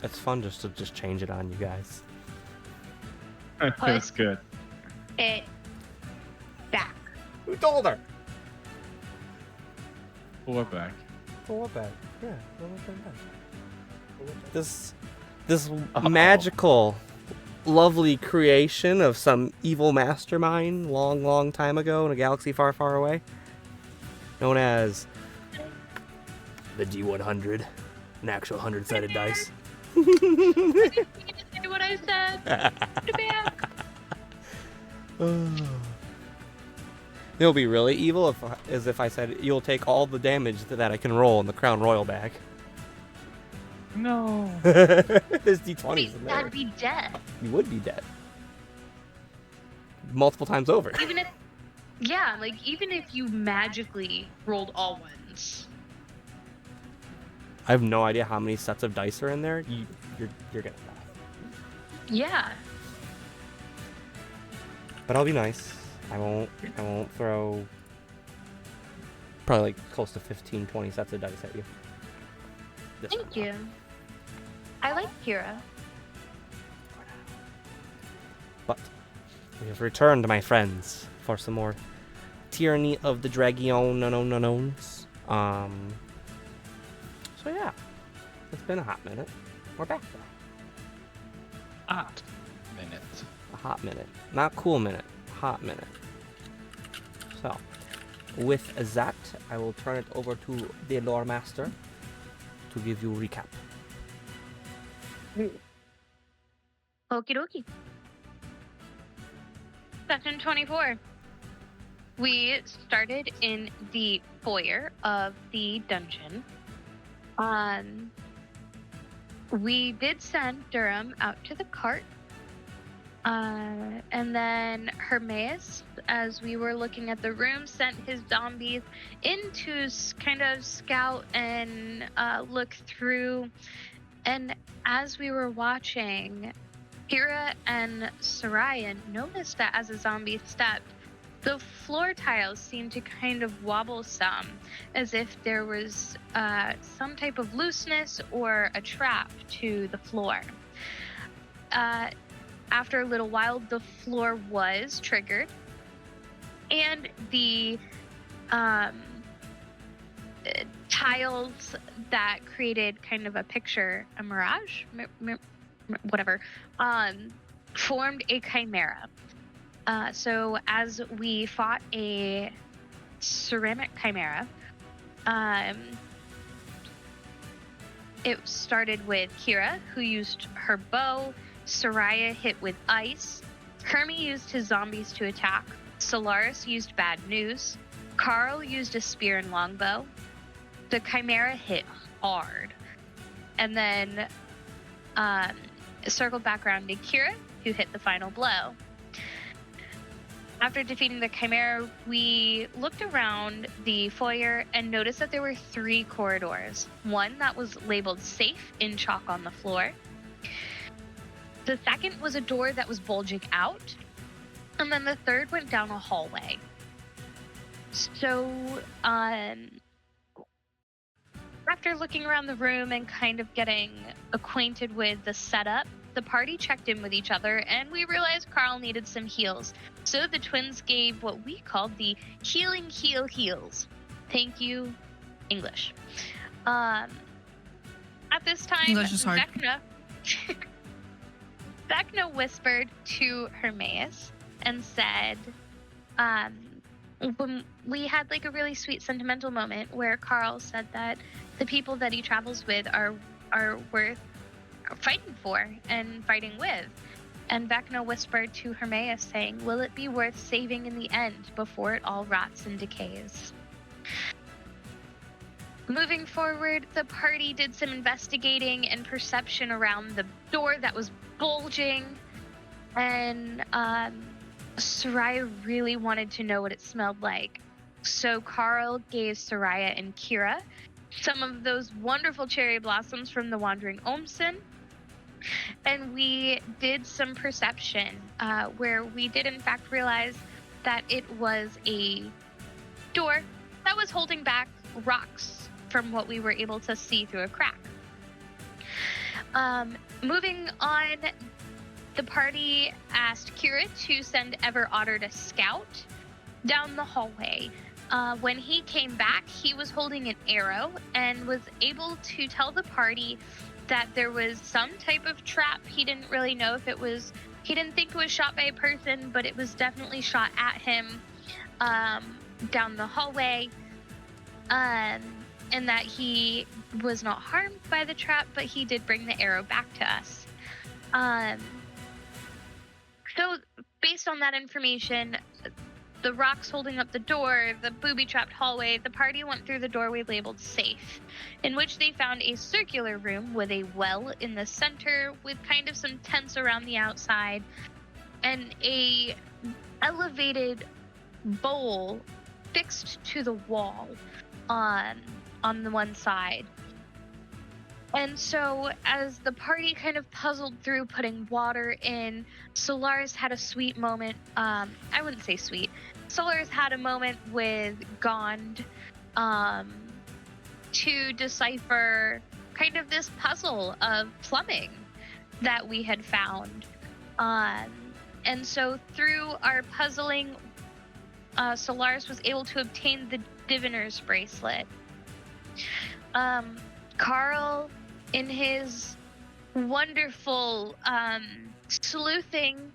It's fun just to change it on you guys. It feels good. It back. Who told her? Pull it back. Pull it back. Yeah, pull it back. This magical, lovely creation of some evil mastermind long, long time ago in a galaxy far, far away, known as the D100, an actual 100-sided dice. I didn't say what I said. Put it back. It'll be really evil if I said you'll take all the damage that I can roll in the Crown Royal bag. No. There's D20s Wait, in there. that'd be dead. You would be dead. Multiple times over. Even if you magically rolled all ones. I have no idea how many sets of dice are in there. You're gonna die. Yeah. But I'll be nice. I won't throw probably like close to 15, 20 sets of dice at you. Thank you. I like Kira. But we have returned, my friends, for some more Tyranny of the Dragons. So yeah, it's been a hot minute. We're back though. Hot minute. A hot minute, not cool minute. Hot minute. So, with that, I will turn it over to the lore master to give you a recap. Okie dokie. Session 24. We started in the foyer of the dungeon. We did send Durham out to the cart. And then Hermaeus, as we were looking at the room, sent his zombies in to kind of scout and look through. And as we were watching, Kira and Soraya noticed that as a zombie stepped, the floor tiles seemed to kind of wobble some, as if there was some type of looseness or a trap to the floor. After a little while, the floor was triggered, and the tiles that created kind of a picture, a mirage, whatever, formed a chimera. So as we fought a ceramic chimera, it started with Kira, who used her bow. Soraya hit with ice. Hermie used his zombies to attack. Solaris used bad news. Carl used a spear and longbow. The chimera hit hard. And then circled back around to Kira, who hit the final blow. After defeating the chimera, we looked around the foyer and noticed that there were 3 corridors. One that was labeled safe in chalk on the floor. The second was a door that was bulging out. And then the third went down a hallway. So, after looking around the room and kind of getting acquainted with the setup, the party checked in with each other, and we realized Carl needed some heals. So the twins gave what we called the healing heals. Thank you, English. At this time, English is hard. Vecna whispered to Hermaeus and said, when we had like a really sweet sentimental moment where Carl said that the people that he travels with are worth fighting for and fighting with. And Vecna whispered to Hermaeus saying, will it be worth saving in the end before it all rots and decays? Moving forward, the party did some investigating and perception around the door that was bulging, and Soraya really wanted to know what it smelled like. So Carl gave Soraya and Kira some of those wonderful cherry blossoms from the Wandering Omsen, and we did some perception where we did in fact realize that it was a door that was holding back rocks from what we were able to see through a crack. Moving on, the party asked Kira to send Ever Otter to scout down the hallway. When he came back, he was holding an arrow and was able to tell the party that there was some type of trap. He didn't really know if it was, he didn't think it was shot by a person, but it was definitely shot at him down the hallway. And that he was not harmed by the trap, but he did bring the arrow back to us. So based on that information, the rocks holding up the door, the booby-trapped hallway, the party went through the doorway labeled safe, in which they found a circular room with a well in the center with kind of some tents around the outside and a elevated bowl fixed to the wall on the one side. And so as the party kind of puzzled through putting water in, Solaris had a sweet moment. I wouldn't say sweet. Solaris had a moment with Gond to decipher kind of this puzzle of plumbing that we had found. And so through our puzzling, Solaris was able to obtain the Diviner's bracelet. Carl, in his wonderful sleuthing,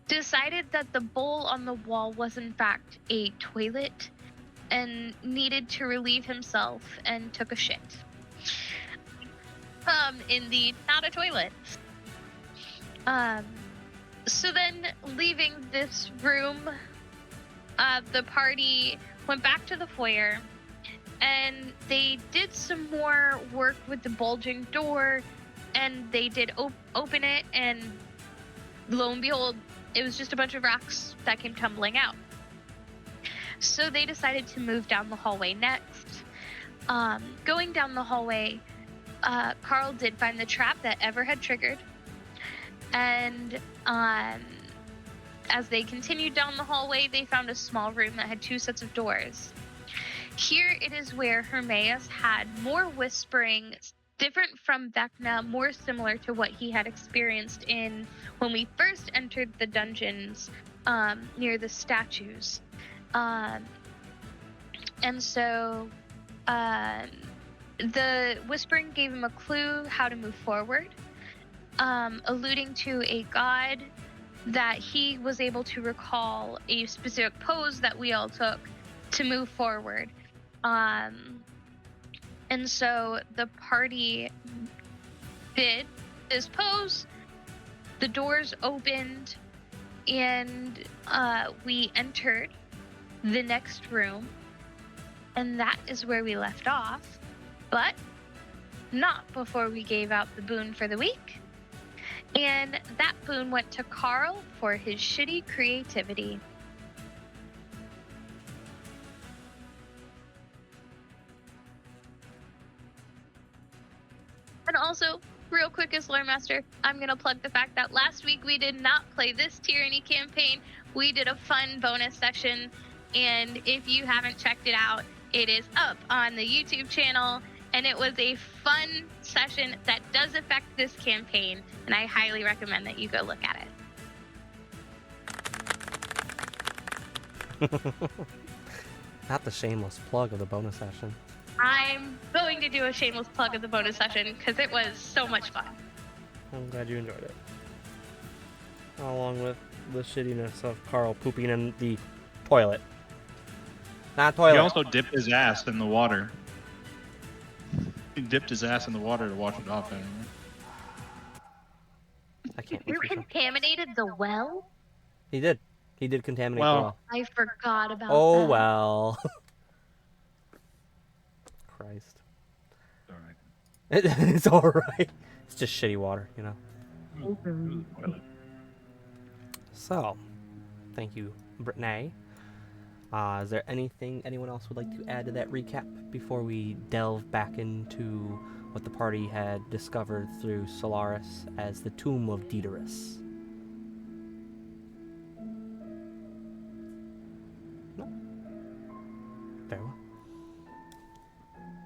decided that the bowl on the wall was in fact a toilet and needed to relieve himself and took a shit. Indeed, not a toilet. So then, leaving this room, the party went back to the foyer, and they did some more work with the bulging door, and they did open it, and lo and behold, it was just a bunch of rocks that came tumbling out. So they decided to move down the hallway next. Going down the hallway, Carl did find the trap that Ever had triggered, and as they continued down the hallway, they found a small room that had 2 sets of doors. Here it is where Hermaeus had more whispering, different from Vecna, more similar to what he had experienced in when we first entered the dungeons near the statues. And so the whispering gave him a clue how to move forward, alluding to a god that he was able to recall a specific pose that we all took to move forward. And so the party did this pose, the doors opened, and we entered the next room, and that is where we left off, but not before we gave out the boon for the week. And that boon went to Carl for his shitty creativity. And also, real quick as Lore Master, I'm going to plug the fact that last week we did not play this Tyranny campaign. We did a fun bonus session, and if you haven't checked it out, it is up on the YouTube channel, and it was a fun session that does affect this campaign, and I highly recommend that you go look at it. Not the shameless plug of the bonus session. I'm going to do a shameless plug of the bonus session because it was so much fun. I'm glad you enjoyed it. Along with the shittiness of Carl pooping in the toilet. Not toilet. He also dipped his ass in the water. He dipped his ass in the water to wash it off. Anyway. I can't. You contaminated the well? He did. He did contaminate the well. I forgot about that. Oh, well. Christ. It's alright. It's just shitty water, you know. So, thank you, Brittany. Is there anything anyone else would like to add to that recap before we delve back into what the party had discovered through Solaris as the Tomb of Daedalus? No? Very well.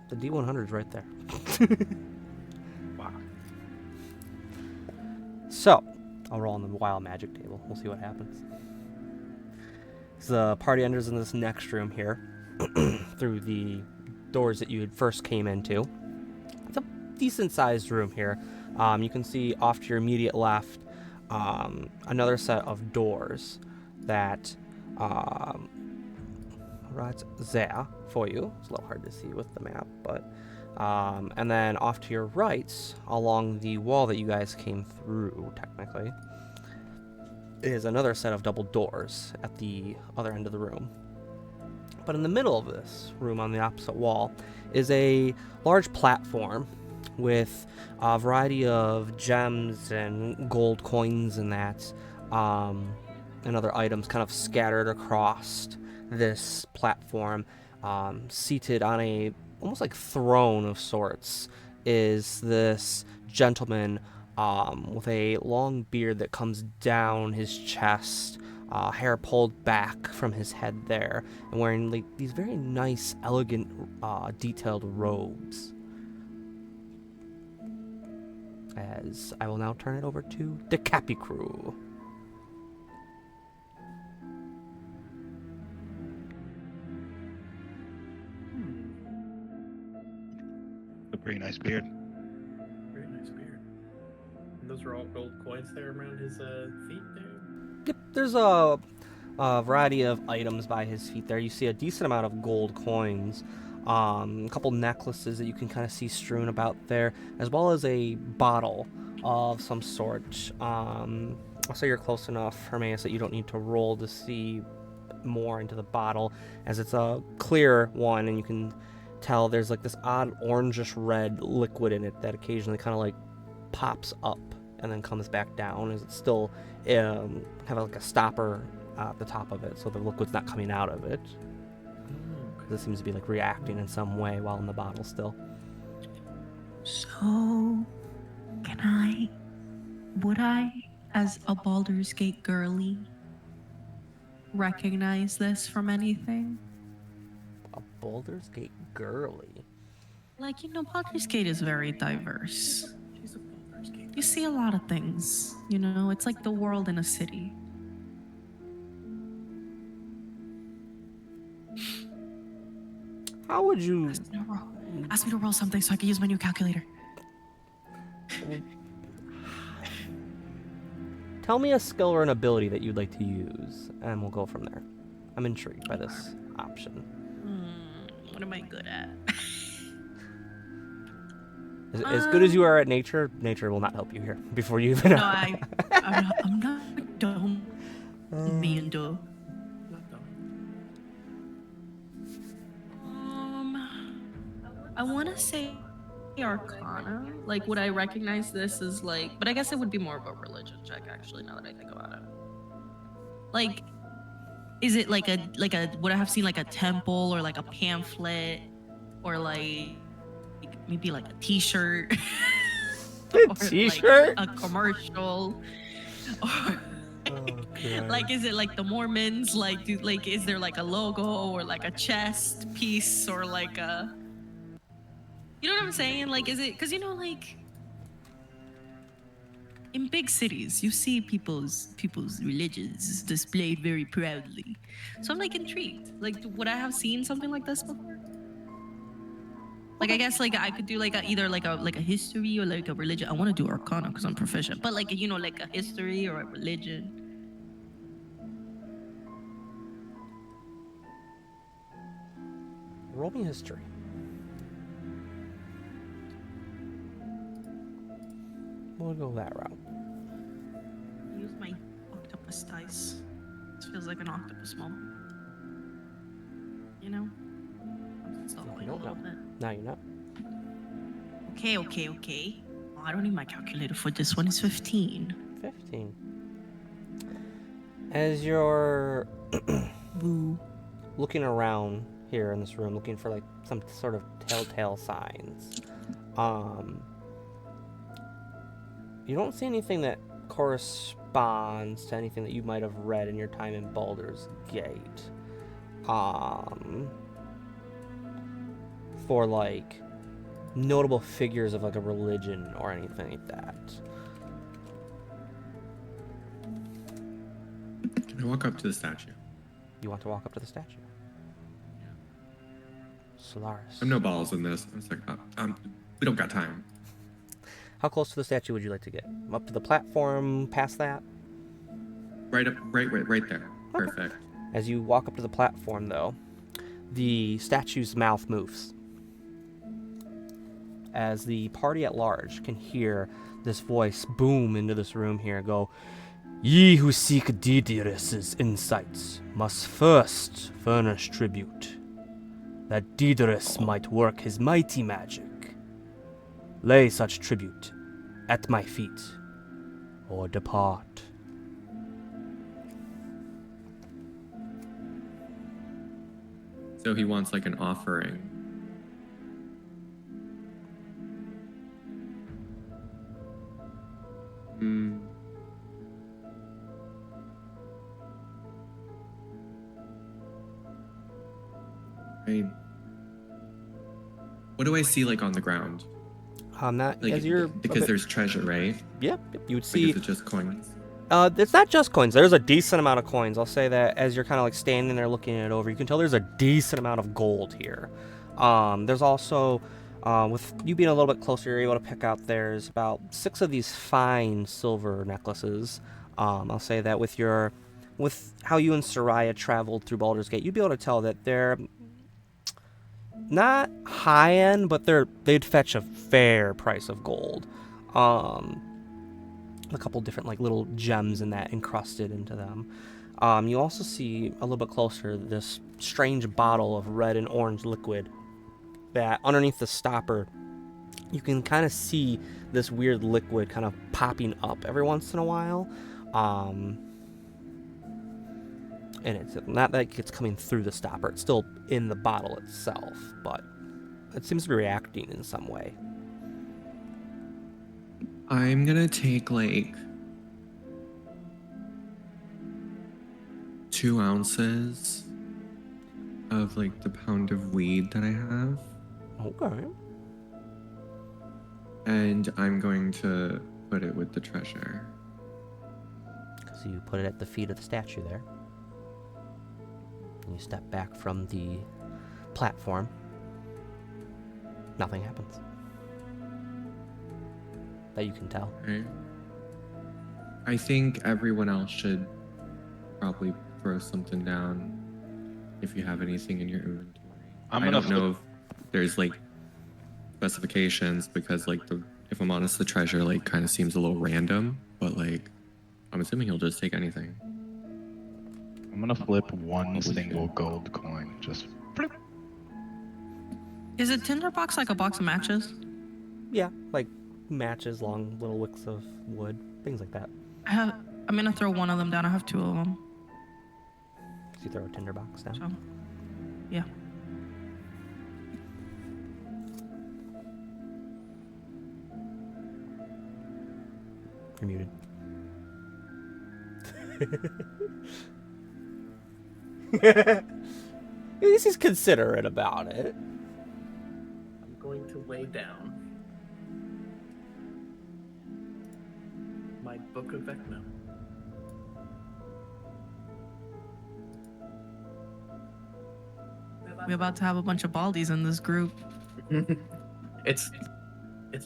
The D100's right there. Wow. So, I'll roll on the wild magic table. We'll see what happens. So the party enters in this next room here, through the doors that you had first came into. It's a decent-sized room here. You can see off to your immediate left another set of doors that right there for you. It's a little hard to see with the map, but and then off to your right, along the wall that you guys came through, technically, is another set of double doors at the other end of the room. But in the middle of this room, on the opposite wall, is a large platform with a variety of gems and gold coins and that, and other items kind of scattered across this platform. Seated on a almost like throne of sorts is this gentleman with a long beard that comes down his chest, hair pulled back from his head there, and wearing like these very nice, elegant, detailed robes. As I will now turn it over to the Capy Crew. A pretty nice beard. Very nice beard. And those are all gold coins there around his feet there? Yep, there's a variety of items by his feet there. You see a decent amount of gold coins, a couple necklaces that you can kind of see strewn about there, as well as a bottle of some sort. I'll say you're close enough, Hermaeus, that you don't need to roll to see more into the bottle, as it's a clear one, and you can tell there's like this odd orangish red liquid in it that occasionally kind of like pops up and then comes back down, as it's still have like a stopper at the top of it, so the liquid's not coming out of it. This seems to be like reacting in some way while in the bottle still. So, would I, as a Baldur's Gate girly, recognize this from anything? A Baldur's Gate girly? Like, you know, Baldur's Gate is very diverse. She's a Baldur's Gate. You see a lot of things, you know? It's like the world in a city. How would you... Ask me to roll something so I can use my new calculator. Tell me a skill or an ability that you'd like to use, and we'll go from there. I'm intrigued by this option. What am I good at? As good as you are at nature, nature will not help you here before you even... No, I'm not dumb. Mando. Not dumb. I want to say Arcana. Like, would I recognize this as like? But I guess it would be more of a religion check, actually. Now that I think about it, like, is it like a would I have seen like a temple or like a pamphlet or like maybe like a T-shirt? A T-shirt? Like a commercial? Or like, is it like the Mormons? Like, is there like a logo or like a chest piece or like a? You know what I'm saying? Like, is it, because, you know, like, in big cities, you see people's religions displayed very proudly. So I'm, like, intrigued. Like, would I have seen something like this before? Like, I guess, like, I could do, like, either, like a history or, like, a religion. I want to do Arcana because I'm proficient. But, like, you know, like, a history or a religion. Roll me history. We'll go that route. Use my octopus dice. This feels like an octopus moment. You know? I'm stalling a little bit. Now you're not. Okay. Oh, I don't need my calculator for this one. It's 15. 15. As you're looking around here in this room, looking for like some sort of telltale signs, you don't see anything that corresponds to anything that you might have read in your time in Baldur's Gate. For like notable figures of like a religion or anything like that. Can I walk up to the statue? You want to walk up to the statue? Solaris. I'm no balls in this. I was like, we don't got time. How close to the statue would you like to get? Up to the platform, past that? Right there. Okay. Perfect. As you walk up to the platform, though, the statue's mouth moves. As the party at large can hear this voice boom into this room here, go, "Ye who seek Daedarus' insights must first furnish tribute, that Daedarus might work his mighty magic. Lay such tribute at my feet, or depart." So he wants like an offering. What do I see like on the ground? That Like, as you're because there's treasure, right? Yep, you would Like, see. is it just coins? It's not just coins. There's a decent amount of coins. I'll say that as you're kind of like standing there looking it over, you can tell there's a decent amount of gold here. There's also, with you being a little bit closer, you're able to pick out there's about 6 of these fine silver necklaces. I'll say that with how you and Soraya traveled through Baldur's Gate, you'd be able to tell that they're not high end, but they'd fetch a fair price of gold. A couple different like little gems in that encrusted into them. You also see a little bit closer this strange bottle of red and orange liquid that underneath the stopper you can kind of see this weird liquid kind of popping up every once in a while. And it's not like it's coming through the stopper, it's still in the bottle itself, but it seems to be reacting in some way. I'm gonna take like 2 ounces of like the pound of weed that I have, Okay. and I'm going to put it with the treasure. So you put it at the feet of the statue there. And you step back from the platform. Nothing happens. That you can tell. Right. I think everyone else should probably throw something down if you have anything in your inventory. I'm I gonna don't know if there's like specifications, because like if I'm honest, the treasure like kind of seems a little random, but like I'm assuming he'll just take anything. I'm gonna flip one single gold coin. Just flip. Is a tinderbox like a box of matches? Yeah, like matches, long little wicks of wood, things like that. I'm gonna throw one of them down. I have 2 of them. So you throw a tinderbox down. So, yeah. You're muted. At least he's considerate about it. I'm going to lay down my Book of Vecna. We're about to have a bunch of baldies in this group. It's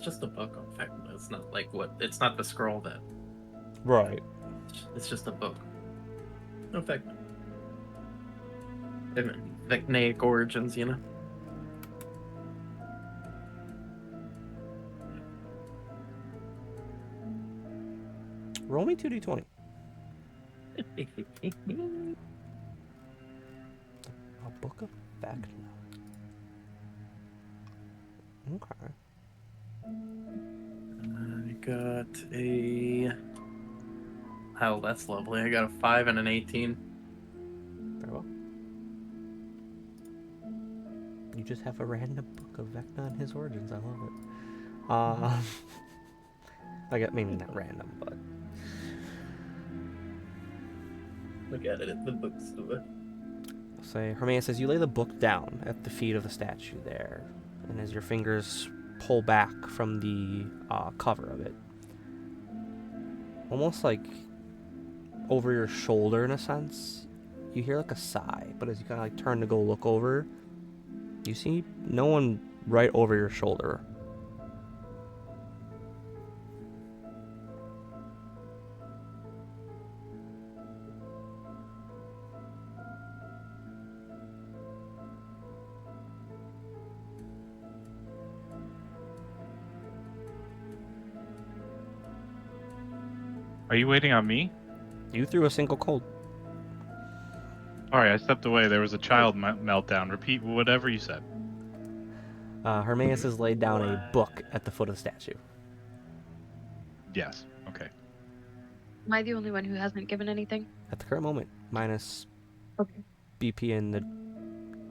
just a book of Vecna. It's not like it's not the scroll that. Right. It's just a book of Vecna. Vecnaic origins, you know. Roll me 2d20. A book of Vecna. Okay. I got a. Oh, that's lovely. I got a 5 and an 18. Very well. You just have a random book of Vecna and his origins. I love it. I got maybe not random, but Look at it at the bookstore. say Hermia says you lay the book down at the feet of the statue there, and as your fingers pull back from the cover of it, almost like over your shoulder in a sense, you hear like a sigh. But as you kind of like turn to go look over, you see no one right over your shoulder. Are you waiting on me? You threw a single cold. Sorry, I stepped away. There was a child meltdown. Repeat whatever you said. Hermaeus has laid down a book at the foot of the statue. Yes. Okay. Am I the only one who hasn't given anything? At the current moment, minus Okay. BP and the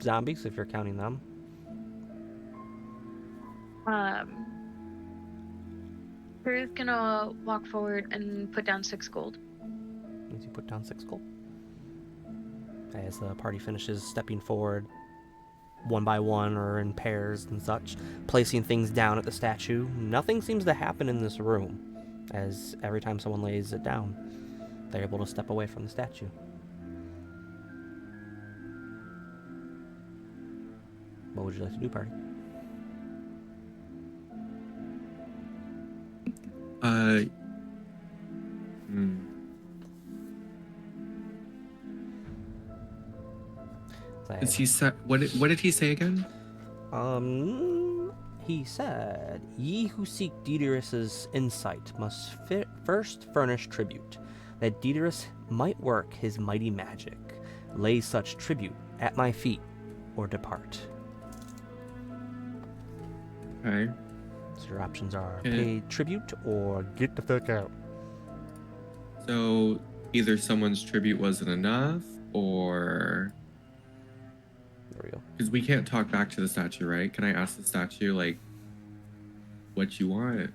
zombies, if you're counting them. Crew's gonna walk forward and put down 6 gold. As you put down 6 gold. As the party finishes stepping forward, one by one or in pairs and such, placing things down at the statue, nothing seems to happen in this room, as every time someone lays it down, they're able to step away from the statue. What would you like to do, party? Is he what did he say again? He said, "Ye who seek Diderus's insight must first furnish tribute, that Diderus might work his mighty magic. Lay such tribute at my feet, or depart." Okay. So your options are pay tribute or get the fuck out. So either someone's tribute wasn't enough, or There we go. because we can't talk back to the statue, right? Can I ask the statue like what you want?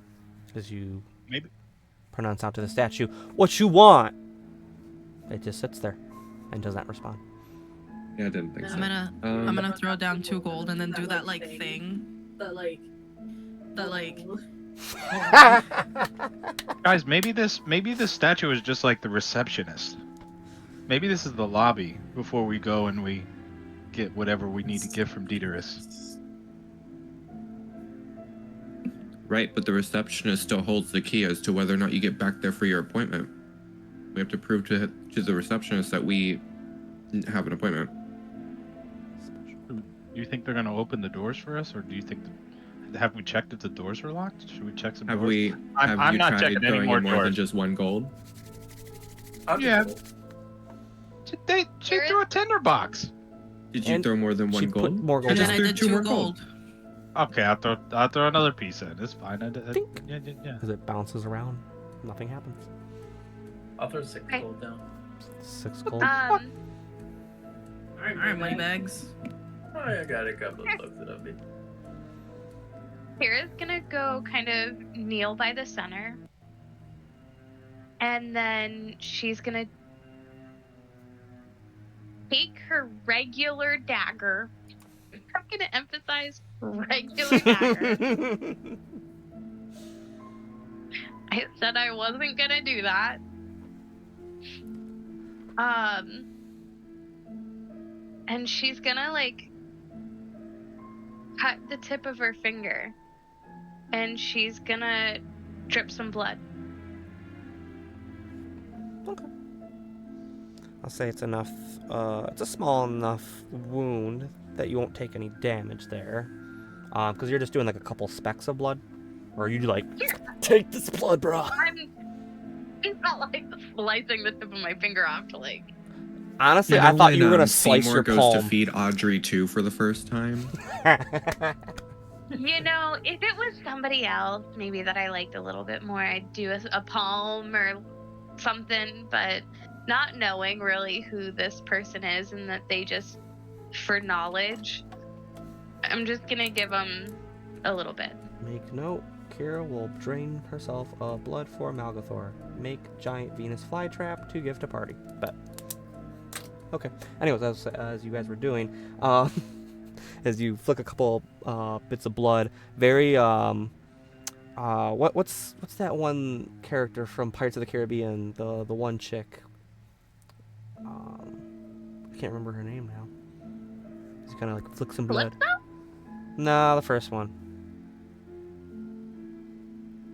As you Maybe. pronounce out to the statue, "What you want?" It just sits there and does not respond. Yeah, I didn't think I'm so. gonna throw down 2 gold and then do that like thing. That like. Guys, maybe this statue is just like the receptionist. Maybe this is the lobby before we go and we get whatever we need to get from Diderus. Right, but the receptionist still holds the key as to whether or not you get back there for your appointment. We have to prove to the receptionist that we have an appointment. Do you think they're gonna open the doors for us, or do you think? Have we checked if the doors are locked? Should we check some Have doors? we? I'm Have you not tried checking any throwing more in more than doors. just 1 gold? Yeah. She threw a tinderbox. Did you And throw more than she 1 put gold? more gold And Just then I threw did 2 2 more gold. Okay, I'll throw another piece in. It's fine. Tink. Yeah. As it bounces around, nothing happens. I'll throw 6 Okay. gold down. 6 gold. Alright, moneybags. I got a couple of bucks that I'll be. Kira's gonna go kind of kneel by the center. And then she's gonna take her regular dagger. I'm gonna emphasize regular dagger. I said I wasn't gonna do that. And she's gonna like cut the tip of her finger. And she's gonna drip some blood. Okay. I'll say it's enough. It's a small enough wound that you won't take any damage there. Because you're just doing like a couple specks of blood. Or are you like, take this blood, bro? It's not like slicing the tip of my finger off to like. Honestly, Yeah, I thought when, you were gonna slice Seymour your goes palm. to feed Audrey 2 for the first time. You know, if it was somebody else, maybe that I liked a little bit more, I'd do a palm or something. But not knowing really who this person is and that they just, for knowledge, I'm just gonna give them a little bit. Make note. Kira will drain herself of blood for Malgathor. Make giant Venus flytrap to gift a party. Bet. Okay. Anyways, as you guys were doing, as you flick a couple bits of blood, very what's that one character from Pirates of the Caribbean? The one chick can't remember her name now. She kind of like flicks some blood. Calypso? Nah, the first one.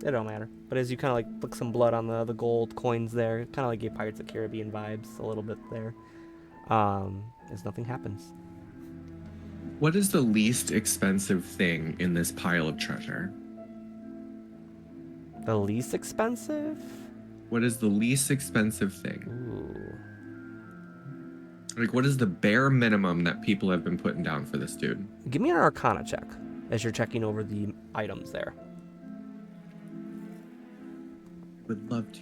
It don't matter. But as you kind of like flick some blood on the gold coins there, kind of like gave Pirates of the Caribbean vibes a little bit there. As nothing happens. What is the least expensive thing in this pile of treasure? The least expensive? What is the least expensive thing? Ooh. Like, what is the bare minimum that people have been putting down for this dude? Give me an Arcana check as you're checking over the items there. Would love to.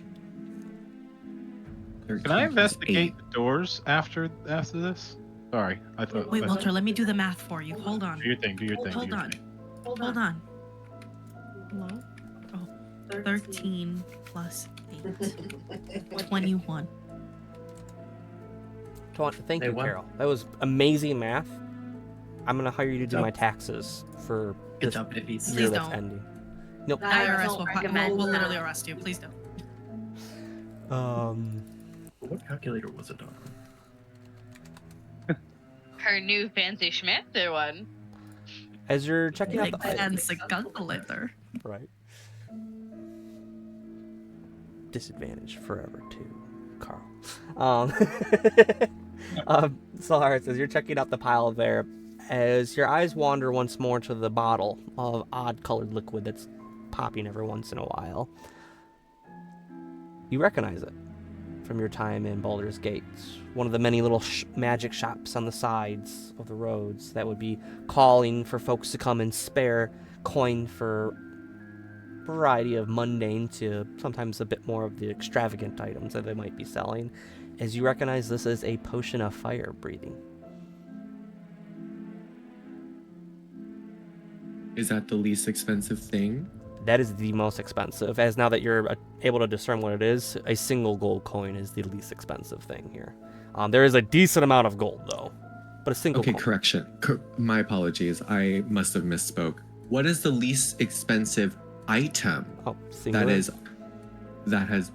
Can I investigate the doors after this? Sorry, I thought. Wait, Walter, let me do the math for you. Hold on. Do your thing. Do your thing. Hold do your on. thing. Hold on. Hello? Oh, 13 plus 8. 21. Thank Hey, you, what? Carol. That was amazing math. I'm gonna hire you to do Yep. my taxes for Good this job, Pippies. year Please that's don't. ending. Nope. IRS will literally arrest you. Please don't. What calculator was it on? Her new fancy schmancy one. As you're checking out Like the fancy calculator. right. Disadvantage forever too, Carl. Solaris, as you're checking out the pile there, as your eyes wander once more to the bottle of odd-colored liquid that's popping every once in a while, you recognize it from your time in Baldur's Gate, one of the many little magic shops on the sides of the roads that would be calling for folks to come and spare coin for a variety of mundane to sometimes a bit more of the extravagant items that they might be selling, as you recognize this is a potion of fire breathing. Is that the least expensive thing? That is the most expensive, as now that you're able to discern what it is, a single gold coin is the least expensive thing here. There is a decent amount of gold, though, but a single Okay, coin. correction. My apologies. I must have misspoke. What is the least expensive item Oh, singular? that has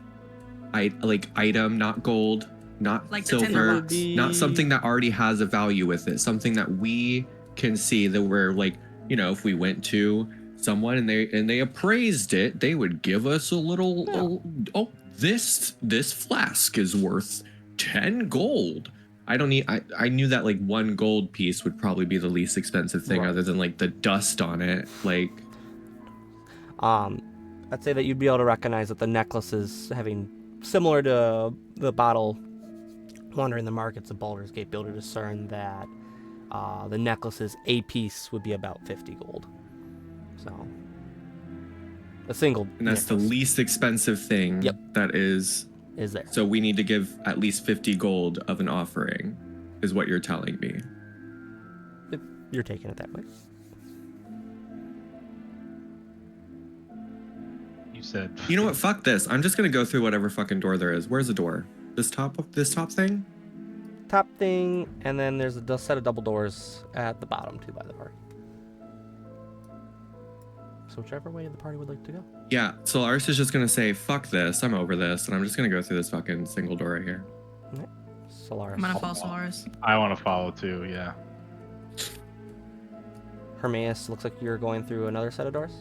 item, not gold, not Like the silver, tinderbox. not something that already has a value with it, something that we can see that we're like, you know, if we went to someone and they appraised it, they would give us a little this flask is worth 10 gold. I knew that like one gold piece would probably be the least expensive thing, Right. other than like the dust on it. Like, I'd say that you'd be able to recognize that the necklace is having, similar to the bottle wandering the markets of Baldur's Gate, be able to discern that the necklace's a piece would be about 50 gold. So, a single and that's the necklace least expensive thing. Yep. That is. is there. So we need to give at least 50 gold of an offering, is what you're telling me. If you're taking it that way. You said. You know what? Fuck this. I'm just gonna go through whatever fucking door there is. Where's the door? This top thing? Top thing, and then there's a set of double doors at the bottom too by the party. So whichever way the party would like to go. Yeah. So Lars is just gonna say, "Fuck this. I'm over this," and I'm just gonna go through this fucking single door right here. Solaris. I'm gonna follow Solaris. I want to follow too. Yeah. Hermaeus, looks like you're going through another set of doors.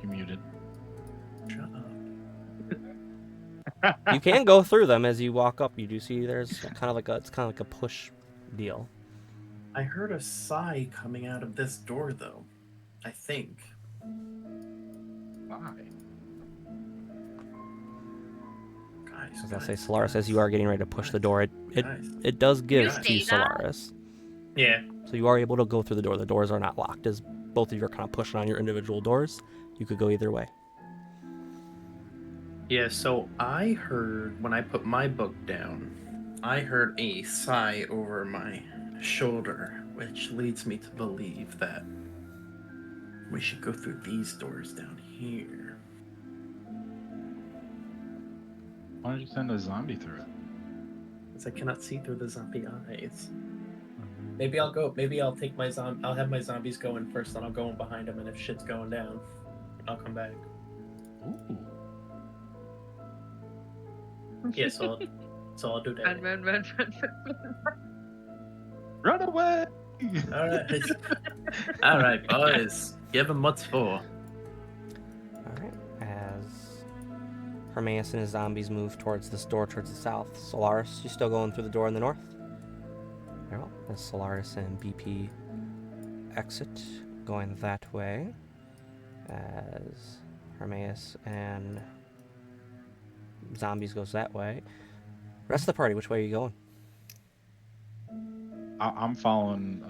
You muted. Shut up. You can go through them as you walk up. You do see there's kind of like a push deal. I heard a sigh coming out of this door, though. I think. Why? Guys. As I say, guys, Solaris, as guys. you are getting ready to push the door, Guys. it does give You to stay down? Solaris. Yeah. So you are able to go through the door. The doors are not locked. As both of you are kind of pushing on your individual doors, you could go either way. Yeah, so I heard when I put my book down, I heard a sigh over my shoulder, which leads me to believe that we should go through these doors down here. Why don't you send a zombie through it? Because I cannot see through the zombie eyes. Maybe I'll take my I'll have my zombies go in first, then I'll go in behind them, and if shit's going down, I'll come back. Ooh. Yeah, so I'll do that. Run. Run away! All right. All right, boys. Give him what's for. Alright, as Hermaeus and his zombies move towards this door towards the south, Solaris, you still going through the door in the north? Very well. As Solaris and BP exit, going that way, as Hermaeus and zombies goes that way. Rest of the party, which way are you going? I'm following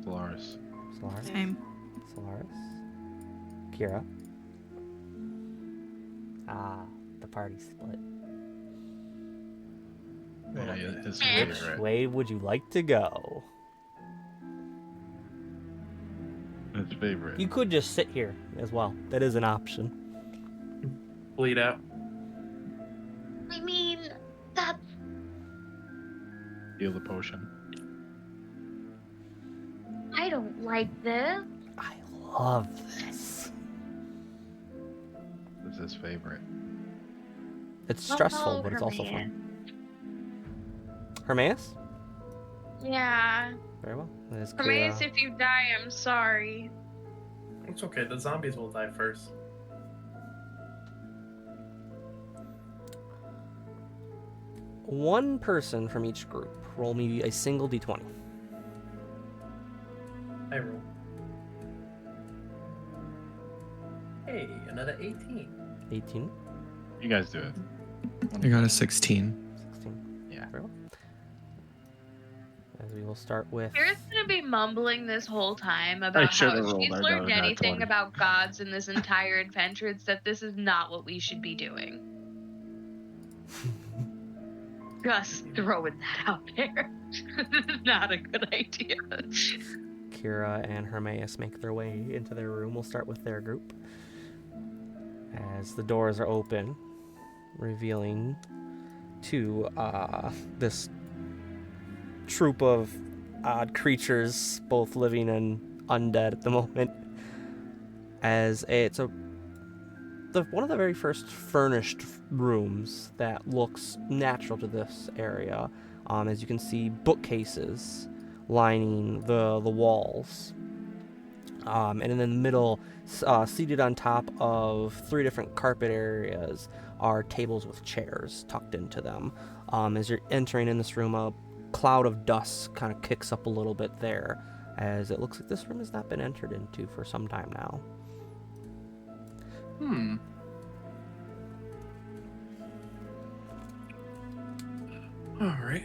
Solaris. Solaris? Same. Solaris? Kira? The party split. Yeah, his Which Which favorite. way would you like to go? His favorite. You could just sit here as well. That is an option. Bleed out. I mean, that's Heal the potion. I don't like this. I love this. This is his favorite. It's I'll stressful, follow but it's also Hermaeus. fun. Hermaeus? Yeah. Very well. That is Hermaeus, Kira. if you die, I'm sorry. It's okay. The zombies will die first. One person from each group. Roll me a single d20. I roll. Hey, another 18. 18, You guys do it. I got a 16. 16. Yeah. Very well. As we will start with... Kira's gonna be mumbling this whole time about how should've if rolled. she's I got learned a nat anything 20. about gods in this entire adventure, it's that this is not what we should be doing. Just throwing that out there. Not a good idea. Kira and Hermaeus make their way into their room. We'll start with their group. As the doors are open, revealing to this troop of odd creatures, both living and undead at the moment. As it's one of the very first furnished rooms that looks natural to this area. As you can see, bookcases lining the walls. And in the middle, seated on top of 3 different carpet areas, are tables with chairs tucked into them. As you're entering in this room, a cloud of dust kind of kicks up a little bit there, as it looks like this room has not been entered into for some time now. All right.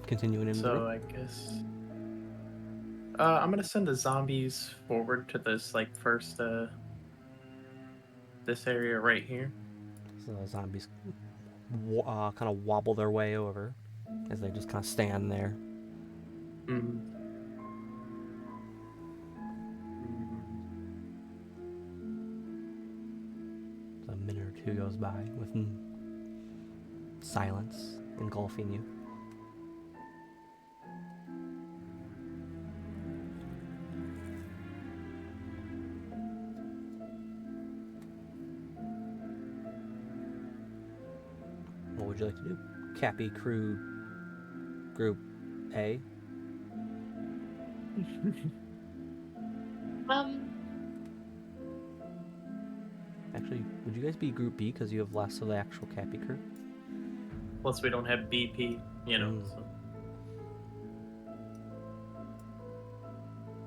Continuing in the room. So I guess I'm gonna send the zombies forward to this first this area right here. So the zombies kind of wobble their way over as they just kind of stand there. Mm. A minute or two goes by with silence engulfing you. What would you like to do? Capy Crew Group A? Actually, would you guys be Group B because you have less of the actual Capy Crew? Plus, we don't have BP, you know. Mm. So.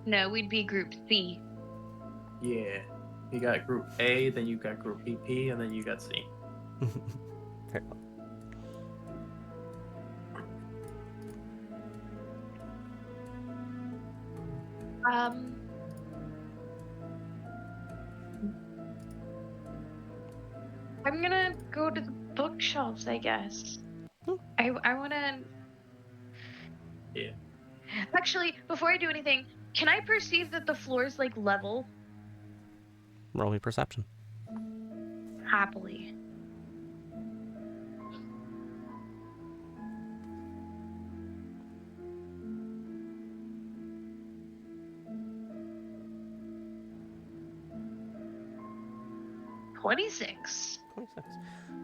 No, we'd be group C. Yeah, you got Group A, then you got Group BP, and then you got C. Very well. I'm gonna go to the bookshelves, I guess. I wanna. Yeah. Actually, before I do anything, can I perceive that the floor is level? Roll me perception. Happily. 26. 26.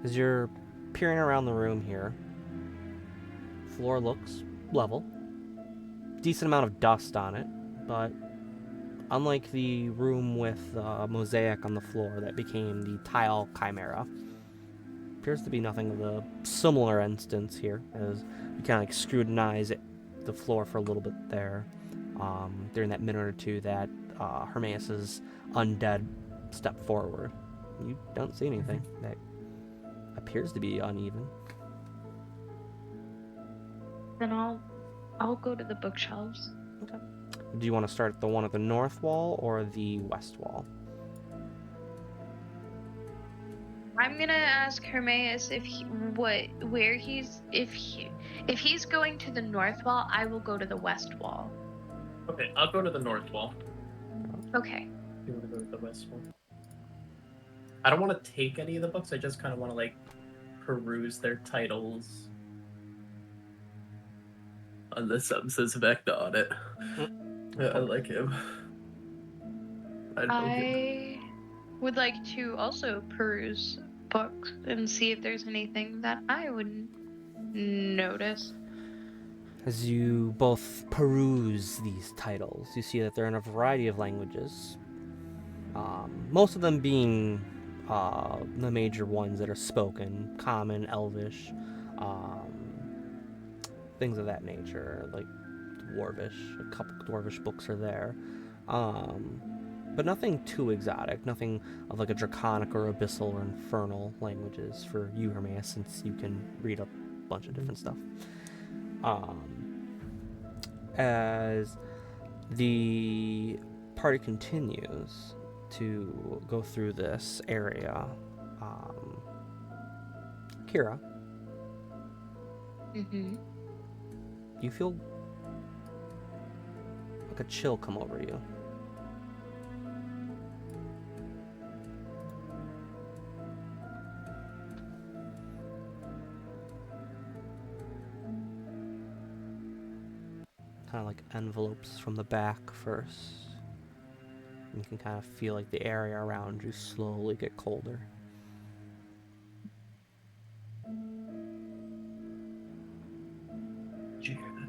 As you're peering around the room here, floor looks level. Decent amount of dust on it, but unlike the room with mosaic on the floor that became the tile chimera, appears to be nothing of a similar instance here, as you kind of like scrutinize the floor for a little bit there. During that minute or two that Hermaeus's undead stepped forward, you don't see anything that appears to be uneven. Then I'll go to the bookshelves. Okay. Do you want to start at the one at the north wall or the west wall? I'm gonna ask Hermaeus if he's going to the north wall, I will go to the west wall. Okay, I'll go to the north wall. Okay. You want to go to the west wall? I don't want to take any of the books. I just kind of want to like peruse their titles on the subsuspect on it. I like him. I would like to also peruse books and see if there's anything that I wouldn't notice. As you both peruse these titles, you see that they're in a variety of languages. Most of them being the major ones that are spoken, Common, Elvish, things of that nature, like Dwarvish. A couple Dwarvish books are there. But nothing too exotic, nothing of like a Draconic or Abyssal or Infernal languages for you, Hermaeus, since you can read a bunch of different stuff. As the party continues to go through this area, Kira, you feel like a chill come over you. Kind of like envelopes from the back first. You can kind of feel like the area around you slowly get colder. Did you hear that?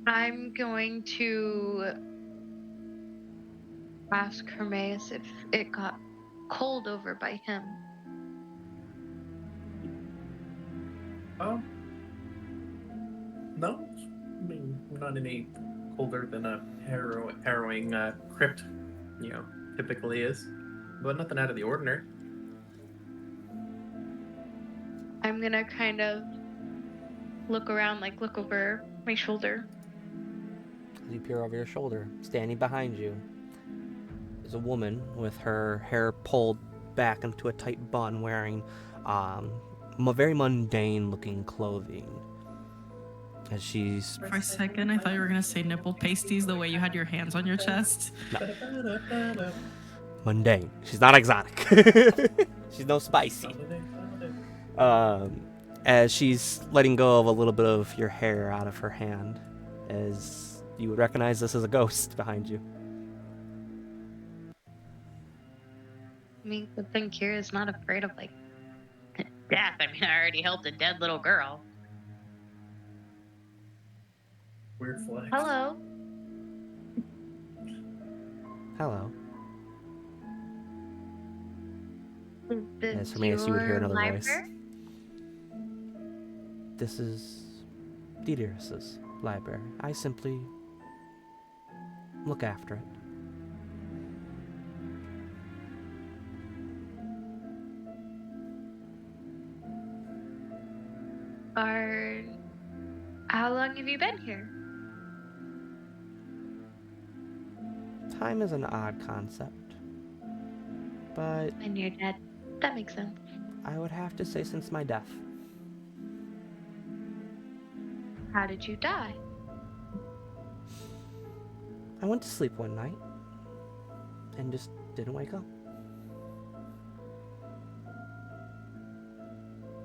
I'm going to ask Hermaeus if it got cold over by him. Oh. No. I mean, not any colder than a harrowing crypt, typically is. But nothing out of the ordinary. I'm gonna kind of look around, like look over my shoulder. As you peer over your shoulder, standing behind you is a woman with her hair pulled back into a tight bun, wearing very mundane-looking clothing. As she's... For a second, I thought you were gonna say nipple pasties the way you had your hands on your chest. No. Mundane. She's not exotic. She's no spicy. As she's letting go of a little bit of your hair out of her hand, as you would recognize this as a ghost behind you. I mean, the thing Kira's not afraid of, like, Death. I mean, I already helped a dead little girl. Weird flex. hello. Hello. Is this As Hermaeus, you would hear your another voice. library? This is Didiris's library. I simply look after it. How long have you been here? Time is an odd concept, but And you're dead. That makes sense. I would have to say since my death. How did you die? I went to sleep one night and just didn't wake up.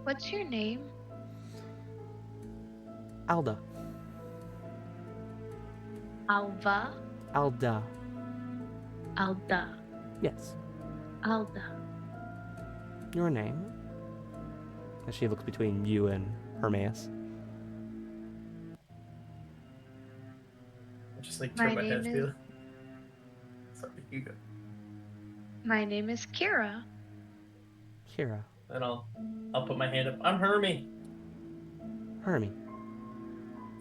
What's your name? Alda. Alva? Alda. Alda. Yes. Alda. Your name? As she looks between you and Hermaeus. I just like My turn my head name to is- Sorry, you go. My name is Kira. Kira. And I'll put my hand up. I'm Hermie. Hermie.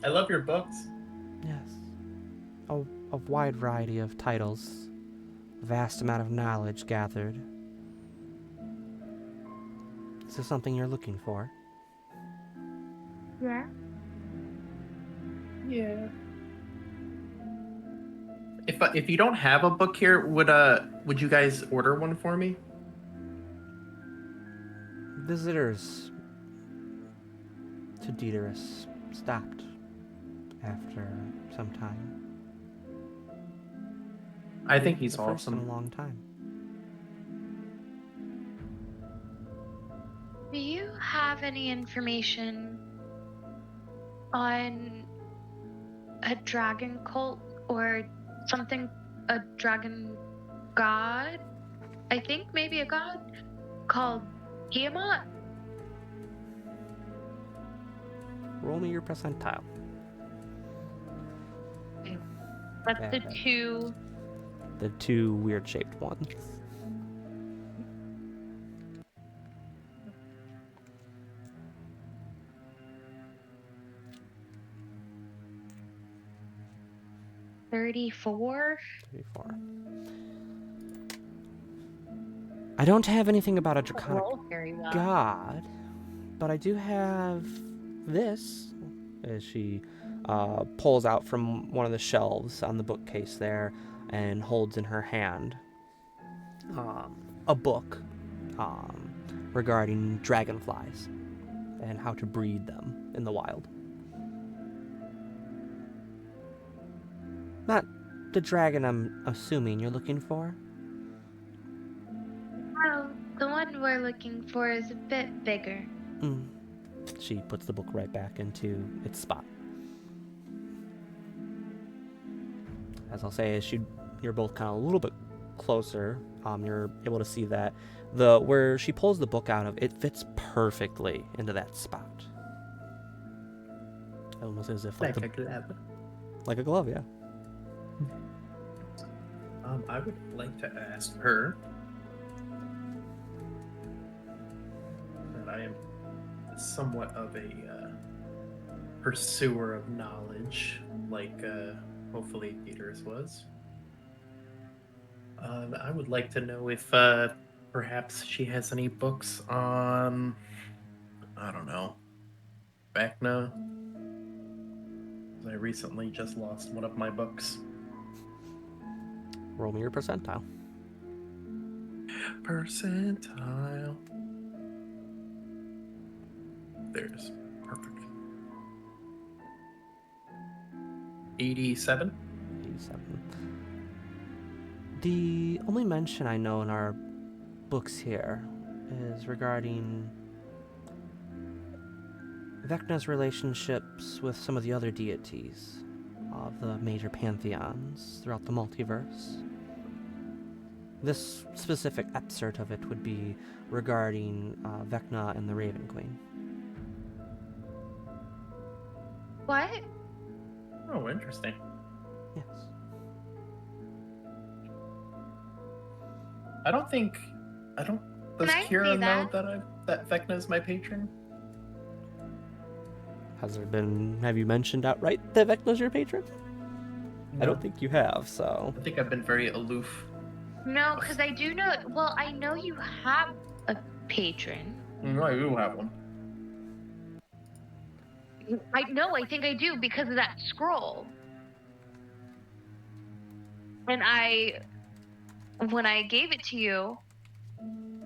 I love your books. Yes. A wide variety of titles. A vast amount of knowledge gathered. Is this something you're looking for? Yeah. Yeah. If you don't have a book here, would you guys order one for me? Visitors to Diderus stopped after some time. I think he's The first in awesome. a long time. Do you have any information on a dragon cult or something? A dragon god? I think maybe a god called Tiamat? Roll me your percentile. That's Yeah, the that- two. The two weird-shaped ones. $34. 34. I don't have anything about a draconic Roll very well. god, but I do have this. As she pulls out from one of the shelves on the bookcase there and holds in her hand a book regarding dragonflies and how to breed them in the wild. Not the dragon I'm assuming you're looking for. Well, the one we're looking for is a bit bigger. She puts the book right back into its spot. As I'll say, as you're both kind of a little bit closer, you're able to see that where she pulls the book out of, it fits perfectly into that spot. Almost as if like Like a glove. a glove, yeah. I would like to ask her that I am somewhat of a pursuer of knowledge, like hopefully Peter's was. I would like to know if perhaps she has any books on, I don't know, Vecna. I recently just lost one of my books. Roll me your percentile. Percentile. There's perfect. 87. 87. The only mention I know in our books here is regarding Vecna's relationships with some of the other deities of the major pantheons throughout the multiverse. This specific excerpt of it would be regarding Vecna and the Raven Queen. What? Oh, interesting. Yes. Does I Kira see know that? that Vecna is my patron? Have you mentioned outright that Vecna's your patron? I No. don't think you have, so. I think I've been very aloof. No, because I do know. Well, I know you have a patron. No, I do have one. I know. I think I do because of that scroll. And when I gave it to you,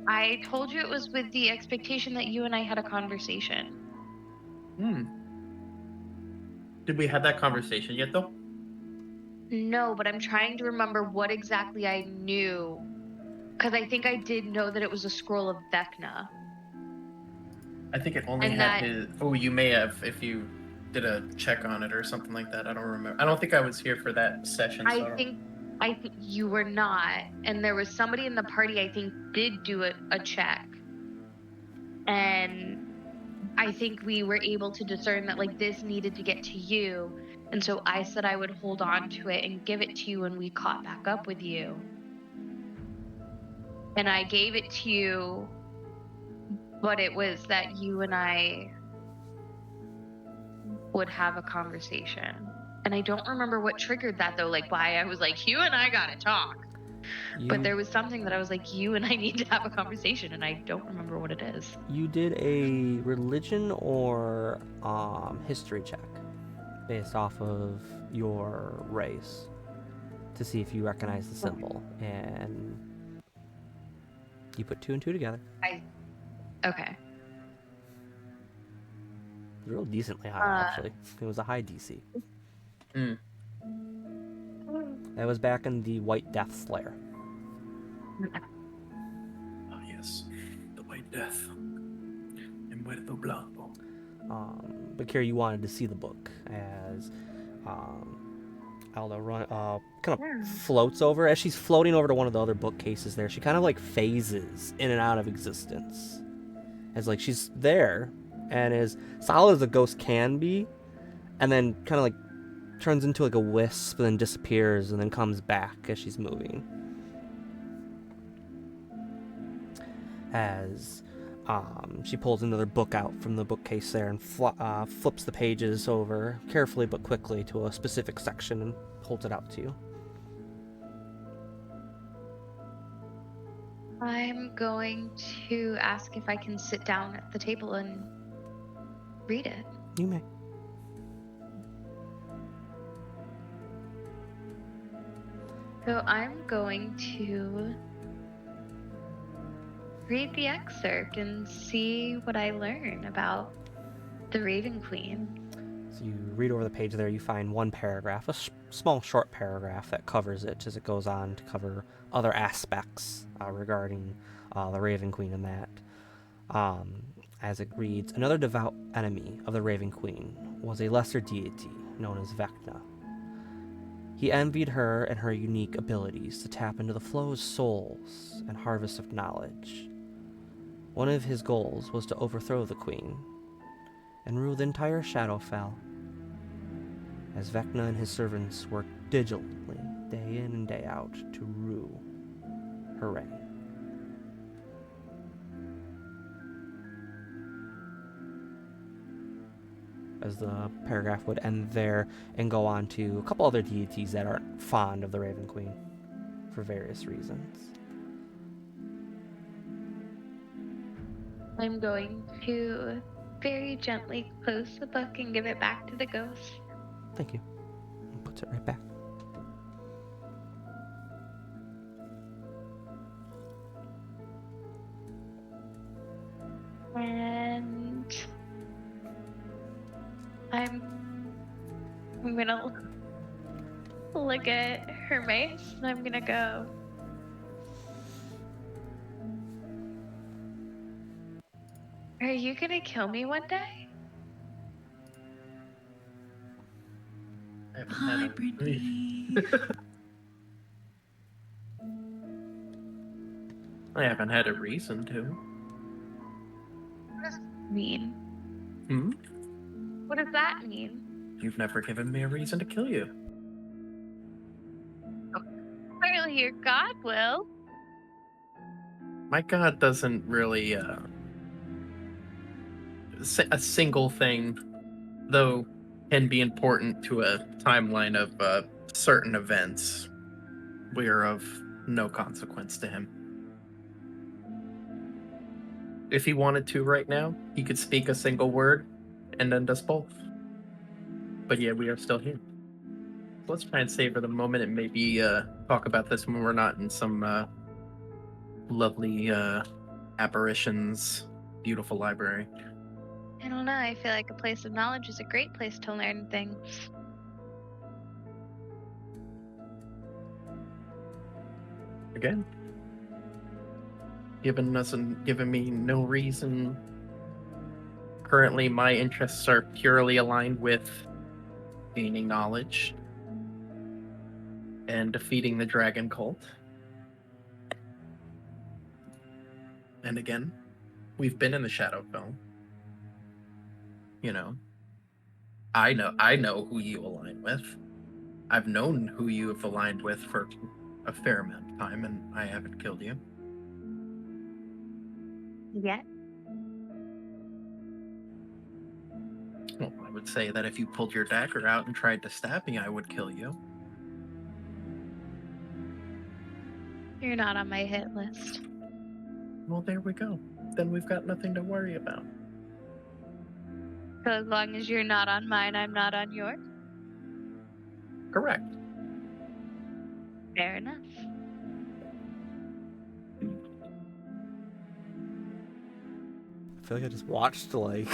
I told you it was with the expectation that you and I had a conversation. Did we have that conversation yet, though? No, but I'm trying to remember what exactly I knew. Because I think I did know that it was a scroll of Vecna. I think it only And had that- his. Oh, you may have if you did a check on it or something like that. I don't remember. I don't think I was here for that session. So I think you were not, and there was somebody in the party I think did do a check, and I think we were able to discern that like this needed to get to you, and so I said I would hold on to it and give it to you when we caught back up with you, and I gave it to you, but it was that you and I would have a conversation. And I don't remember what triggered that though, like why I was like, you and I gotta talk. But there was something that I was like, you and I need to have a conversation, and I don't remember what it is. You did a religion or history check based off of your race to see if you recognize the symbol, and you put 2 and 2 together. Okay. Real decently high, actually. It was a high DC. Mm. That was back in the White Death Slayer. Oh, yes. The White Death. En Muerto Blanco. But Kira, you wanted to see the book as Alda kind of floats over. As she's floating over to one of the other bookcases there, she kind of like phases in and out of existence. As like she's there and as solid as a ghost can be, and then kind of like turns into like a wisp and then disappears and then comes back as she's moving. As she pulls another book out from the bookcase there and flips the pages over carefully but quickly to a specific section and holds it out to you. I'm going to ask if I can sit down at the table and read it. You may. So I'm going to read the excerpt and see what I learn about the Raven Queen. So you read over the page there, you find one paragraph, a small short paragraph that covers it as it goes on to cover other aspects regarding the Raven Queen and that. As it reads, another devout enemy of the Raven Queen was a lesser deity known as Vecna. He envied her and her unique abilities to tap into the flow of souls and harvest of knowledge. One of his goals was to overthrow the queen and rule the entire Shadowfell, as Vecna and his servants worked diligently day in and day out to rue her reign. As the paragraph would end there and go on to a couple other deities that aren't fond of the Raven Queen for various reasons. I'm going to very gently close the book and give it back to the ghost. Thank you. And puts it right back. And I'm gonna look at her mace and I'm gonna go, are you gonna kill me one day? Hi, Brittany. I haven't had a reason to. What does that mean? Hmm? What does that mean? You've never given me a reason to kill you. Clearly your god will. My god doesn't really, a single thing, though, can be important to a timeline of certain events. We are of no consequence to him. If he wanted to right now, he could speak a single word and end us both. But yeah, we are still here. Let's try and savor the moment and maybe talk about this when we're not in some lovely apparitions, beautiful library. I don't know, I feel like a place of knowledge is a great place to learn things. Again, given me no reason. Currently, my interests are purely aligned with gaining knowledge and defeating the dragon cult. And again, we've been in the Shadowfell. You know, I know who you align with. I've known who you have aligned with for a fair amount of time, and I haven't killed you. Yet. Well, I would say that if you pulled your dagger out and tried to stab me, I would kill you. You're not on my hit list. Well, there we go. Then we've got nothing to worry about. So as long as you're not on mine, I'm not on yours. Correct. Fair enough. I feel like I just watched like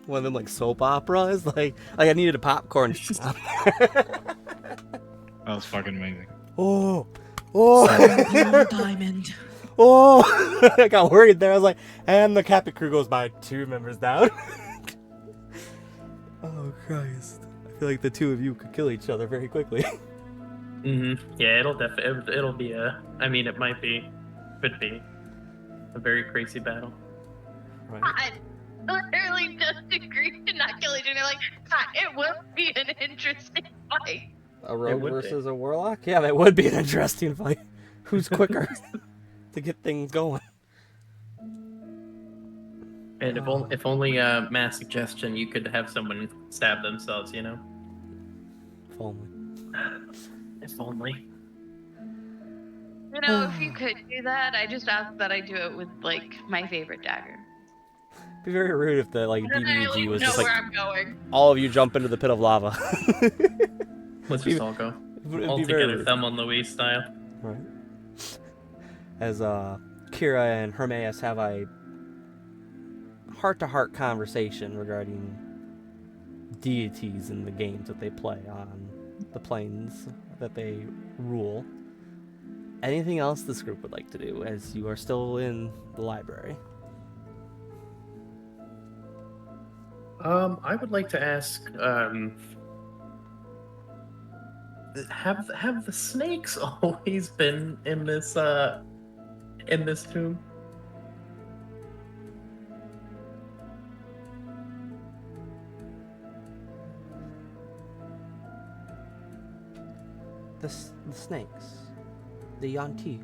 one of them like soap operas. Like I needed a popcorn. That was fucking amazing. Oh, Diamond. oh! I got worried there. I was like, and the Capy Crew goes by 2 members down. Oh Christ! I feel like the 2 of you could kill each other very quickly. Yeah, it'll be a. I mean, it might be, could be, a very crazy battle. Right? I literally just agreed to not kill each other. Like, it will be an interesting fight. A rogue would be. versus a warlock? Yeah, that would be an interesting fight. Who's quicker to get things going? And if only mass suggestion, you could have someone stab themselves. You know. If only. If only. You know, if you could do that, I just ask that I do it with, like, my favorite dagger. It'd be very rude if the like Then I at BBG least was know just where like I'm going. all of you jump into the pit of lava. Let's just all go. It'd All be very together, rude. Thelma and Louise style. Right. As Kira and Hermaeus have a heart-to-heart conversation regarding deities in the games that they play on the planes that they rule. Anything else this group would like to do as you are still in the library? I would like to ask, have the snakes always been in this tomb? The snakes. The Yanti.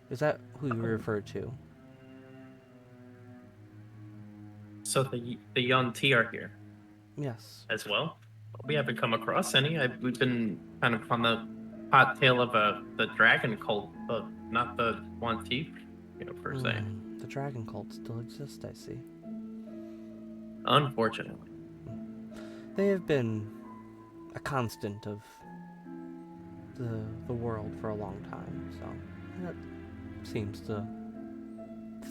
Is that who you refer to? So the Yonti are here Yes. as well. We haven't come across any. We've been kind of on the hot tail of the dragon cult, but not the Yonti, per se. The dragon cult still exists, I see. Unfortunately. They have been a constant of the world for a long time, so that seems to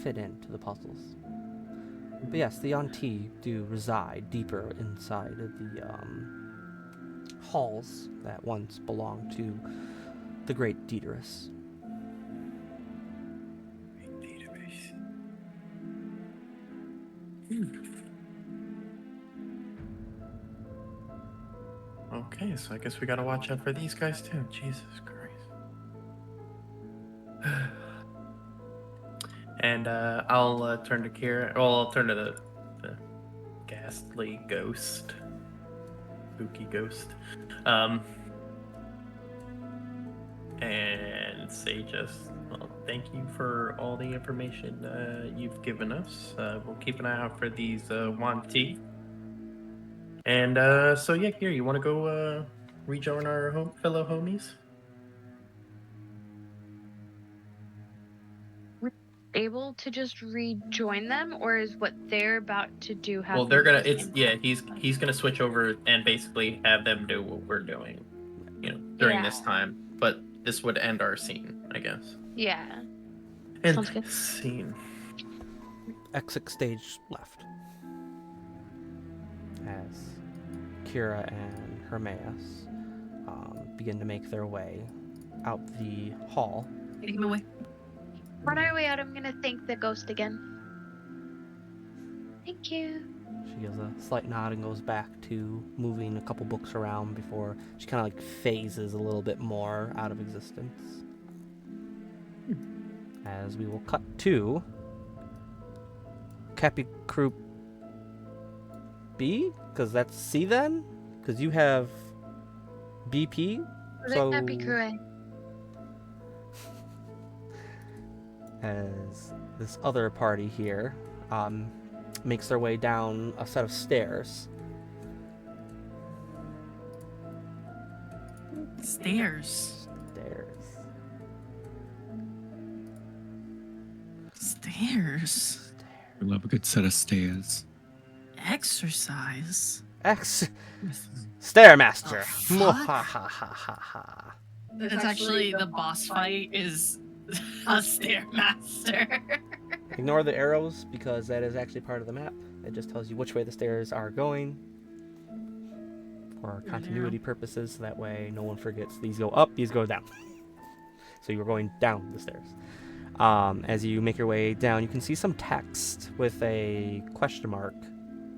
fit into the puzzles. But yes, the Yanti do reside deeper inside of the halls that once belonged to the great Dederus. Okay, so I guess we gotta watch out for these guys too. Jesus Christ. And I'll turn to Kira. Well, I'll turn to the ghastly ghost, spooky ghost, and say just, well, thank you for all the information you've given us. We'll keep an eye out for these Wanti. And so yeah, here, you want to go rejoin our fellow homies? Able to just rejoin them, or is what they're about to do happen? Well, they're gonna. at the It's same yeah. time? He's gonna switch over and basically have them do what we're doing, during this time. But this would end our scene, I guess. Yeah. And Sounds good. scene. Exit stage left. As Kira and Hermaeus begin to make their way out the hall. Take him away. On our way out, I'm gonna thank the ghost again. Thank you. She gives a slight nod and goes back to moving a couple books around before she kind of like phases a little bit more out of existence. As we will cut to Capy Crew B, because that's C then? Because you have BP. So Capy Crew. as this other party here makes their way down a set of stairs. Stairs. Stairs. We love a good set of stairs. Exercise. Stairmaster. Oh, fuck. Mwahahahaha. It's actually the boss fight is a stairmaster. Ignore the arrows because that is actually part of the map. It just tells you which way the stairs are going for continuity purposes. So that way no one forgets these go up, these go down. So you were going down the stairs. As you make your way down, you can see some text with a question mark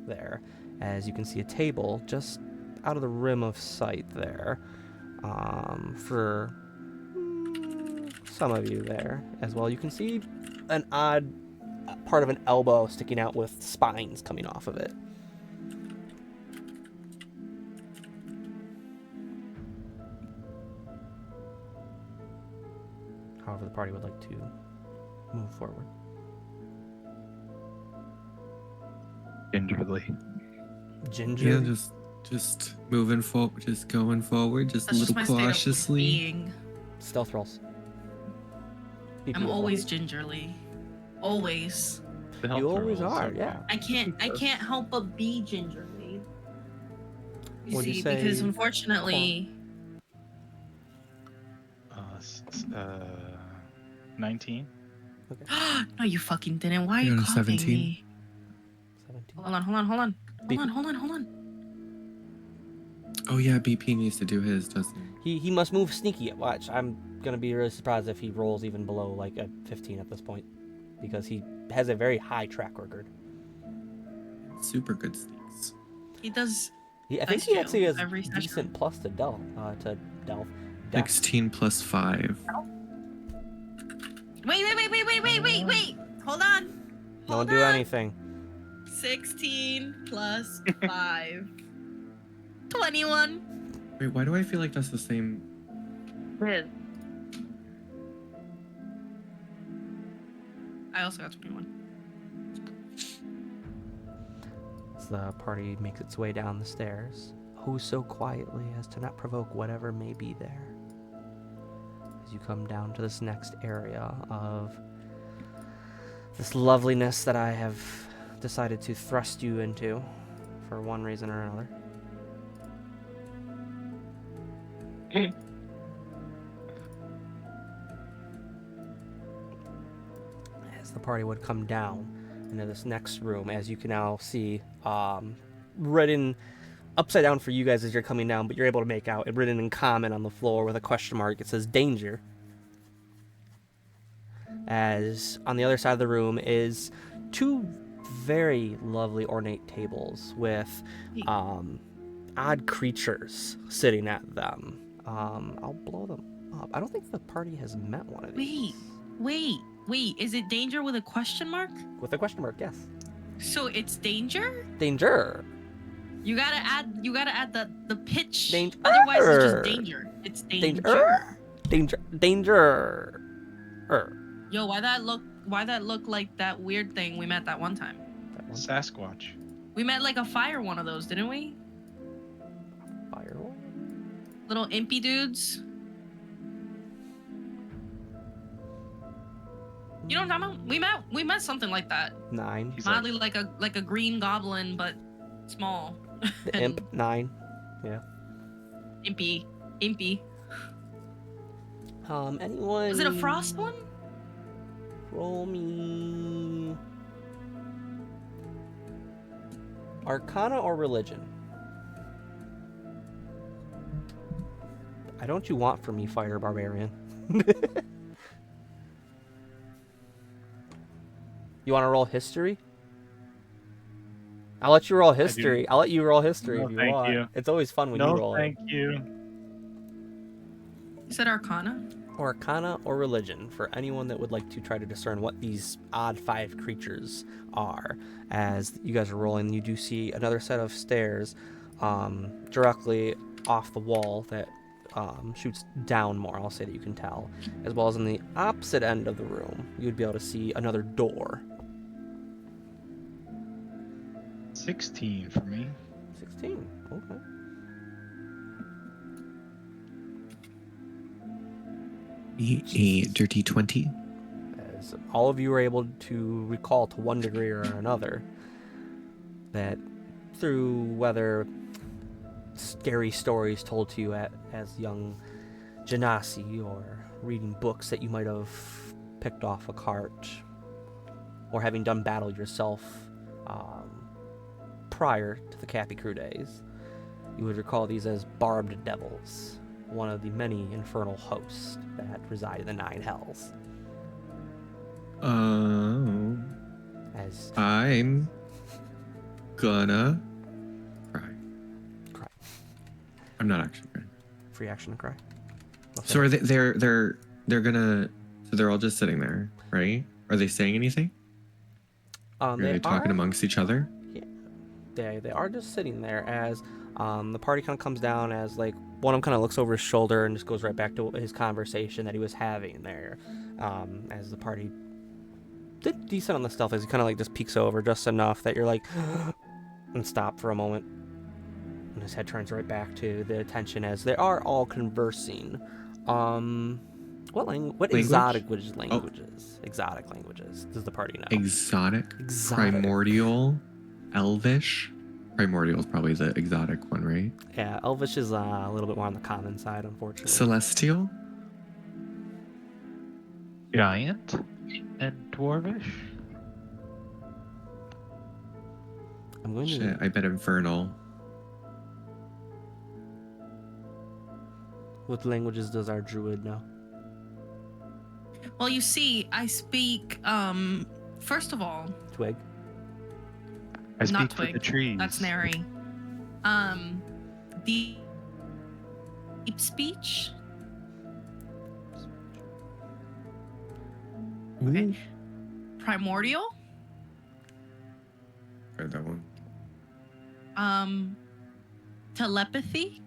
there. As you can see a table just out of the rim of sight there for some of you there as well. You can see an odd part of an elbow sticking out with spines coming off of it. However, the party would like to move forward. Gingerly. Ginger. Yeah, just moving forward, just going forward, just That's a just little my state of cautiously. being. Stealth rolls. I'm always gingerly. Always. The health You always rolls are, yeah. I can't help but be gingerly. You What'd you see, say? because unfortunately 19. no, you fucking didn't. Why are you You're on copying 17. me? 17. Hold on. Oh yeah, BP needs to do his, doesn't he? He must move sneaky. Watch, I'm gonna be really surprised if he rolls even below like a 15 at this point, because he has a very high track record. Super good sneaks. He does. I think Dice he jail actually has every decent session. plus to delve. Death. 16 plus 5. Wait. Hold on. Don't do anything. 16 plus 5. 21. Wait, why do I feel like that's the same? Liz. I also got 21. As the party makes its way down the stairs, oh so quietly as to not provoke whatever may be there. As you come down to this next area of this loveliness that I have decided to thrust you into for one reason or another. As the party would come down into this next room, as you can now see, written upside down for you guys as you're coming down, but you're able to make out, and written in common on the floor with a question mark, it says danger. As on the other side of the room is two very lovely ornate tables with odd creatures sitting at them. I'll blow them up. I don't think the party has met one of these. Wait. Is it danger with a question mark? With a question mark, yes. So it's danger? Danger. You gotta add the pitch. Danger. Otherwise it's just danger. It's danger. Danger. Yo, why that look like that weird thing we met that one time? That one? Sasquatch. We met like a fire one of those, didn't we? Fire one? Little impy dudes. You know what I'm talking about? We met something like that. 9. He's Mildly like a green goblin, but small. The imp, 9. Yeah. Impy. Anyone? Was it a frost one? Roll me Arcana or religion? I don't you want from me, Fire Barbarian? You want to roll history? I'll let you roll history. I'll let you roll history No, if you thank want. you. It's always fun when you No, roll thank you. You said Arcana? it. Or Arcana or Religion for anyone that would like to try to discern what these odd 5 creatures are. As you guys are rolling, you do see another set of stairs directly off the wall that shoots down more, I'll say that you can tell. As well as on the opposite end of the room, you would be able to see another door. 16 for me. 16, okay. A dirty 20. As all of you are able to recall to one degree or another that through whether scary stories told to you as young Genasi, or reading books that you might have picked off a cart, or having done battle yourself prior to the Capy Crew days, you would recall these as barbed devils, one of the many infernal hosts that reside in the 9 hells. Oh. As I'm gonna cry. Cry. I'm not actually crying. free action to cry. Okay. So are they're gonna, so they're all just sitting there, right? Are they saying anything? Are they talking amongst each other? Yeah, they are just sitting there as the party kind of comes down, as like one of them kind of looks over his shoulder and just goes right back to his conversation that he was having there. As the party did decent on the stealth, as he kind of like just peeks over just enough that you're like and stop for a moment, and his head turns right back to the attention as they are all conversing. What Language? exotic languages? Exotic languages does the party know? Exotic, Exotic. primordial, elvish. Primordial is probably the exotic one, right? Yeah, Elvish is a little bit more on the common side, unfortunately. Celestial. Giant and dwarvish. I'm going Shit, to. I bet infernal. What languages does our druid know? Well, you see, I speak, first of all, Twig. I speak not to Twig. the trees. That's Nary. Deep speech. Okay. Primordial. Heard that one. Telepathy.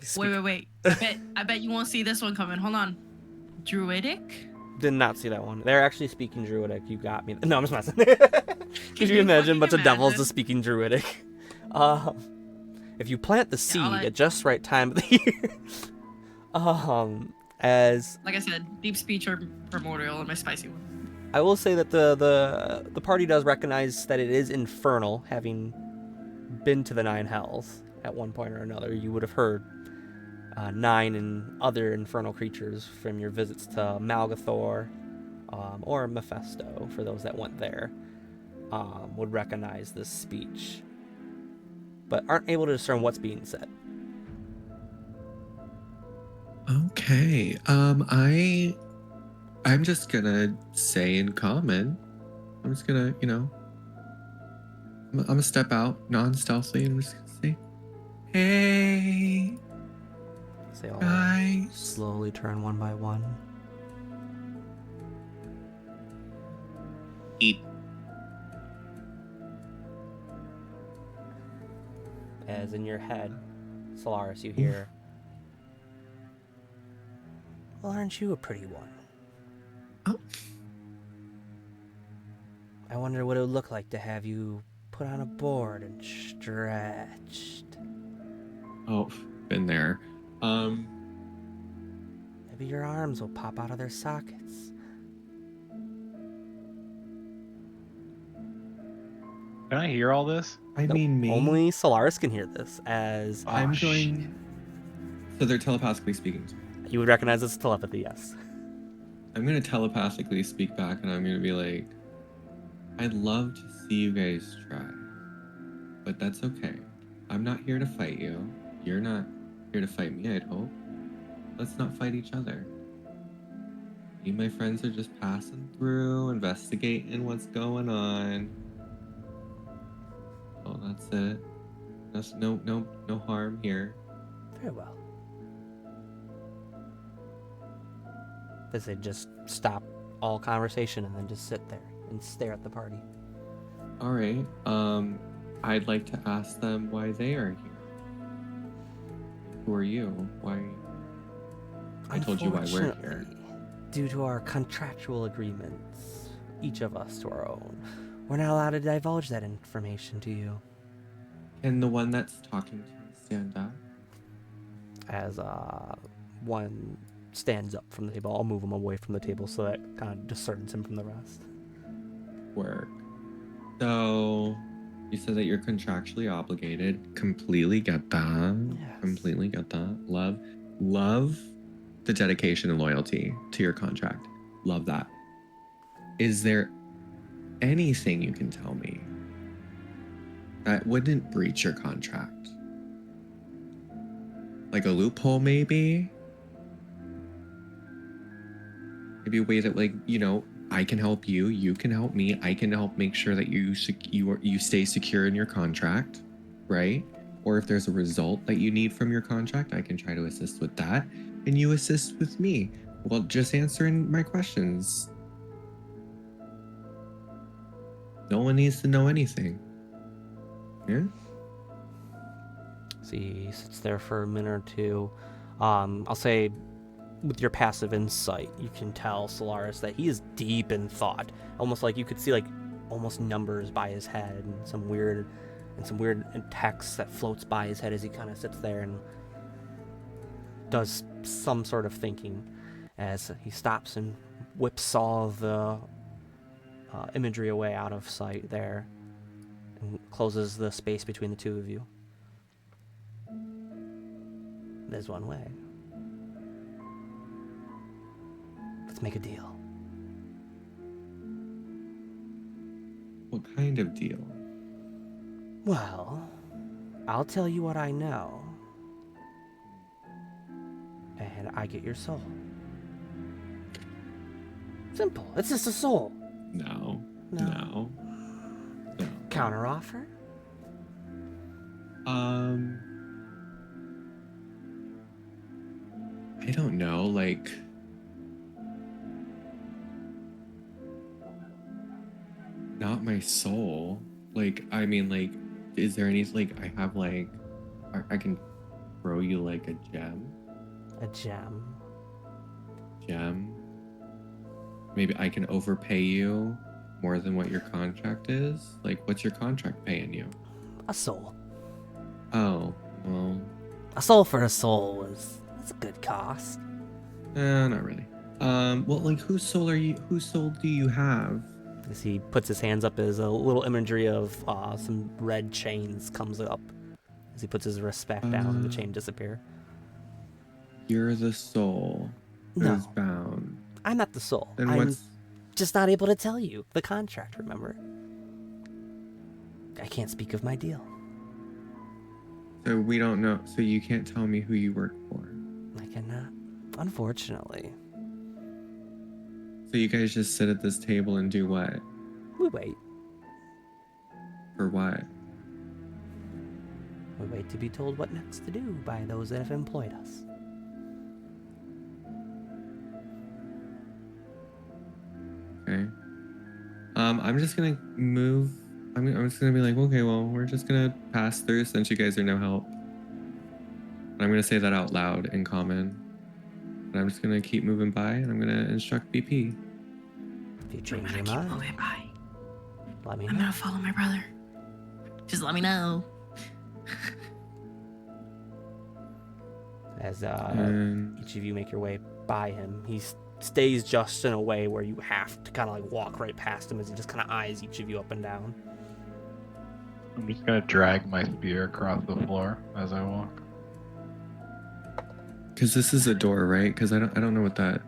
Speak- Wait. I bet you won't see this one coming. Hold on. Druidic. Did not see that one. They're actually speaking druidic. You got me. No, I'm just messing. Could you imagine a bunch of devils just speaking druidic? If you plant the seed at just right time of the year. As Like I said, deep speech or primordial are my spicy one. I will say that the party does recognize that it is infernal, having been to the 9 hells at one point or another. You would have heard 9 and other infernal creatures from your visits to Malgathor or Mephisto, for those that went there, would recognize this speech, but aren't able to discern what's being said. Okay. I'm just gonna say in common. I'm just gonna, I'm gonna step out non-stealthily and just say, "Hey, They all guys." slowly turn one by one. Eat. As in your head, Solaris, you hear, "Well, aren't you a pretty one? Oh. I wonder what it would look like to have you put on a board and stretched. Oh, been there. Maybe your arms will pop out of their sockets." Can I hear all this? I Nope, mean, me. only Solaris can hear this, as I'm shit. going. So they're telepathically speaking to me. you would recognize this as telepathy, yes. I'm gonna telepathically speak back, and I'm gonna be like, "I'd love to see you guys try, but that's okay. I'm not here to fight you. You're not here to fight me, I'd hope. Let's not fight each other. Me and my friends are just passing through, investigating what's going on. So that's it. That's no harm here. Very well. As they just stop all conversation and then just sit there and stare at the party. All right. I'd like to ask them why they are here. Who are you? Why? I told you why we're here. Unfortunately, due to our contractual agreements, each of us to our own, we're not allowed to divulge that information to you. And the one that's talking to me stand up. As one stands up from the table, I'll move him away from the table so that kind of discerns him from the rest. Work. So you said that you're contractually obligated. Completely get that. Yes. Completely get that. Love the dedication and loyalty to your contract. Love that. Is there anything you can tell me that wouldn't breach your contract? Like a loophole, maybe? Maybe a way that, like, you know, I can help you, you can help me, I can help make sure that you stay secure in your contract, right? Or if there's a result that you need from your contract, I can try to assist with that, and you assist with me. Well, just answering my questions. No one needs to know anything. Yeah? So he sits there for a minute or two. I'll say, with your passive insight, you can tell Solaris that he is deep in thought. Almost like you could see, like, almost numbers by his head and some weird text that floats by his head as he kind of sits there and does some sort of thinking. As he stops and whips all the imagery away out of sight there and closes the space between the two of you. There's one way. Let's make a deal. What kind of deal? Well, I'll tell you what I know. And I get your soul. Simple. It's just a soul. No. No. No. No. Counter offer? I don't know, like, not my soul. Like, I mean, like, is there any, like, I have, like, I can throw you, like, a gem. A gem. Maybe I can overpay you more than what your contract is. Like, what's your contract paying you? A soul. Oh, well, A soul for a soul that's a good cost. not really. Well, like, whose soul do you have? As he puts his hands up, as a little imagery of some red chains comes up. As he puts his wrist back down and the chain disappears. You're the soul No. who's bound. I'm not the soul. Then I'm what's... just not able to tell you the contract, remember? I can't speak of my deal. So we don't know. So you can't tell me who you work for. I cannot, unfortunately. So you guys just sit at this table and do what? We wait. For what? We wait to be told what next to do by those that have employed us. Okay. I'm just gonna move. I'm just gonna be like, okay, well, we're just gonna pass through since you guys are no help. And I'm gonna say that out loud in common. And I'm just gonna keep moving by, and I'm gonna instruct BP. If you I'm change gonna your keep mind, moving by. let me I'm know. gonna follow my brother. Just let me know. As And each of you make your way by him, he stays just in a way where you have to kind of like walk right past him as he just kind of eyes each of you up and down. I'm just gonna drag my spear across the floor as I walk. because this is a door, right? Because I don't know what that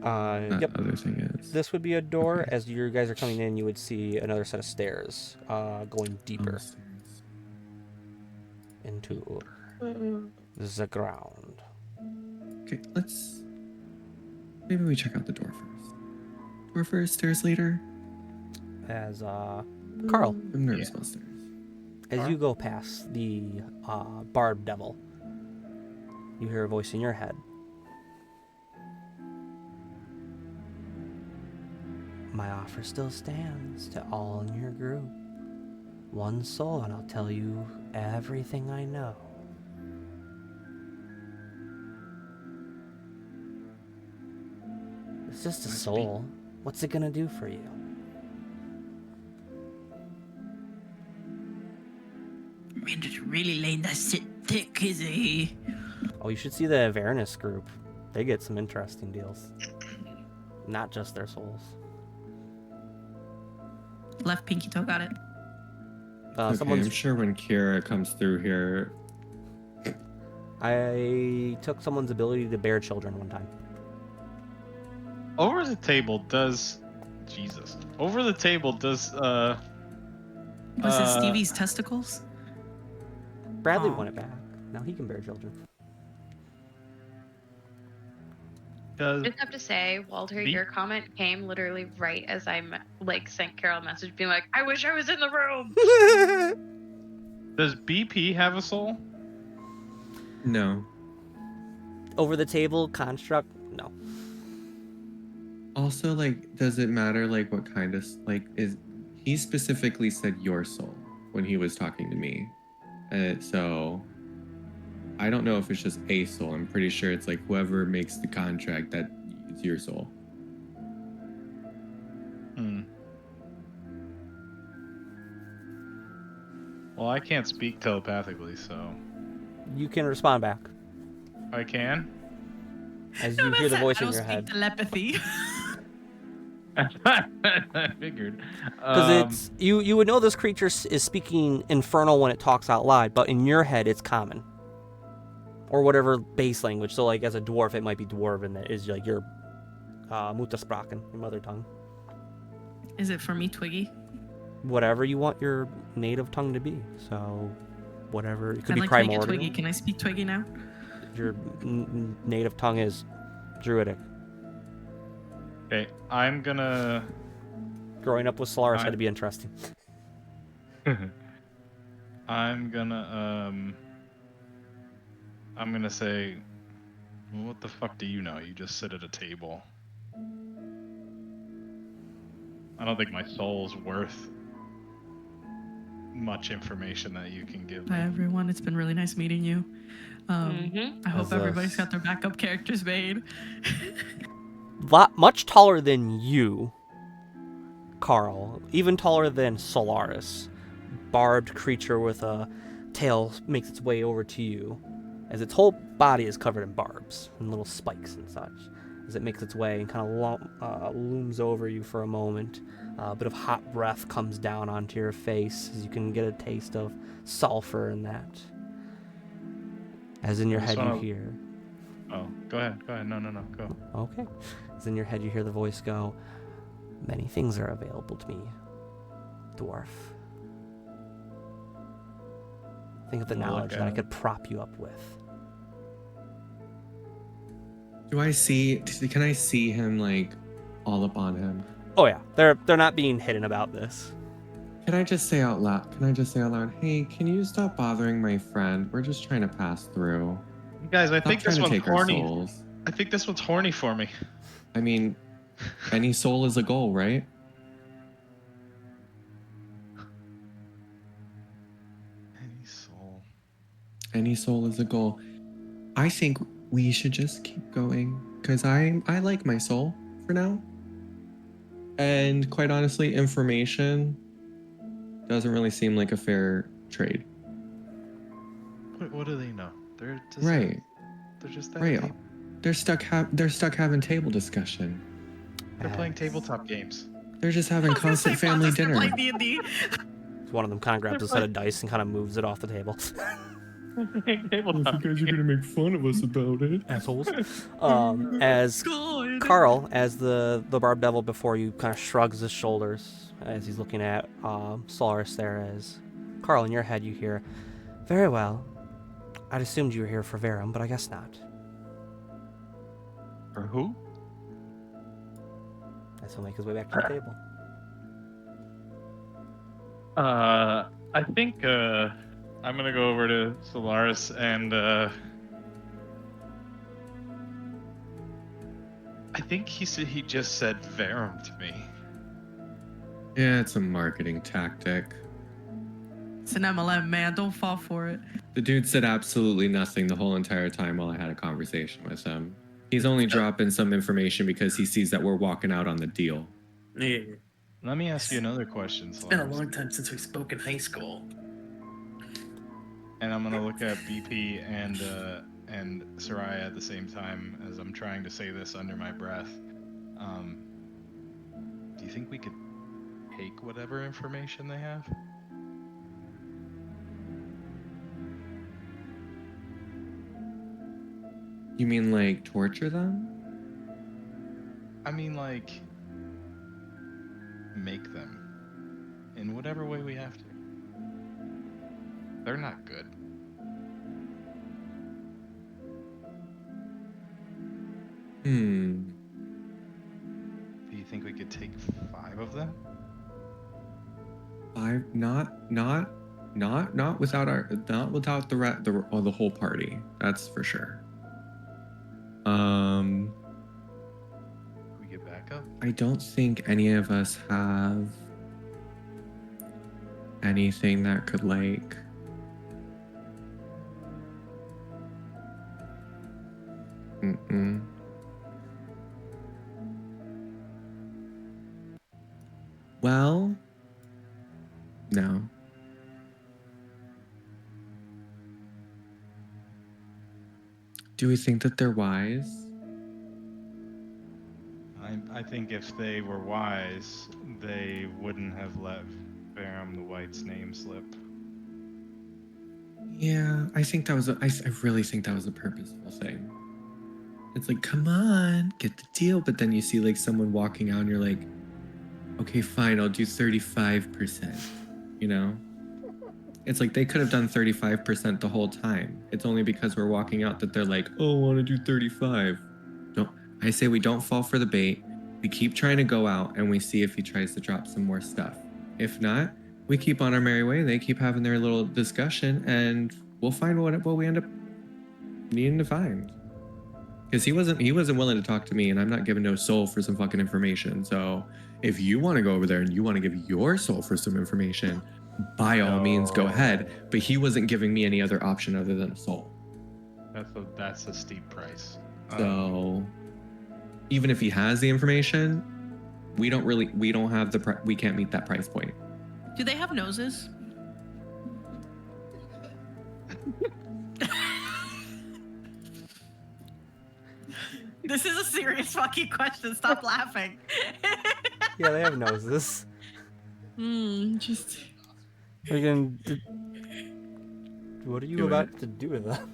Yep. other thing is. This would be a door. Okay. As you guys are coming in, you would see another set of stairs going deeper into the ground. Okay, maybe we check out the door first. Door first, stairs later. as Carl, I'm nervous monsters. as you go past the barbed devil, you hear a voice in your head. My offer still stands to all in your group. One soul, and I'll tell you everything I know. It's just a soul. What's it gonna do for you? I mean, just really laying that shit thick, is he? Oh, you should see the Avernus group. They get some interesting deals. Not just their souls. Left pinky toe got it. Okay, Someone's. I'm sure when Kira comes through here, I took someone's ability to bear children one time. Over the table does Over the table does Was it Stevie's testicles? Bradley Aw. won it back. Now he can bear children. does I just have to say, Walter, Beep. your comment came literally right as I sent Carol a message being like, I wish I was in the room. does BP have a soul? no. Over the table construct? No. Also, like, does it matter, like, what kind of, like, is, he specifically said your soul when he was talking to me. So, I don't know if it's just a soul. I'm pretty sure it's, like, whoever makes the contract, that it's your soul. Well, I can't speak telepathically, so You can respond back I can. as you hear the voice in your I don't head. speak telepathy. I figured. Because it's you would know this creature is speaking infernal when it talks out loud, but in your head it's common. Or whatever base language. So like as a dwarf it might be dwarven, that is like your Muttersprachen, your mother tongue. Is it for me, Twiggy? Whatever you want your native tongue to be. So whatever, it could I'd be like to make it primordial. Twiggy. Can I speak Twiggy now? Your native tongue is druidic. okay. I'm gonna. Growing up with Solaris had to be interesting. I'm gonna say, what the fuck do you know? You just sit at a table. I don't think my soul's worth much information that you can give Hi me. everyone, it's been really nice meeting you. I hope As everybody's got their backup characters made. Much taller than you, Carl. Even taller than Solaris. Barbed creature with a tail makes its way over to you, as its whole body is covered in barbs and little spikes and such. As it makes its way and kind of looms over you for a moment, a bit of hot breath comes down onto your face as you can get a taste of sulfur in that. As in your head you hear. Oh, go ahead. No, go. Okay. As in your head you hear the voice go, many things are available to me, dwarf. Think of the knowledge that I could prop you up with. Can I see him, like, all up on him? Oh yeah, they're not being hidden about this. Can I just say out loud, hey, can you stop bothering my friend? We're just trying to pass through. You guys, I Stop think this trying to one's take our horny. souls. I think this one's horny for me. I mean, any soul is a goal, right? Any soul is a goal. I think we should just keep going, because I like my soul for now. And quite honestly, information doesn't really seem like a fair trade. What do they know? They're just Right. They're just that. Right. They're stuck having table discussion. They're playing tabletop games. They're just having constant family dinner. One of them kind of grabs a set of dice and kind of moves it off the table. Tabletop guys are gonna make fun of us about it. Assholes. As Carl, as the barbed devil before you, kind of shrugs his shoulders as he's looking at Solaris there. As Carl, in your head you hear, very well. I'd assumed you were here for Verum, but I guess not. For who? As he'll make his way back to the table. I think I'm gonna go over to Solaris and I think he just said Verum to me. Yeah, it's a marketing tactic. It's an MLM, man. Don't fall for it. The dude said absolutely nothing the whole entire time while I had a conversation with him. He's only dropping some information because he sees that we're walking out on the deal. Yeah. Let me ask you another question, It's been a Solaris. long time since we spoke in high school. And I'm gonna look at BP and Soraya at the same time as I'm trying to say this under my breath. Do you think we could take whatever information they have? You mean like torture them? I mean, like, make them in whatever way we have to. They're not good. Do you think we could take 5 of them? 5? Not without the whole party. That's for sure. We get back up? I don't think any of us have anything that could like Well, no. Do we think that they're wise? I think if they were wise, they wouldn't have let Verum the White's name slip. Yeah, I think that was I really think that was a purposeful thing. It's like, come on, get the deal. But then you see like someone walking out and you're like, okay, fine, I'll do 35%. You know? It's like they could have done 35% the whole time. It's only because we're walking out that they're like, oh, I want to do 35. I say we don't fall for the bait. We keep trying to go out and we see if he tries to drop some more stuff. If not, we keep on our merry way. They keep having their little discussion and we'll find what we end up needing to find. Because he wasn't willing to talk to me, and I'm not giving no soul for some fucking information. So if you want to go over there and you want to give your soul for some information, by all means go ahead. But he wasn't giving me any other option other than a soul. That's a steep price. So even if he has the information, we don't have we can't meet that price point. Do they have noses? This is a serious fucking question. Stop laughing. Yeah, they have noses. Just. What are you about to do with them?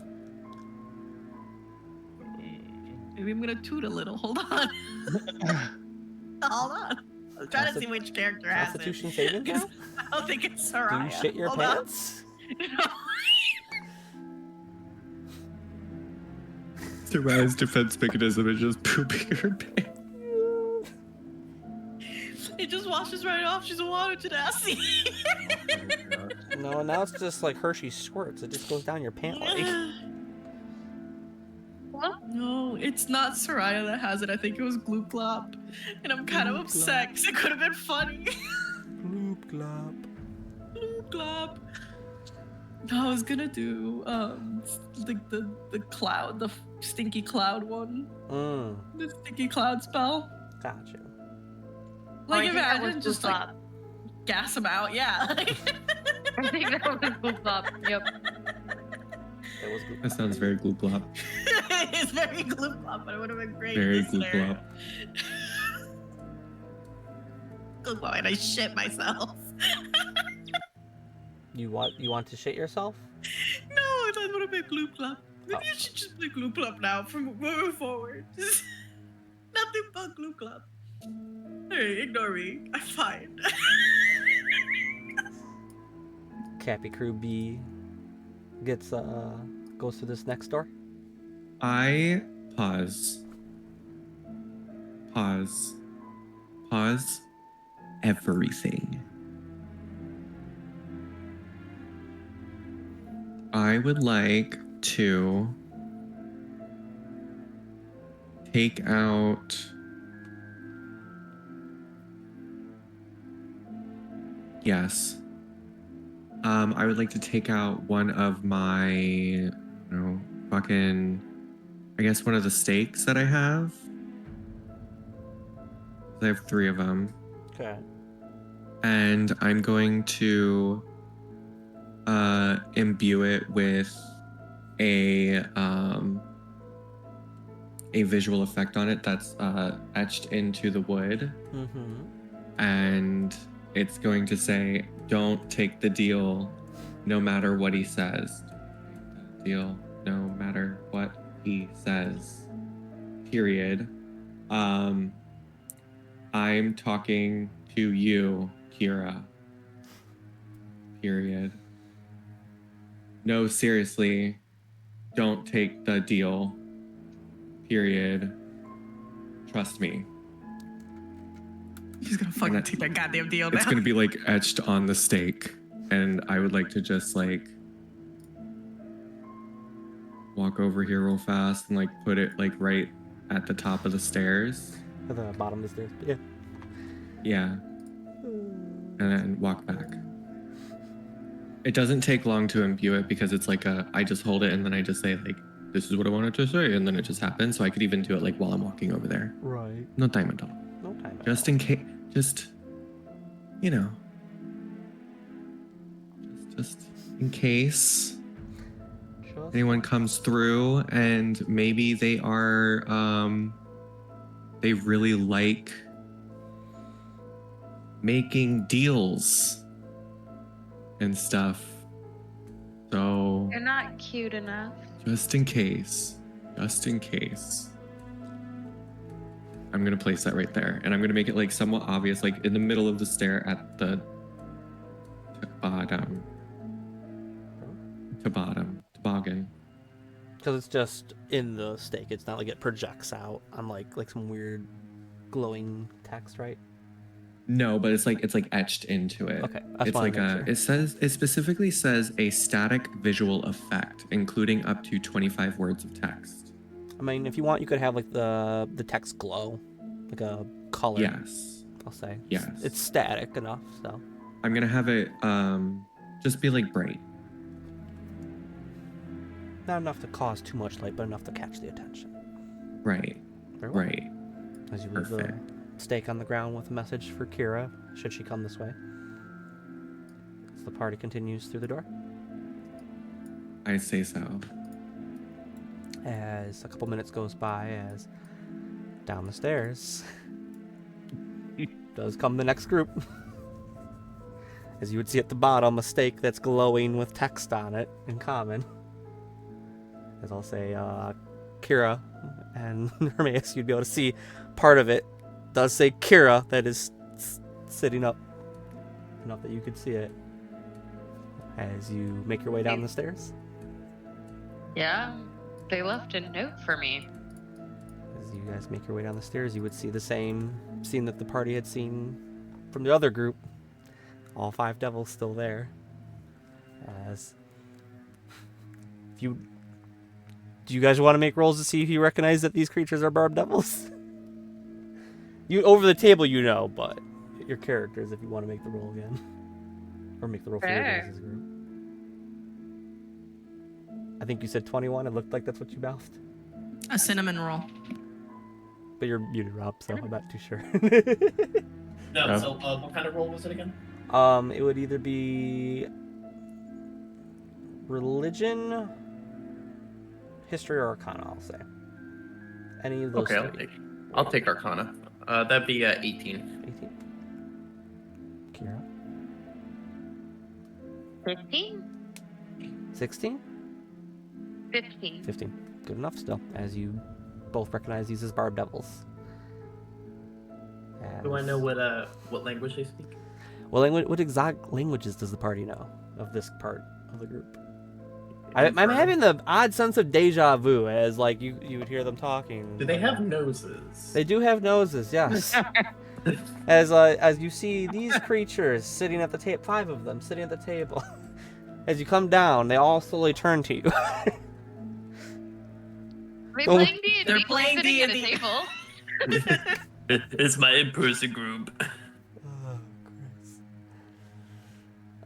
Maybe I'm gonna toot a little. Hold on. Hold on. I'm trying to see which character has it. Constitution saving throw? I don't think it's Do Soraya. you shit your pants? Soraya's defense mechanism is just pooping her pants. It just washes right off. She's a water genasi. No, now it's just like Hershey squirts. It just goes down your pant leg. No, it's not Soraya that has it. I think it was Gloop Glop. And I'm kind of upset because it could have been funny. Gloop glop. Gloop Glop. I was gonna do like the cloud, the stinky cloud one. The stinky cloud spell. Gotcha. Like I think that imagine was just like gas them out, yeah. I think that was Gloop Glop. Yep. That was Gloop. That sounds very gloop glop. It's very Gloop Glop, but it would have been great. Very in this gloop scenario. glop. Gloop Glop, and I shit myself. You want to shit yourself? No, I thought it would have been Gloop Glop. Maybe you should just be Gloop Glop now from moving forward. Just nothing but Gloop Glop. Hey, ignore me. I'm fine. Capy Crew B gets goes to this next door. I pause everything. I would like to take out. Yes. I would like to take out one of my, I guess one of the stakes that I have. I have 3 of them. Okay. And I'm going to imbue it with a visual effect on it that's etched into the wood. Mm-hmm. And it's going to say, "Don't take the deal no matter what he says. Deal no matter what he says. Period. I'm talking to you, Kira. Period. No, seriously. Don't take the deal. Period. Trust me." He's gonna fucking take that goddamn deal now. It's gonna be like etched on the stake, and I would like to just like walk over here real fast and like put it like right at the top of the stairs. At the bottom of the stairs. Yeah. Yeah. And then walk back. It doesn't take long to imbue it because it's like I just hold it and then I just say like, "This is what I wanted to say," and then it just happens. So I could even do it like while I'm walking over there. Right. No time at all. No time. Just in case, just in case anyone comes through and maybe they are, they really like making deals and stuff. So You're not cute enough. just in case, I'm gonna place that right there, and I'm gonna make it like somewhat obvious, like in the middle of the stair at the toboggan. Because it's just in the stake. It's not like it projects out on like some weird glowing text, right? No, but it's like etched into it. Okay, that's It's why I like make sure. it specifically says a static visual effect, including up to 25 words of text. I mean, if you want, you could have like the text glow, like a color. Yes. I'll say. Yes. It's static enough, so. I'm gonna have it just be like bright. Not enough to cause too much light, but enough to catch the attention. Right. Very well. Right. As you leave the Perfect. stake on the ground with a message for Kira, should she come this way. As the party continues through the door. I say so. As a couple minutes goes by, as down the stairs does come the next group. As you would see at the bottom, a stake that's glowing with text on it in common. As I'll say, Kira and Hermes, you'd be able to see part of it does say Kira, that is sitting up enough that you could see it. As you make your way down the stairs. Yeah, they left a note for me. As you guys make your way down the stairs, you would see the same scene that the party had seen from the other group. All 5 devils still there. As if you do, you guys want to make rolls to see if you recognize that these creatures are barb devils? You over the table, you know, but your characters, if you want to make the roll again, or make the roll for your Sure. guys' group. I think you said 21. It looked like that's what you mouthed. A cinnamon roll. But you're muted, Rob, so I'm not too sure. No, Oh. so what kind of roll was it again? It would either be religion, history, or arcana, I'll say. Any of those Okay, three. I'll take Arcana. That'd be 18. 18. Kira. 15? 16? 15. 15. Good enough still, as you both recognize these as barb devils. Do I As- know what language they speak? Well, what exact languages does the party know of this part of the group? I'm having the odd sense of deja vu, as like you would hear them talking. Do they have noses? They do have noses, yes. As you see these creatures sitting at the table, 5 of them sitting at the table, As you come down, they all slowly turn to you. Are we Oh. playing D&D? They're playing Sitting at a D&D. table. It's my in-person group.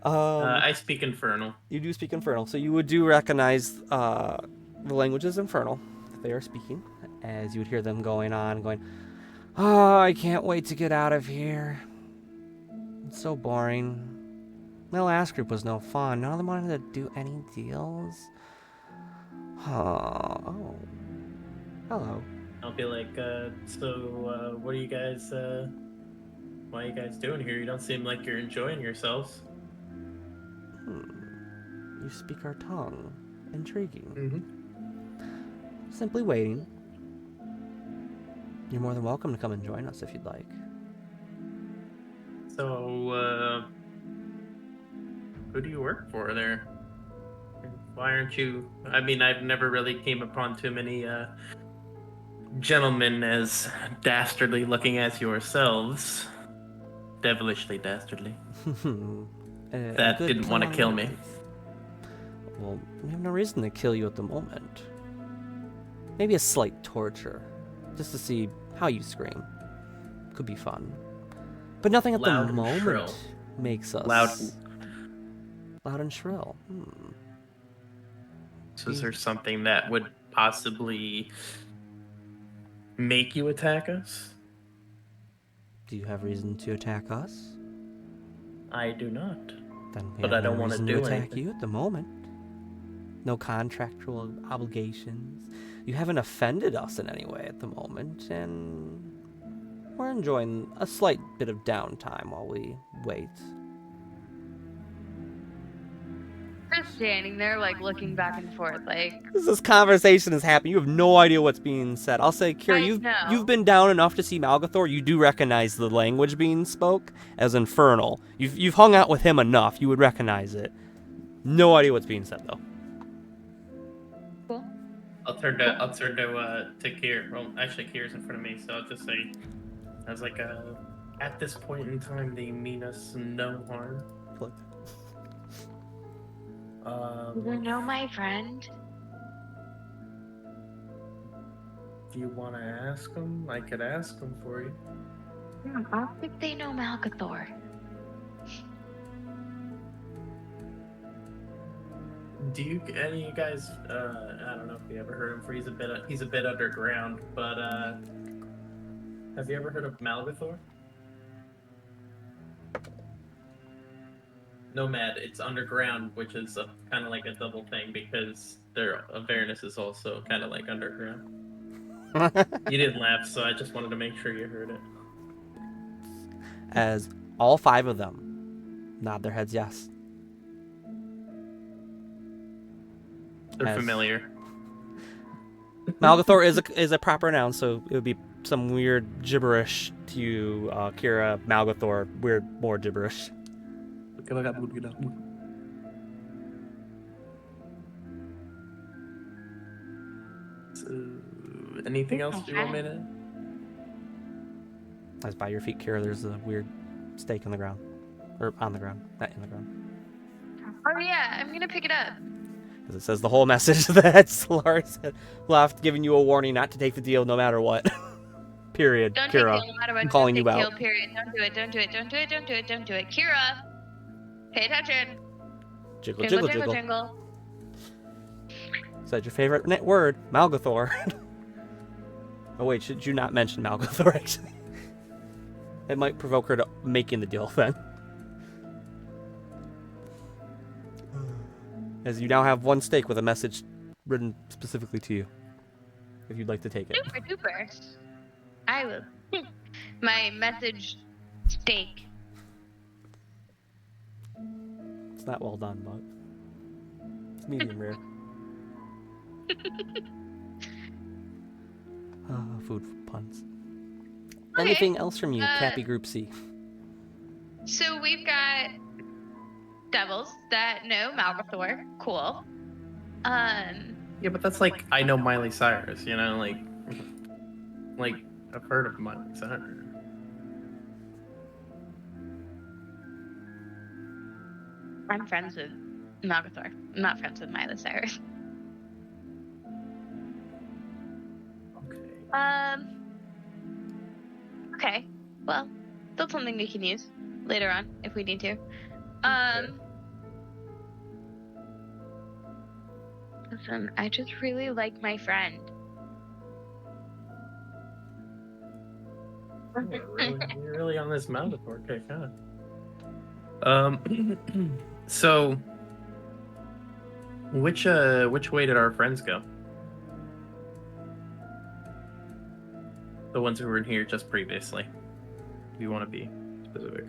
I speak Infernal. You do speak Infernal, so you do recognize the languages Infernal that they are speaking, as you would hear them going, "Oh, I can't wait to get out of here. It's so boring. My last group was no fun. None of them wanted to do any deals. Oh. Hello. I'll be like, what are you guys, what are you guys doing here? You don't seem like you're enjoying yourselves. You speak our tongue. Intriguing. Mm-hmm. Simply waiting. You're more than welcome to come and join us if you'd like. So, who do you work for there? Why aren't you... I mean, I've never really came upon too many, gentlemen as dastardly looking as yourselves. Devilishly dastardly. That Good didn't want to kill me. plan. Well, we have no reason to kill you at the moment. Maybe a slight torture, just to see how you scream. Could be fun. But nothing at Loud the and moment shrill. makes us... Loud and shrill. So is there something that would possibly make you attack us? Do you have reason to attack us? I do not. Then we But have I don't no wanna reason do to attack anything. you at the moment. No contractual obligations. You haven't offended us in any way at the moment, and we're enjoying a slight bit of downtime while we wait. We're standing there, like, looking back and forth, like... As this conversation is happening, you have no idea what's being said. I'll say, Kira, I you've been down enough to see Malgathor. You do recognize the language being spoke as Infernal. You've hung out with him enough. You would recognize it. No idea what's being said though. Cool. I'll turn to Kier. Well, actually, Kier's in front of me, so I'll just say, I was like, at this point in time, they mean us no harm. You know my friend? Do you want to ask them? I could ask them for you. I don't think they know Malgathor. Do you, any of you guys? I don't know if you ever heard him. For he's a bit underground, but have you ever heard of Malgathor? Nomad. It's underground, which is kind of like a double thing because their awareness is also kind of like underground. You didn't laugh, so I just wanted to make sure you heard it. As all 5 of them nod their heads yes. They're As- familiar. Malgathor is a proper noun, so it would be some weird gibberish to you, Kira. Malgathor, weird, more gibberish. So, anything else you want me to? As by your feet, Kira, there's a weird stake in the ground. Or on the ground, not in the ground. Oh yeah, I'm gonna pick it up. As it says the whole message that Solaris had left, giving you a warning not to take the deal no matter what. Period. Don't Kira, take deal no matter what. calling Don't you take out. deal, period. Don't do it. Don't do it. Don't do it. Don't do it. Don't do it. Kira, pay attention. Jiggle, Jingle, jiggle, jingle, jiggle. jingle. Said your favorite word, Malgathor. Oh wait, should you not mention Malgathor actually? It might provoke her to making the deal then. As you now have 1 stake with a message written specifically to you. If you'd like to take it. Super duper. I will. My message steak. It's not well done, but it's medium rare. Food puns. Okay, Anything else from you, Capy Group C? So we've got devils that know Malgathor. Cool. Yeah, but that's like I know Miley Cyrus, you know, like I've heard of Miley Cyrus. I'm friends with Malgathor. I'm not friends with Miley Cyrus. Okay. Okay. Well, that's something we can use later on if we need to. Listen, I just really like my friend. You're really on this Malgathor kick, huh? So which way did our friends go? The ones who were in here just previously. If you want to be specific.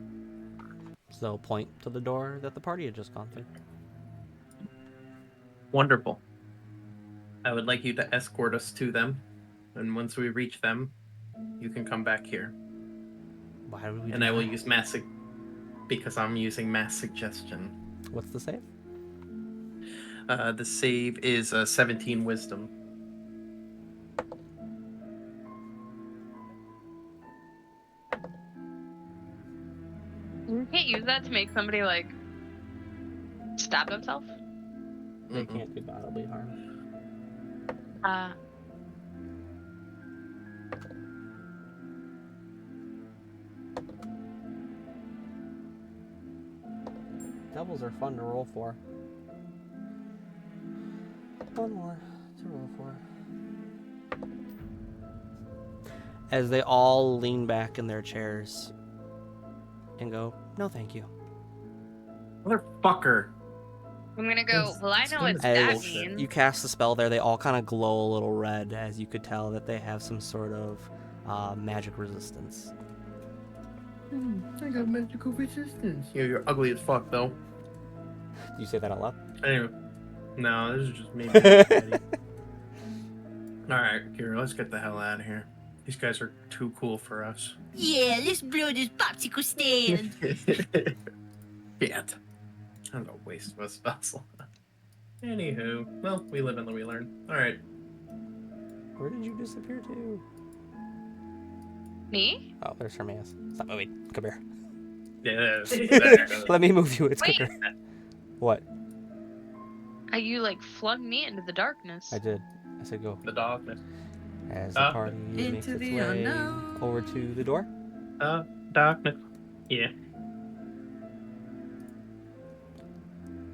So point to the door that the party had just gone through. Wonderful. I would like you to escort us to them, and once we reach them, you can come back here. Why would we And do I will that? use because I'm using mass suggestion. What's the save? The save is 17 wisdom. You can't use that to make somebody like stab themselves. They can't do bodily harm. Devils are fun to roll for. One more to roll for. As they all lean back in their chairs and go, "No, thank you." Motherfucker. I'm gonna go, well, I know what As that bullshit. means. you cast the spell there, they all kind of glow a little red, as you could tell that they have some sort of magic resistance. I got magical resistance. You're ugly as fuck, though. You say that out loud? Anyway. No, this is just me. Alright, Kira, let's get the hell out of here. These guys are too cool for us. Yeah, let's blow this popsicle stand. Shit. I'm gonna waste of a spell. Anywho, well, we live and we learn. Alright. Where did you disappear to? Me? Oh, there's Hermes. Stop moving. Come here. Yes. Let me move you. It's Wait. quicker. What? You like flung me into the darkness. I did. I said go. The darkness. As the party makes Into its the way unknown. over to the door. Darkness. Yeah.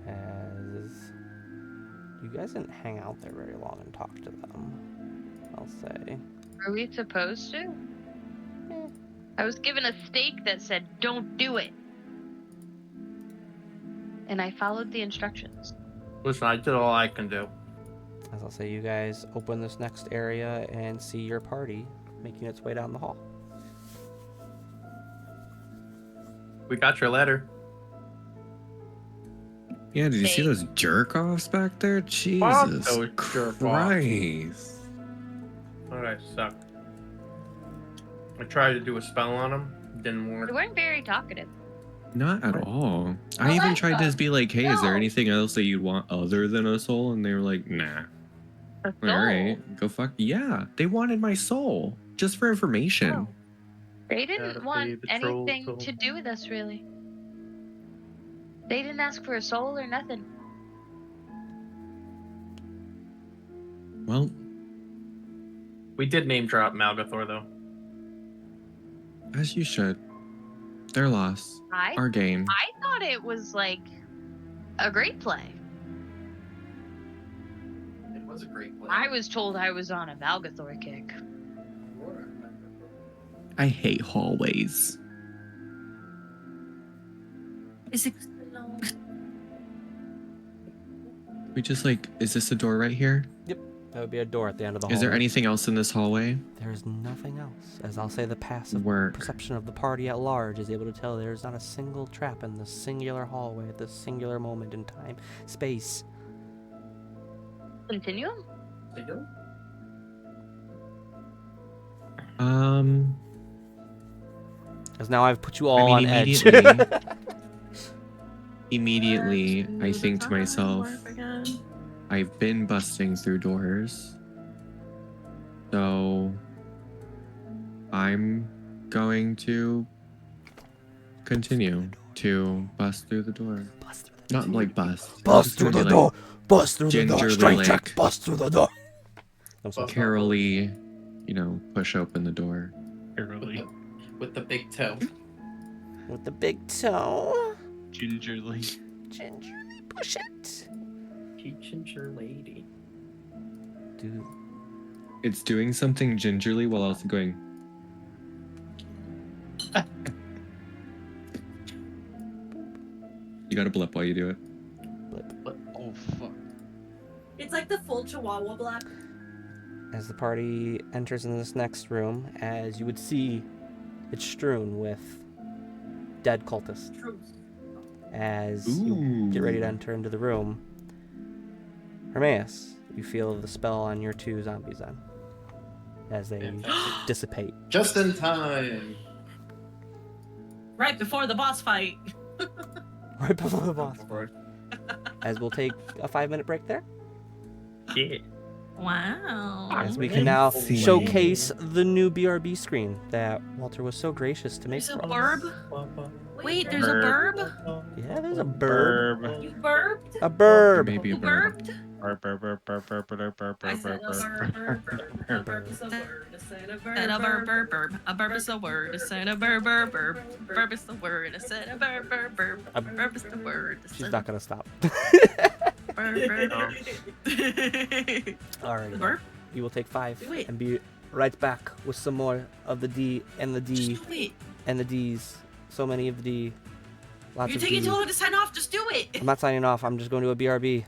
As you guys didn't hang out there very long and talk to them, I'll say. Are we supposed to? I was given a stake that said, "Don't do it." And I followed the instructions. Listen, I did all I can do. As I'll say, you guys open this next area and see your party making its way down the hall. We got your letter. Yeah, did you see those jerk offs back there? Jesus those jerk-offs. Christ. Alright, suck. I tried to do a spell on them. Didn't work. We weren't very talkative. Not at all. I even tried to just be like, hey, is there anything else that you'd want other than a soul? And they were like, nah. A All right, go fuck. Yeah, they wanted my soul just for information. Oh. They Gotta didn't pay want the troll anything toll. to do with us, really. They didn't ask for a soul or nothing. Well, We did name drop Malgathor, though. as you should. Their loss. Our gain. I thought it was like a great play. It was a great play. I was told I was on a Malgathor kick. I hate hallways. Is it? We just like, is this a door right here? That would be a door at the end of the hall. Is there anything else in this hallway? There's nothing else. As I'll say, the passive Work. perception of the party at large is able to tell there's not a single trap in this singular hallway at this singular moment in time, space. Continuum? They do? As now I've put you all on edge. Immediately, I think to myself, I've been busting through doors. So I'm going to continue to bust through the door. Not like bust. Bust It's through gonna the be door. Bust through the door. gingerly, Strength check. like- Bust through the door. I'm sorry. carefully, push open the door. Eerily, With the big toe. With the big toe. gingerly. Gingerly push it. Ginger lady. Dude. It's doing something gingerly while also going. You gotta blip while you do it. Oh fuck. It's like the full Chihuahua black. As the party enters into this next room, as you would see, it's strewn with dead cultists. Truth. As you get ready to Ooh. enter into the room, Hermaeus, you feel the spell on your 2 zombies then, as they dissipate. Just in time. Right before the boss fight. Right before the boss. As we'll take a 5-minute break there, Yeah. Wow. as we can now See. showcase the new BRB screen that Walter was so gracious to make There's a for us. burb. Wait, there's a burb? Yeah, there's a burb. You burped? A burb. Maybe a Who bird. burped? Burp, burp, burp, burp, burp, burp, burp, I burp, said a burp, burp, burp, burp. A burp is a word. I said a burp, And a burb, burp. burb, burb. A burb is a word. I said a burb, burb, burb. Burb is the word. I said a burb, burb, burb. A burb is the word. I She's said not gonna stop. burb, burb. Alright. Burp? You will take 5 Do it. and be right back with some more of the D and the D Just do it. and the D's. So many of the D. Lots You're of taking D. too long to sign off. Just do it. I'm not signing off. I'm just going to a BRB.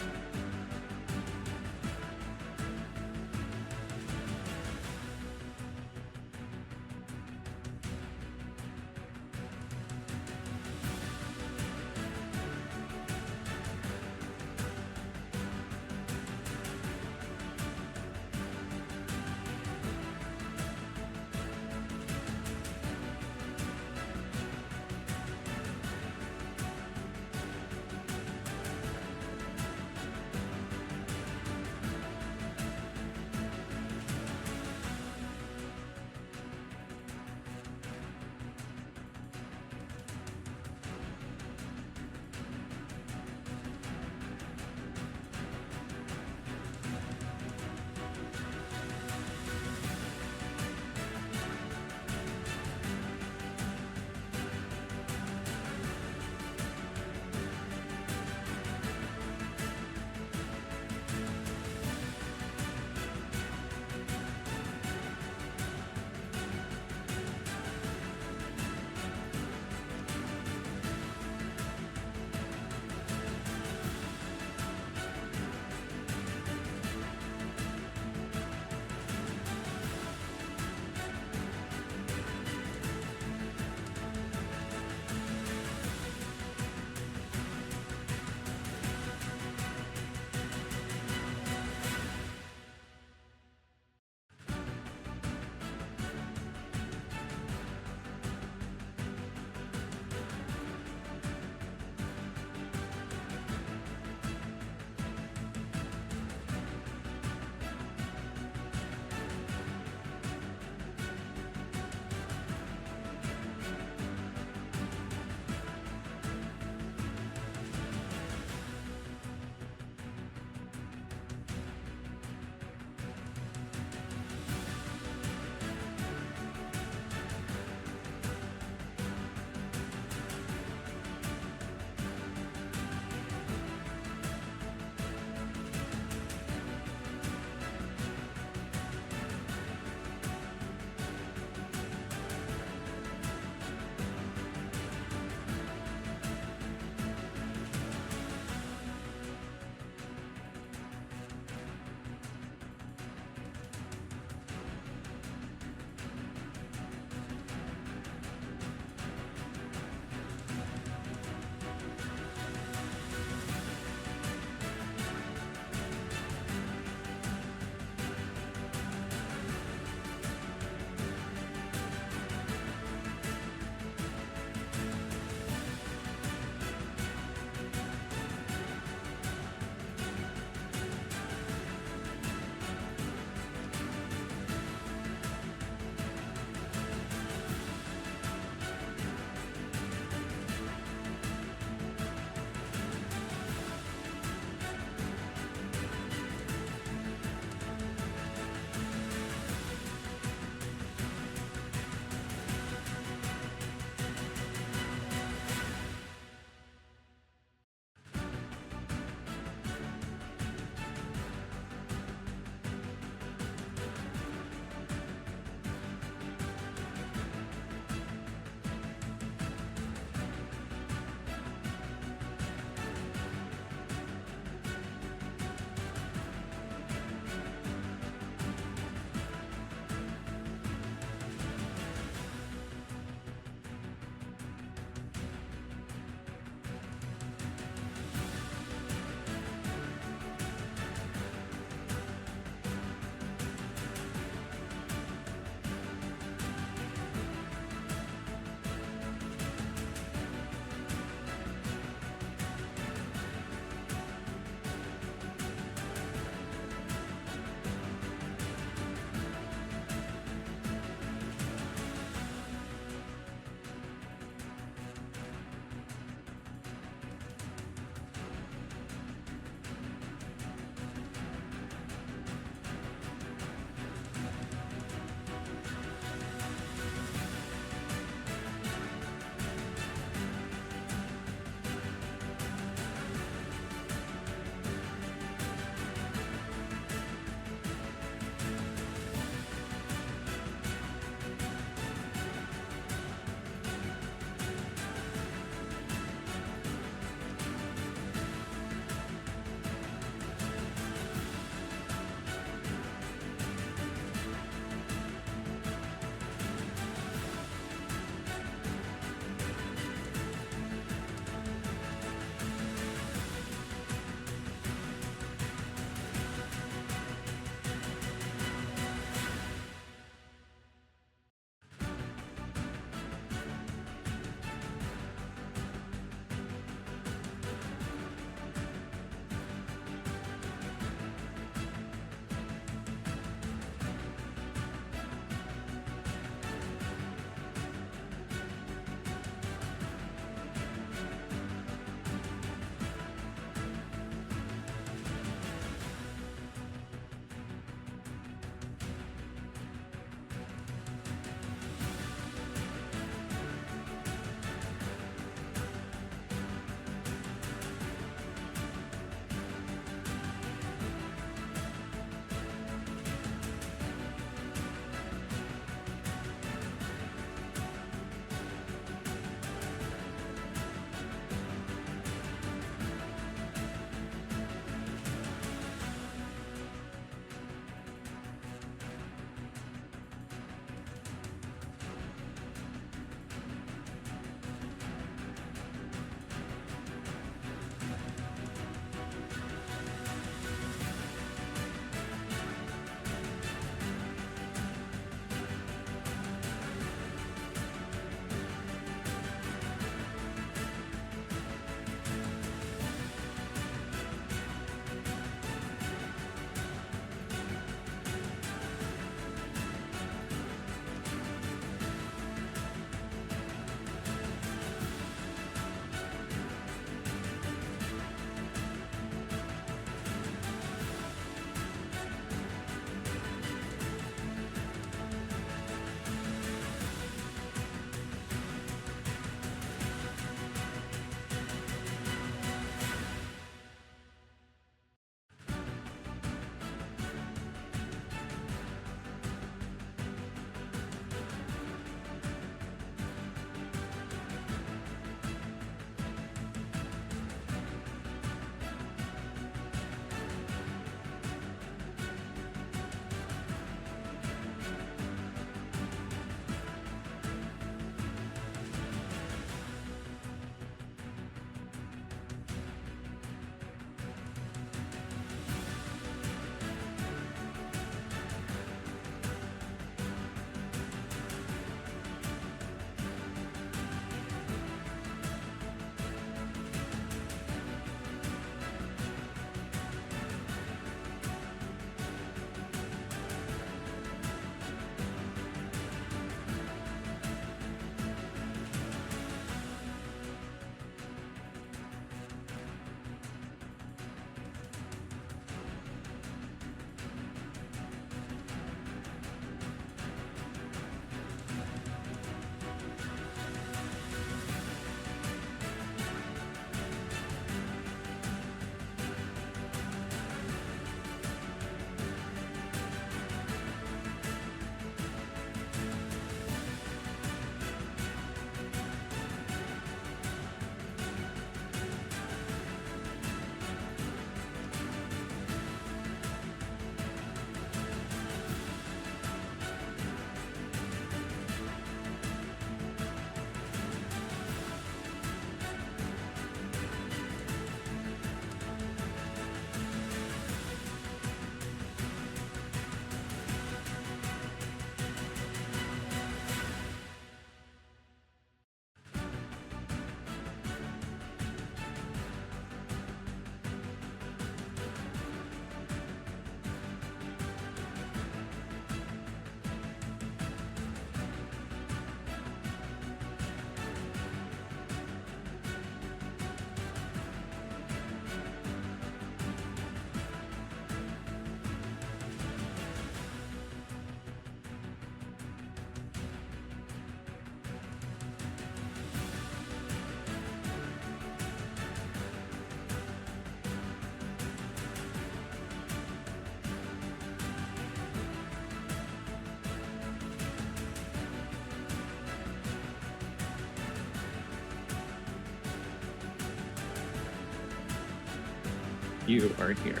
You are here.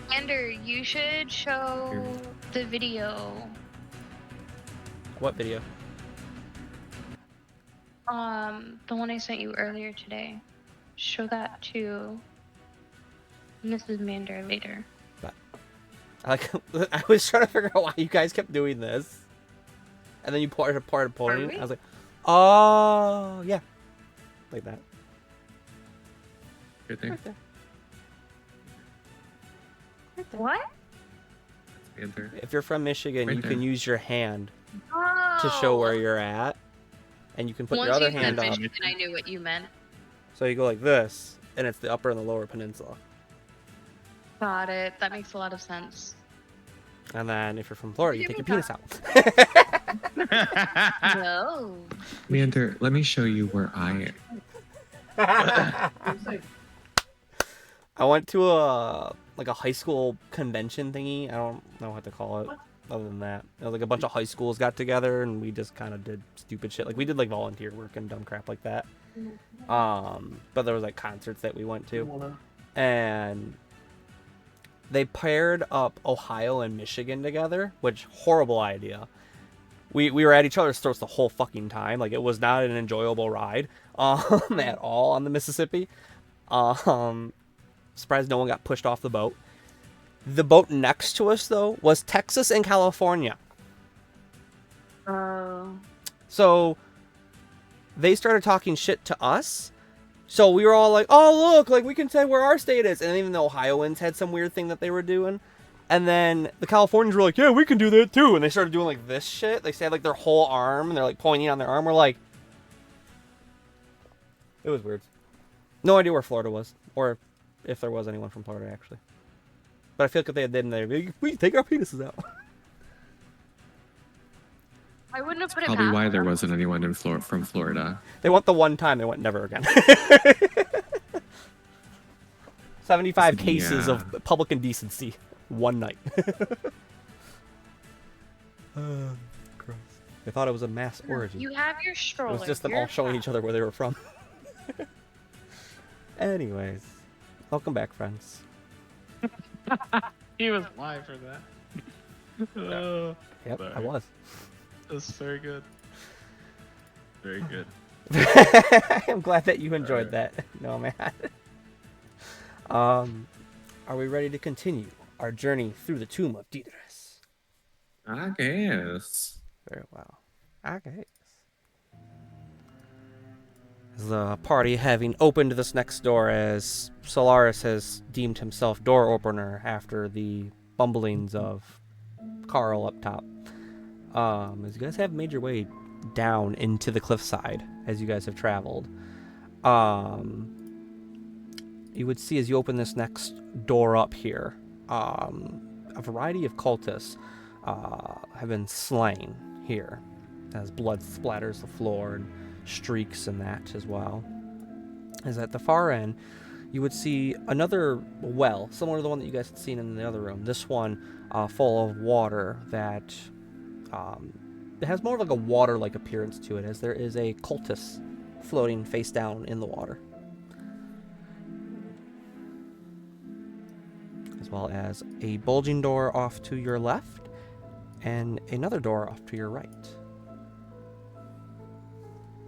Xander, you should show the video. What video? The one I sent you earlier today. Show that to Mrs. Mander later. I was trying to figure out why you guys kept doing this, and then you parted pulling. we? I was like, oh yeah, like that. Right there. Right there. What? Enter. If you're from Michigan, Right you there. can use your hand Oh. to show where you're at, and you can put your Once other you hand said up. Michigan, I knew what you meant. So you go like this, and it's the upper and the lower peninsula. Got it. That makes a lot of sense. And then if you're from Florida, you Give take me your penis out. No. Leander, let me show you where I am. I went to a high school convention thingy. I don't know what to call it. Other than that, it was like a bunch of high schools got together and we just kind of did stupid shit. Like we did like volunteer work and dumb crap like that. But there was like concerts that we went to, and they paired up Ohio and Michigan together, which horrible idea. We were at each other's throats the whole fucking time. Like it was not an enjoyable ride at all on the Mississippi. Surprised no one got pushed off the boat. The boat next to us, though, was Texas and California. So they started talking shit to us. So we were all like, oh, look, like we can say where our state is. And even the Ohioans had some weird thing that they were doing. And then the Californians were like, yeah, we can do that too. And they started doing like this shit. They had like their whole arm and they're like pointing on their arm. We're like, it was weird. No idea where Florida was, or if there was anyone from Florida actually. But I feel like if they had done there, we take our penises out. I wouldn't have put it Probably past why there them. wasn't anyone from Florida. They went the one time, they went never again. 75 cases Yeah. of public indecency, one night. Gross. They thought it was a mass orgy. You have your It stroller. was just them You're all showing fine. each other where they were from. Anyways, welcome back, friends. He was live for that. Yep, Sorry. I was. That's very good. Very good. I'm glad that you enjoyed that. No, man. Are we ready to continue our journey through the tomb of Didris? I guess. Very well. Okay. The party having opened this next door, as Solaris has deemed himself door opener after the bumblings of Carl up top. As you guys have made your way down into the cliffside as you guys have traveled, you would see as you open this next door up here, a variety of cultists have been slain here, as blood splatters the floor and streaks and that as well. As at the far end, you would see another well, similar to the one that you guys had seen in the other room. This one full of water that it has more of like a water-like appearance to it, as there is a cultist floating face down in the water. As well as a bulging door off to your left and another door off to your right.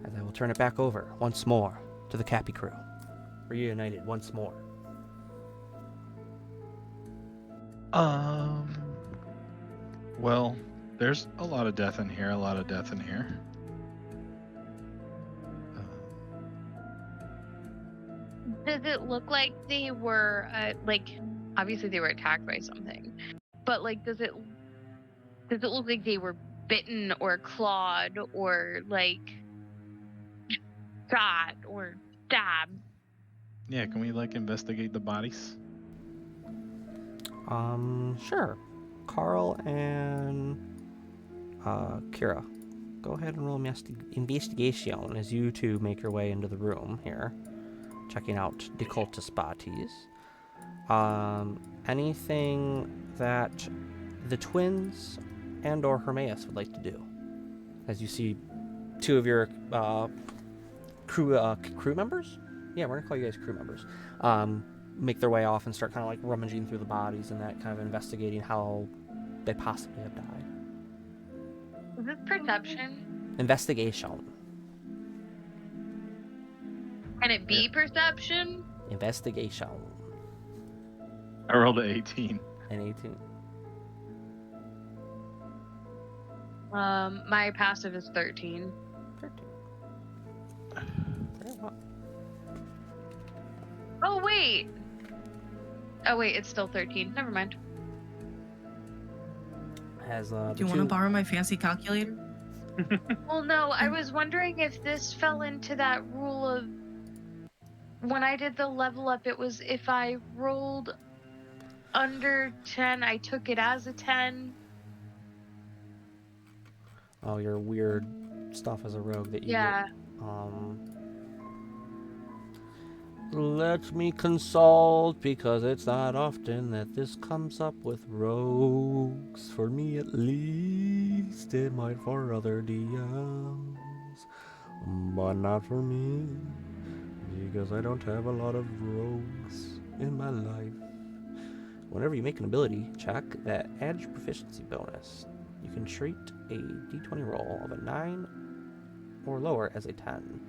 As I will turn it back over once more to the Capy Crew. Reunited once more. Well, there's a lot of death in here. Does it look like they were, obviously they were attacked by something, but like, does it look like they were bitten or clawed or like shot or stabbed? Yeah, can we investigate the bodies? Sure. Carl and Kira, go ahead and roll investigation as you two make your way into the room here, checking out the cultist bodies. Anything that the twins and or Hermaeus would like to do, as you see two of your crew members Yeah, we're gonna call you guys crew members. Make their way off and start kind of like rummaging through the bodies and that, kind of investigating how they possibly have died. Is this perception? Investigation. Can it be perception? Investigation. I rolled an 18. And 18. My passive is 13. 13. Very well. Oh wait. Oh wait, it's still 13. Never mind. Has Do you want to borrow my fancy calculator? Well, no, I was wondering if this fell into that rule of when I did the level up, it was if I rolled under 10, I took it as a 10. Oh, your weird stuff as a rogue that you Yeah. get. Let me consult, because it's not often that this comes up with rogues. For me at least, it might for other DMs, but not for me, because I don't have a lot of rogues in my life. Whenever you make an ability check that adds your proficiency bonus, you can treat a d20 roll of a 9 or lower as a 10.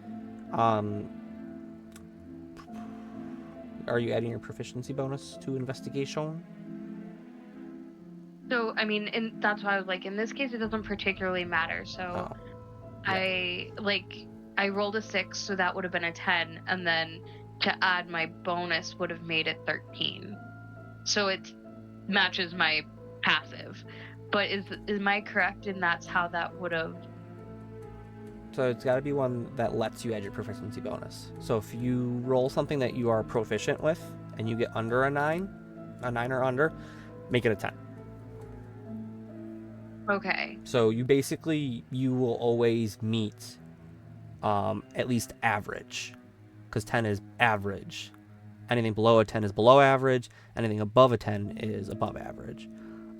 Are you adding your proficiency bonus to investigation? So, I mean, that's why I was like, in this case, it doesn't particularly matter. So, Oh, yeah. I rolled a 6, so that would have been a 10, and then to add my bonus would have made it 13. So it matches my passive. But am I correct in that's how that would have? So it's got to be one that lets you add your proficiency bonus. So if you roll something that you are proficient with and you get under a 9 or under, make it a 10. Okay. So you will always meet at least average, because 10 is average. Anything below a 10 is below average. Anything above a 10 is above average.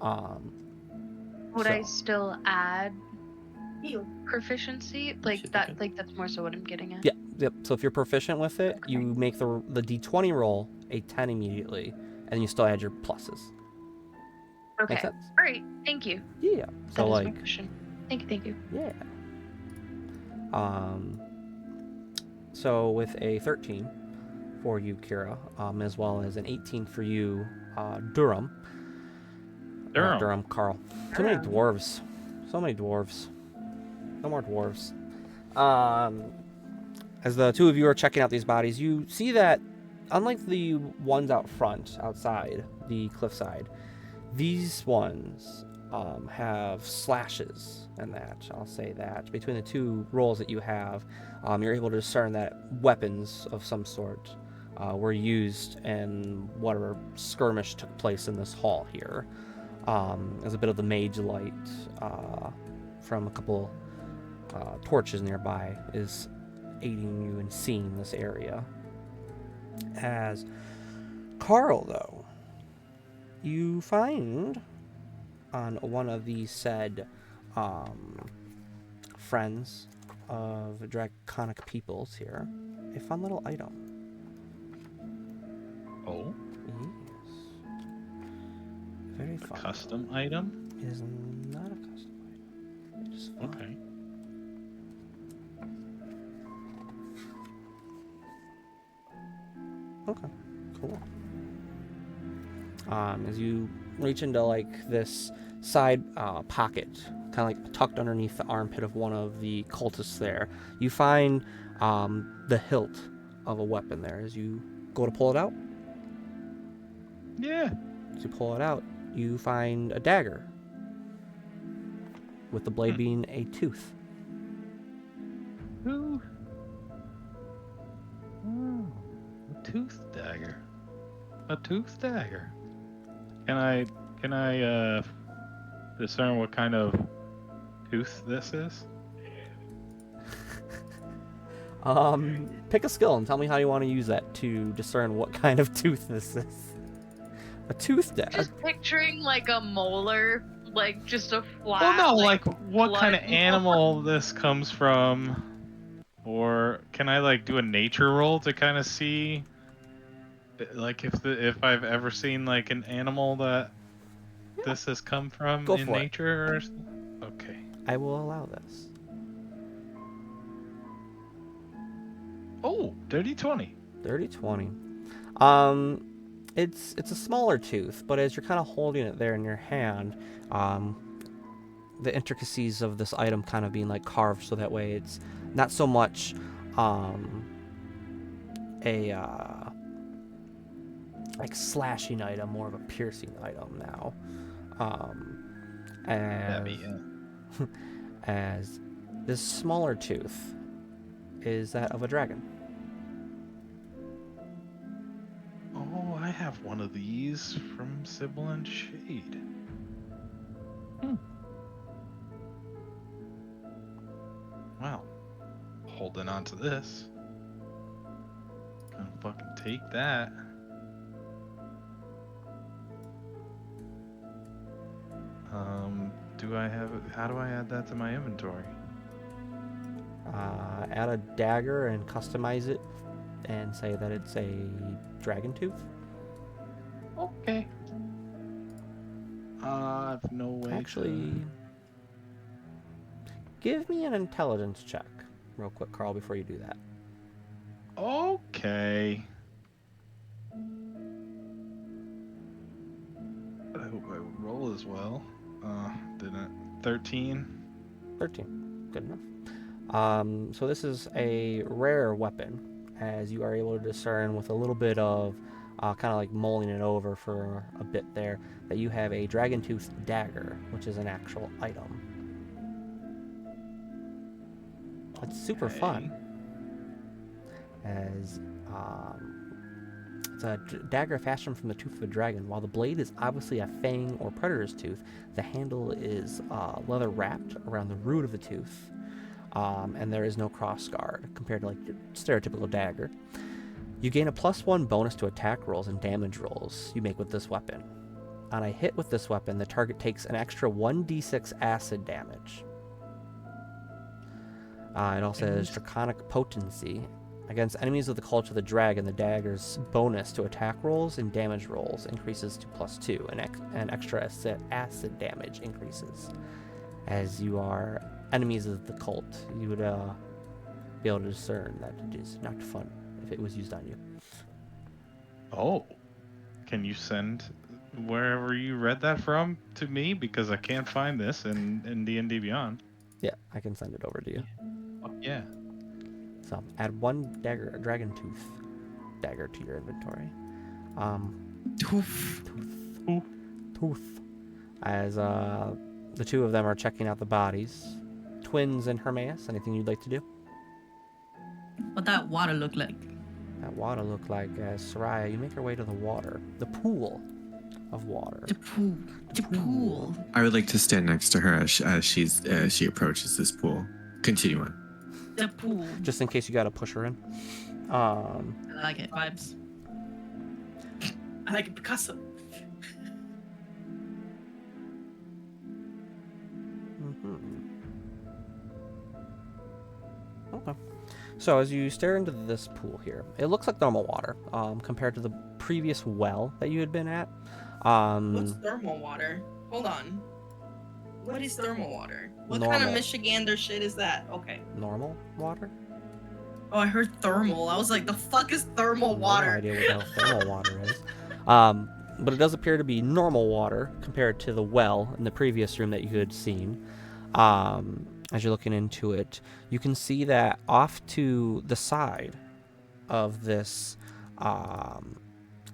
Would I so- still add Heal. proficiency? Like that? Like that's more so what I'm getting at. Yeah, yep. So if you're proficient with it, you make the d20 roll a 10 immediately, and you still add your pluses. Okay. Make sense? All right. Thank you. Yeah. That So is my like, question. Thank you. yeah. So with a 13 for you, Kira, as well as an 18 for you, Durham. Durham. Durham, Carl. Too many dwarves. So many dwarves. No more dwarves. As the two of you are checking out these bodies, you see that, unlike the ones out front, outside the cliffside, these ones have slashes and that. I'll say that. Between the two rolls that you have, you're able to discern that weapons of some sort were used in whatever skirmish took place in this hall here. There's a bit of the mage light from a couple torches nearby is aiding you in seeing this area. As Carl, though, you find on one of these said friends of draconic peoples here a fun little item. Oh, Yes. Very a fun. custom item? It is not a custom item. It is fun. Okay. Okay, cool. As you reach into like this side pocket, kind of like tucked underneath the armpit of one of the cultists there, you find the hilt of a weapon there. As you go to pull it out, Yeah. as you pull it out, you find a dagger with the blade being a tooth. Ooh. Oh, a tooth dagger. A tooth dagger. Can I discern what kind of tooth this is? Pick a skill and tell me how you want to use that to discern what kind of tooth this is. A tooth dagger. Just picturing like a molar, like just a flat. Well, no, like what kind of blood- animal this comes from? Or can I like do a nature roll to kind of see, like if I've ever seen like an animal that this has come from Go in for it. nature or something? Okay. I will allow this. Oh, dirty 20. 30-20. It's a smaller tooth, but as you're kind of holding it there in your hand, the intricacies of this item kind of being like carved so that way it's not so much a like slashing item, more of a piercing item now. As, Yeah. as this smaller tooth is that of a dragon. Oh, I have one of these from Sybil and Shade. Wow. Holding on to this. Gonna fucking take that. Do I have it? How do I add that to my inventory? Add a dagger and customize it and say that it's a dragon tooth. Okay. I've no way Actually, give me an intelligence check real quick, Carl, before you do that. Okay. I hope I roll as well. Didn't. 13. 13. Good enough. So this is a rare weapon, as you are able to discern with a little bit of kind of like mulling it over for a bit there, that you have a dragon tooth dagger, which is an actual item. It's super fun, as it's a dagger fashioned from the tooth of a dragon. While the blade is obviously a fang or predator's tooth, the handle is leather wrapped around the root of the tooth, and there is no cross guard compared to like your stereotypical dagger. You gain a +1 bonus to attack rolls and damage rolls you make with this weapon. On a hit with this weapon, the target takes an extra 1d6 acid damage. It also has draconic potency. Against enemies of the cult of the dragon, the dagger's bonus to attack rolls and damage rolls increases to +2, and extra acid damage increases. As you are enemies of the cult, you would be able to discern that it is not fun if it was used on you. Oh. Can you send wherever you read that from to me? Because I can't find this in D&D Beyond. Yeah, I can send it over to you. Fuck yeah. So add 1 dagger, dragon tooth dagger to your inventory. Tooth. Tooth. As the two of them are checking out the bodies. Twins and Hermaeus, anything you'd like to do? What that water look like? That water look like, Soraya, you make your way to the water. The pool of water. The pool. The pool. I would like to stand next to her as she approaches this pool. Continue on. The pool. Just in case you gotta push her in. I like it. Vibes. I like Picasso. Okay. So as you stare into this pool here, it looks like normal water compared to the previous well that you had been at. What's thermal water? Hold on. What is thermal water? What kind Normal. of Michigander shit is that? Okay. Normal water? Oh, I heard thermal. I was like, the fuck is thermal water? No idea what the hell thermal water is. But it does appear to be normal water compared to the well in the previous room that you had seen. As you're looking into it, you can see that off to the side of this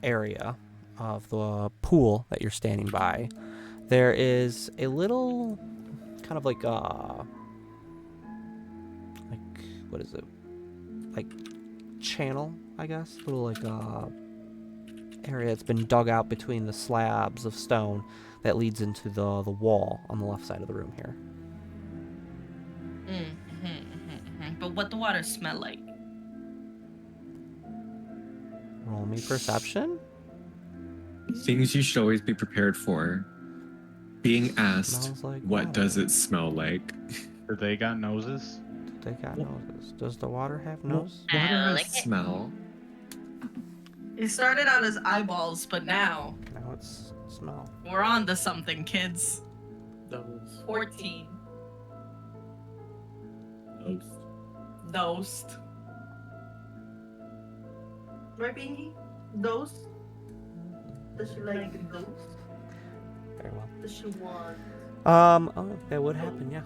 area of the pool that you're standing by, there is a little kind of like what is it? Like channel, I guess. Little like area that's been dug out between the slabs of stone that leads into the wall on the left side of the room here. But what the water smell like? Roll me perception. Things you should always be prepared for. Being asked, Smells like what water. does it smell like? Do they got noses? They got noses. Does the water have nose? Water has lick it. smell. It started out as eyeballs, but now Now it's smell. we're on to something, kids. Those. 14. Ghost. Dosed. Right, Bingy? Those? Does she like those? Very well. Does she want? Oh, that would happen, yeah.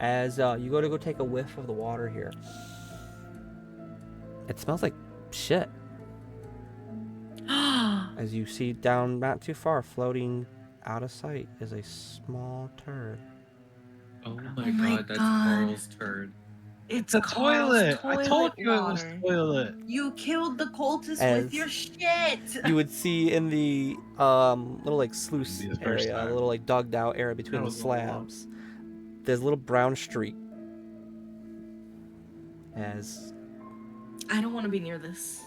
As you go to take a whiff of the water here, it smells like shit. As you see down not too far, floating out of sight, is a small turd. Oh Oh my my god, that's God. Carl's turd. It's a Carl's toilet. I told you it was water. toilet. You killed the cultist As- with your shit! You would see in the little like sluice Be the first area, a time. little like dugged out area between That the was a lot. slabs, there's a little brown streak. As I don't want to be near this.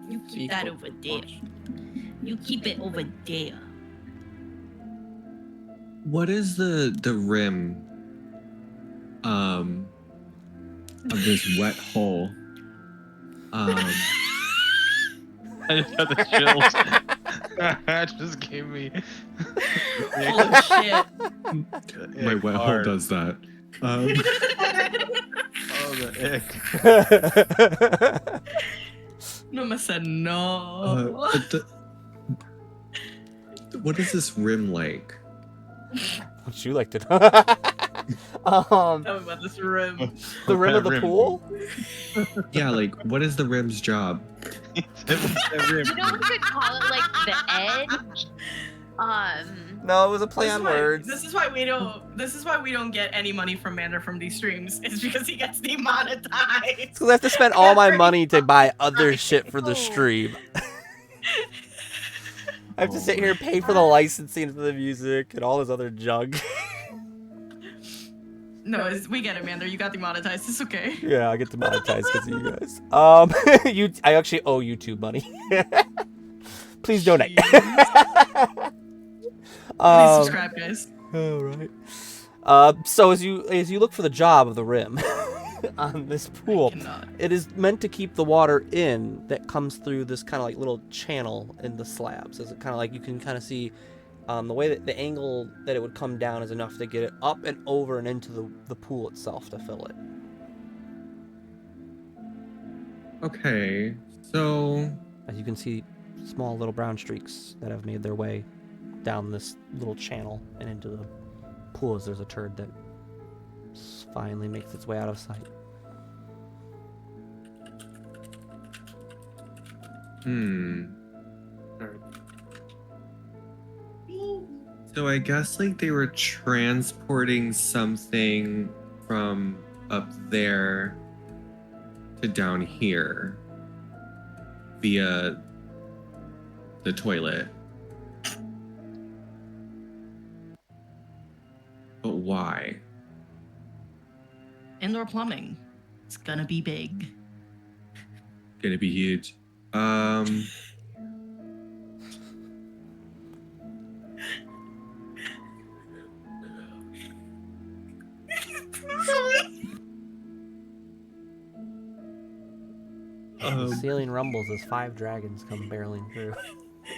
You keep that over there. You keep it over there. What is the rim of this wet hole? I just got the chills. That just gave me. Holy shit. My wet hole hard. does that. Oh, the ick. Mama said no. What is this rim like? what you like to know? Tell me about this room. The rim of the Rim. pool? Yeah, like what is the rim's job? You know, we could call it like the edge. No, it was a play This on is why- words. This is why we don't. This is why we don't get any money from Mander from these streams. It's because he gets demonetized. Because I have to spend all my Every money to buy other time. shit for the stream. I have to sit here and pay for the licensing for the music and all this other junk. No, we get it, Mander. You got demonetized. It's okay. Yeah, I get demonetized because of you guys. I actually owe YouTube money. Please donate. Please subscribe, guys. All right. So as you look for the job of the rim on this pool, Cannot. it is meant to keep the water in that comes through this kind of like little channel in the slabs. Is it kind of like you can kind of see the way that the angle that it would come down is enough to get it up and over and into the pool itself to fill it. Okay, so As you can see, small little brown streaks that have made their way down this little channel and into the pool as there's a turd that finally makes its way out of sight. So I guess like they were transporting something from up there to down here via the toilet. But why? Indoor plumbing. It's gonna be big. Gonna be huge. The ceiling rumbles as 5 dragons come barreling through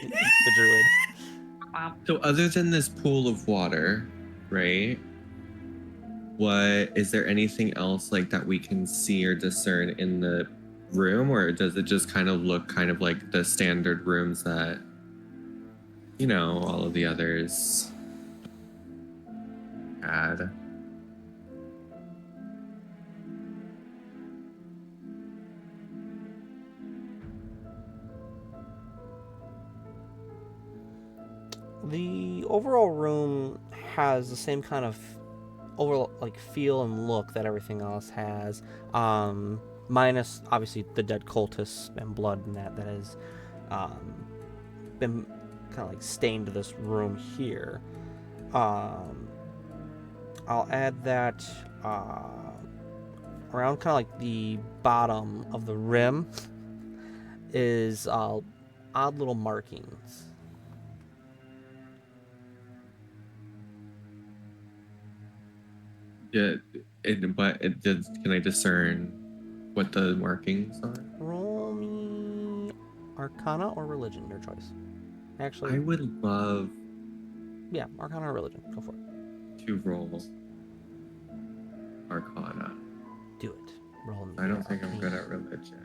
the druid. So other than this pool of water, right? What is there anything else like that we can see or discern in the room, or does it just kind of look kind of like the standard rooms that all of the others had? The overall room has the same kind of feel and look that everything else has, minus obviously the dead cultists and blood and that has been kind of like stained to this room here. I'll add that around kind of like the bottom of the rim is odd little markings. Yeah, Can I discern what the markings are? Roll me Arcana or Religion, your choice. Actually, I would love yeah, Arcana or Religion. Go for it. to roll Arcana. Do it. Roll me. I don't think I'm Arcana. good at religion.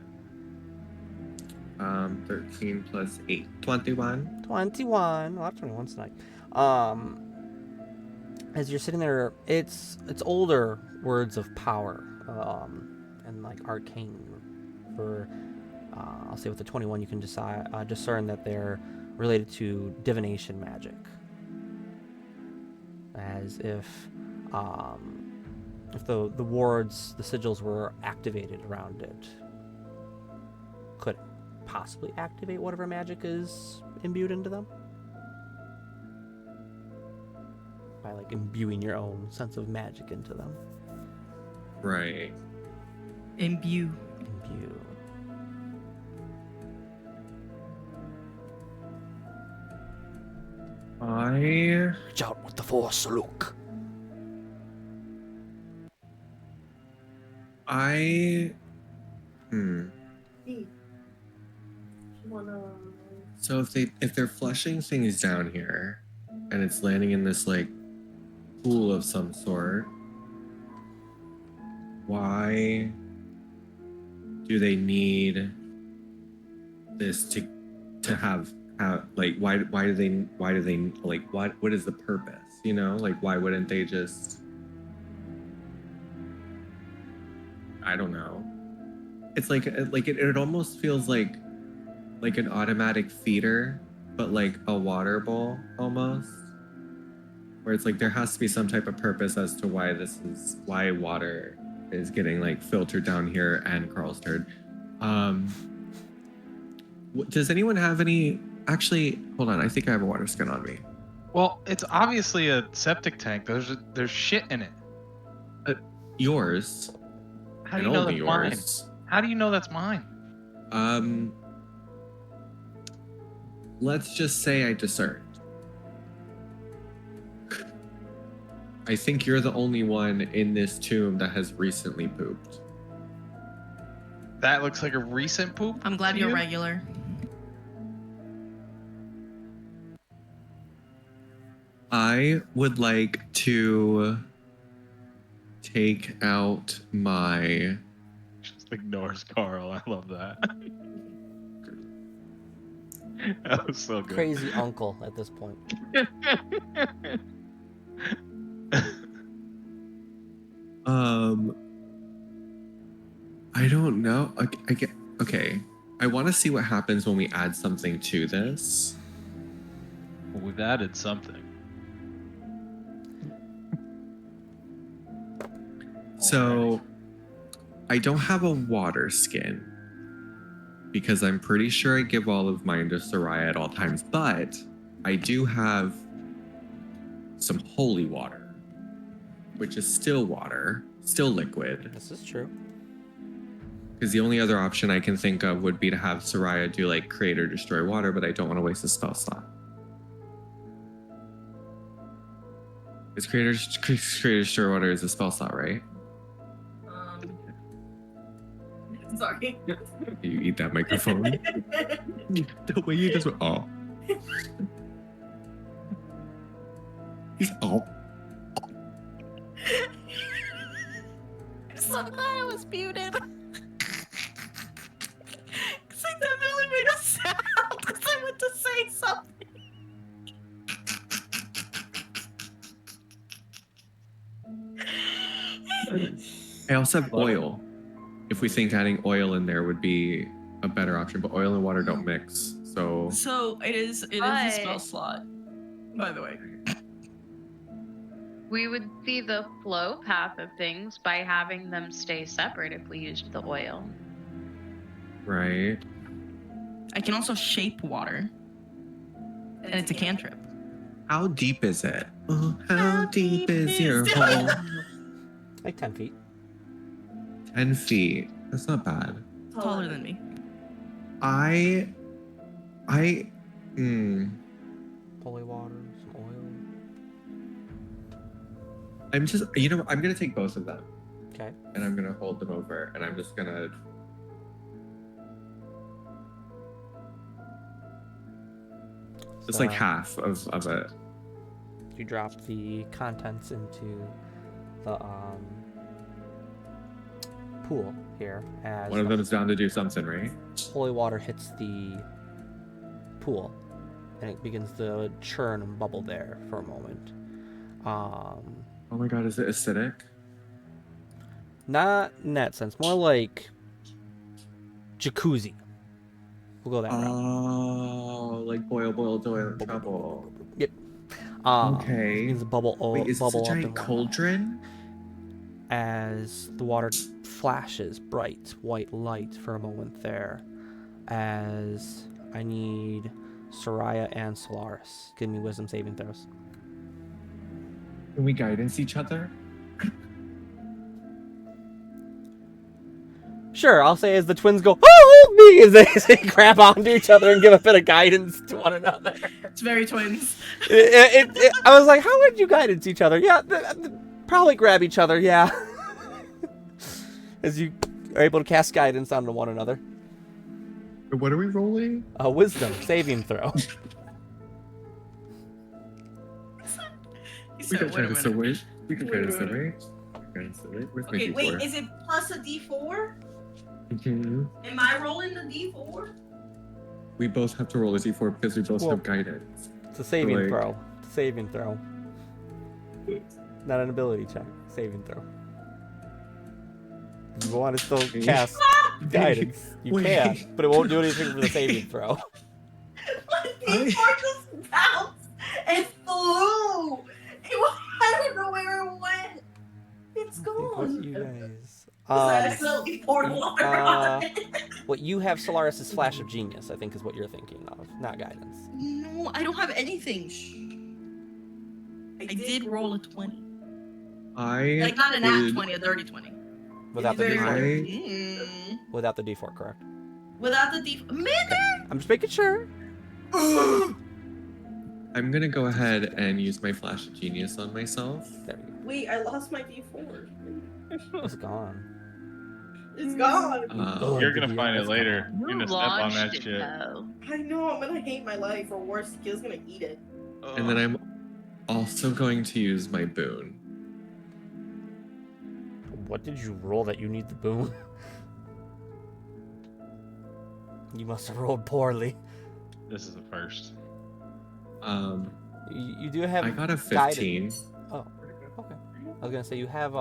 13 plus 8. 21. 21. Well, 21's nice. As you're sitting there, it's older words of power, and like arcane. For I'll say with the 21, you can discern that they're related to divination magic, as if the wards, the sigils were activated around it, could possibly activate whatever magic is imbued into them. By like imbuing your own sense of magic into them. Right. Imbue. Imbue. Reach out with the force, Luke. So if they're flushing things down here, and it's landing in this like pool of some sort, why do they need this to have like why do they like what is the purpose, you know, like why wouldn't they just, I don't know, it's like it almost feels like an automatic feeder, but like a water bowl almost, where it's like there has to be some type of purpose as to why water is getting like filtered down here and Carl's turd. Does anyone have any? Actually, hold on. I think I have a water skin on me. Well, it's obviously a septic tank. There's shit in it. Yours. How do and you know only that's mine? How do you know that's mine? Let's just say I discerned. I think you're the only one in this tomb that has recently pooped. That looks like a recent poop. I'm glad to you're you? regular. I would like to take out my... Just ignores Carl. I love that. That was so good. Crazy uncle at this point. I don't know. Okay. I want to see what happens when we add something to this. Well, we've added something. So, I don't have a water skin because I'm pretty sure I give all of mine to Soraya at all times, but I do have some holy water, which is still water, still liquid. This is true. Because the only other option I can think of would be to have Soraya do like create or destroy water, but I don't want to waste a spell slot. Because create or destroy water is a spell slot, right? Sorry. You eat that microphone. The way you just went, oh. He's oh. I'm so glad I was muted. Because I definitely made a sound because I went to say something. I also have oil. If we think adding oil in there would be a better option, but oil and water don't mix. So So it is a spell slot, by the way. We would see the flow path of things by having them stay separate if we used the oil. right. I can also shape water. And it's a cantrip. How deep is it? Oh, how deep is your hole? Like 10 feet. 10 feet. That's not bad. Taller than me. Holy water, some oil. I'm just, you know, I'm gonna take both of them. Okay. And I'm gonna hold them over, and I'm just gonna. It's like half of it. You drop the contents into the pool here as One of them is down to do something, right? holy water hits the pool, and it begins to churn and bubble there for a moment. Oh my god, is it acidic? Not in that sense, more like jacuzzi. We'll go that route. Oh, like boil, trouble. Yep. Okay. It begins to bubble, Wait, is this a bubble up giant and whatnot. cauldron? As the water flashes bright white light for a moment there, as I need Soraya and Solaris. Give me wisdom saving throws. Can we guidance each other? Sure, I'll say as the twins go, oh, me, as they grab onto each other and give a bit of guidance to one another. It's very twins. I was like, how would you guidance each other? Yeah, probably grab each other, yeah. As you are able to cast guidance onto one another. What are we rolling? A wisdom saving throw. He We said, can try wait a this minute. away. We can try Wait a this away. Where's my Okay, D4? wait, is it plus a D4? Mhm. Am I rolling the D4? We both have to roll a D4 because we both Well, have guidance. It's a saving Like- throw. It's a saving throw. Not an ability check. Saving throw. If you want to still cast guidance, you Wait. can, but it won't do anything for the saving throw. My D4 just bounced and flew. I don't know where it went. It's What gone. you guys? I accidentally poured water on it. What you have, Solaris, is Flash of Genius, I think is what you're thinking of, not guidance. No, I don't have anything. Shh. I did roll a 20. Like not an would- at 20, a dirty 20. Without the Very D4. rare. Without the D4, correct? Without the D4. Man! I'm just making sure. I'm gonna go ahead and use my Flash of Genius on myself. There we go. Wait, I lost my D4. It's gone. It's gone. Oh, You're gonna yeah, find it it's later. gone. You're Who gonna step on launched that it, shit. though? I know, I'm gonna hate my life, or worse, Kill's gonna eat it. And then I'm also going to use my boon. What did you roll that you need the boon? You must have rolled poorly. This is the first. You do have I got a guidance. 15. Oh, okay. I was gonna say you have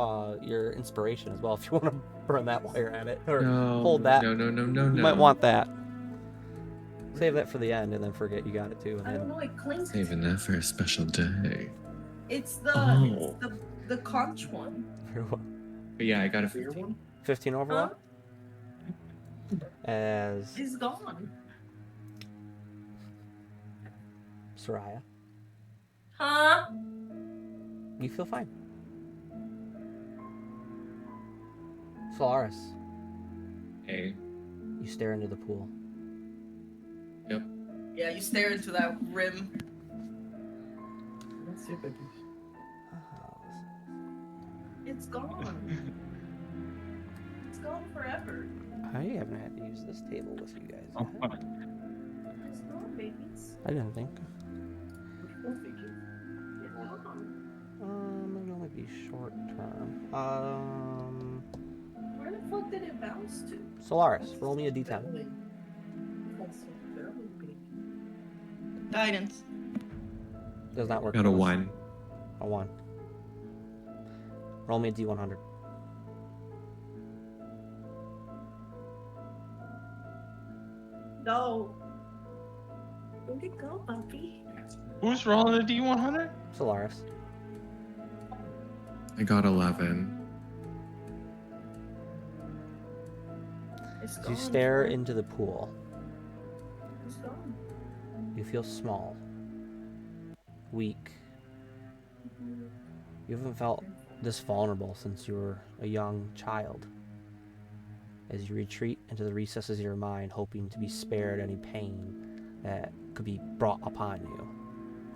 your inspiration as well if you want to burn that while you're at it, or No, hold that. No. You might want that. Save that for the end and then forget you got it too. And I don't then know, it clinked. Saving that for a special day. It's the Oh. it's the conch one. But yeah, I got a 15. 15 overall. Huh? As It's gone. Soraya, Huh? you feel fine. Solaris, Hey. you stare into the pool. Yep. Yeah, you stare into that rim. Let's see if I can. It's gone. It's gone forever. I haven't had to use this table with you guys. Oh, yet. fuck. It's gone, babies. I didn't think. It's gone. It'll only be short term. Where the fuck did it bounce to? Solaris, roll me a d10. Guidance. Does not work. Got for a us. 1. A 1. Roll me a d100. No. Where'd it go, puppy? Who's rolling a D100? Solaris. I got 11. It's As gone. you stare into the pool, It's gone. you feel small, weak. You haven't felt this vulnerable since you were a young child. As you retreat into the recesses of your mind, hoping to be spared any pain that could be brought upon you,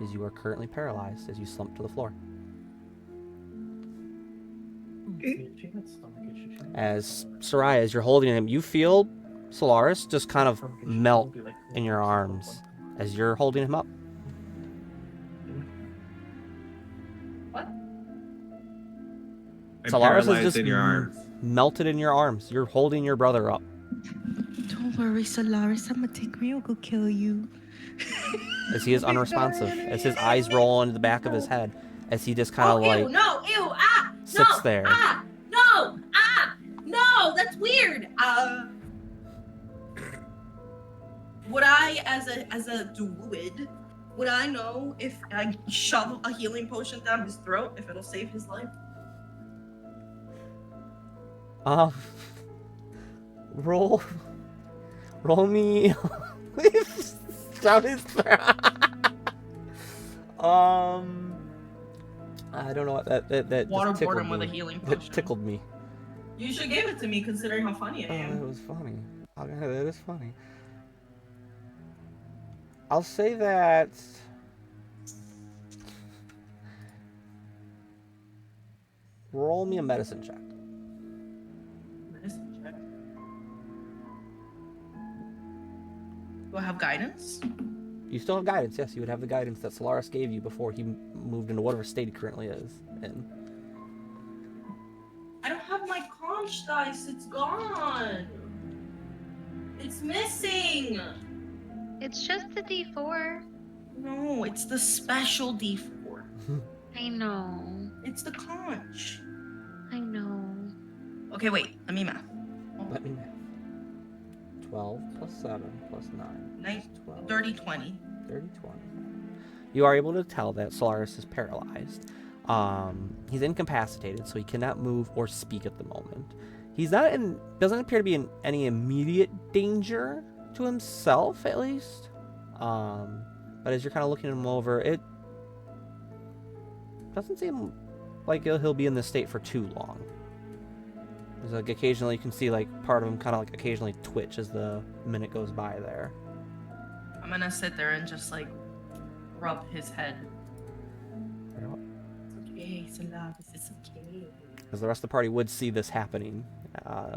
as you are currently paralyzed as you slump to the floor. As Soraya, as you're holding him, you feel Solaris just kind of melt in your arms as you're holding him up. What? I'm Solaris is paralyzed just in your arms. melted in your arms. You're holding your brother up. Don't worry, Solaris. I'm gonna take me. I'll go kill you. As he is unresponsive, as his eyes roll into the back of his head, as he just kind of Ew, no, ew, ah, sits no, there. No, that's weird. Would I, as a druid, would I know if I shove a healing potion down his throat if it'll save his life? Roll me. Down his throat. I don't know what that just Waterboard tickled him with a me. healing That potion. tickled me. You should give it to me, considering how funny I It am. was funny. Okay, that is funny. I'll say that. Roll me a medicine check. Medicine check. Do I have guidance? You still have guidance, yes. You would have the guidance that Solaris gave you before he moved into whatever state he currently is in. I don't have my conch dice. It's gone. It's missing. It's just the D4. No, it's the special D4. I know. It's the conch. I know. Okay, wait. Let me math. Let me math. 12 plus 7 plus 9. Nine, 12. 30, 20. 30, 20. You are able to tell that Solaris is paralyzed. He's incapacitated, so he cannot move or speak at the moment. He's not in, doesn't appear to be in any immediate danger to himself, at least. But as you're kind of looking him over, it doesn't seem like he'll be in this state for too long. There's like occasionally you can see like part of him kind of like occasionally twitch as the minute goes by there. I'm gonna sit there and just like rub his head. It's okay, Solaris, it's okay. Because the rest of the party would see this happening,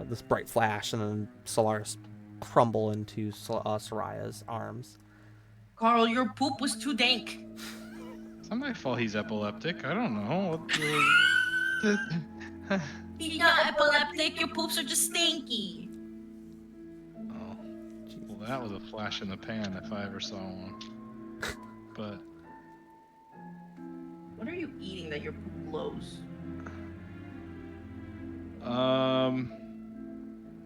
this bright flash, and then Solaris crumble into Soraya's arms. Carl, your poop was too dank. It's not my fault he's epileptic. I don't know. He's not epileptic, your poops are just stinky. Oh, well, that was a flash in the pan if I ever saw one. But What are you eating that your poop blows?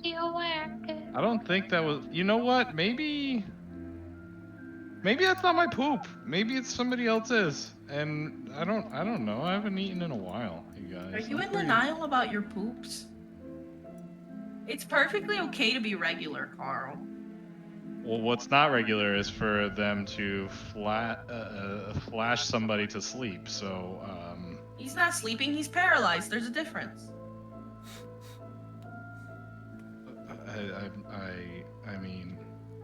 I don't think that was. You know what? Maybe that's not my poop. Maybe it's somebody else's, and I don't know. I haven't eaten in a while, you guys. Are you I'm in pretty- denial about your poops? It's perfectly okay to be regular, Carl. Well, what's not regular is for them to flash somebody to sleep. So, He's not sleeping, he's paralyzed. There's a difference. I mean,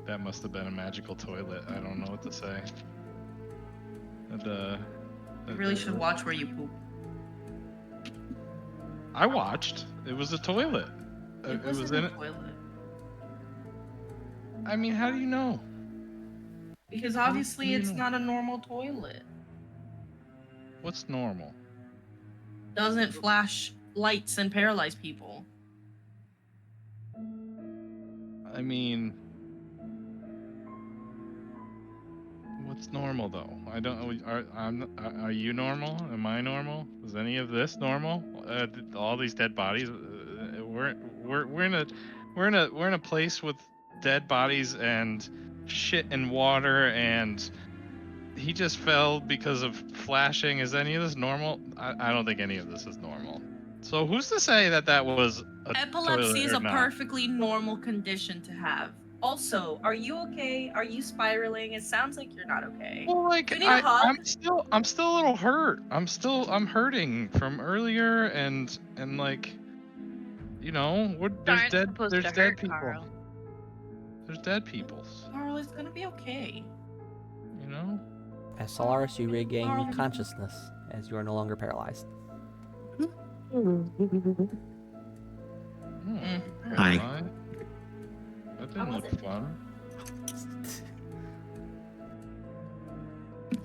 that must have been a magical toilet. I don't know what to say. You really should watch where you poop. I watched. It was a toilet. It was wasn't in a it. toilet. I mean, how do you know? Because obviously it's not a normal toilet. What's normal? Doesn't flash lights and paralyze people. I mean, what's normal though? I don't. Are you normal? Am I normal? Is any of this normal? All these dead bodies. We're in a place with dead bodies and shit and water, and he just fell because of flashing. Is any of this normal? I don't think any of this is normal. So who's to say that was a Epilepsy toilet is or a not? perfectly normal condition to have. Also, are you okay? Are you spiraling? It sounds like you're not okay. Well, like You need a hug? I'm still a little hurt. I'm hurting from earlier, and like, you know, Aren't supposed there's to dead hurt, people. Carl. There's dead people. Carl, it's gonna be okay. You know. As Solaris, you regain Carl. consciousness as you are no longer paralyzed. Hi. Caroline? That didn't was look it? fun.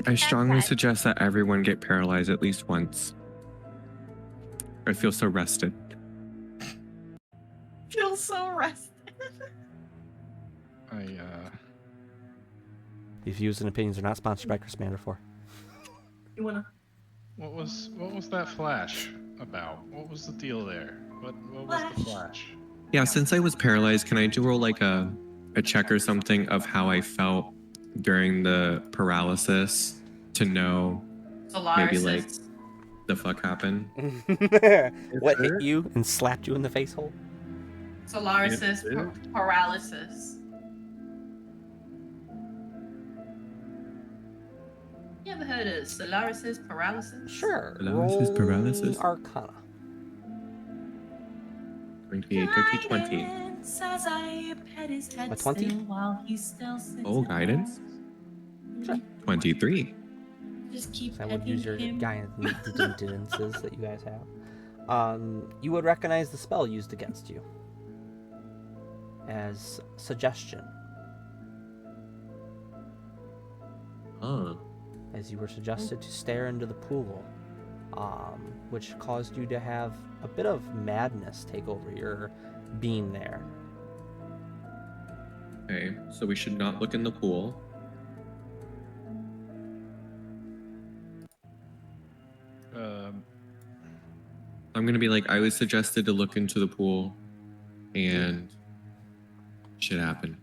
I strongly bad. suggest that everyone get paralyzed at least once. I feel so rested. Feel so rested. These views and opinions are not sponsored by Chris Manderfor. You wanna? What was that flash about? What was the deal there? What was the flash? Yeah, since I was paralyzed, can I do roll like a check or something of how I felt during the paralysis to know maybe like the fuck happened? What hit you and slapped you in the face hole? Solaris's paralysis. You ever heard of Solaris's paralysis? Sure. Paralysis, Roll paralysis. Arcana. Going to be a dirty 20. A 20? Oh, guidance? Sure. 23. Just keep So I would petting use your him. guidance that you guys have. You would recognize the spell used against you as suggestion, as you were suggested to stare into the pool, which caused you to have a bit of madness take over your being there. Okay, so we should not look in the pool. I'm gonna be like, I was suggested to look into the pool, and shit happened.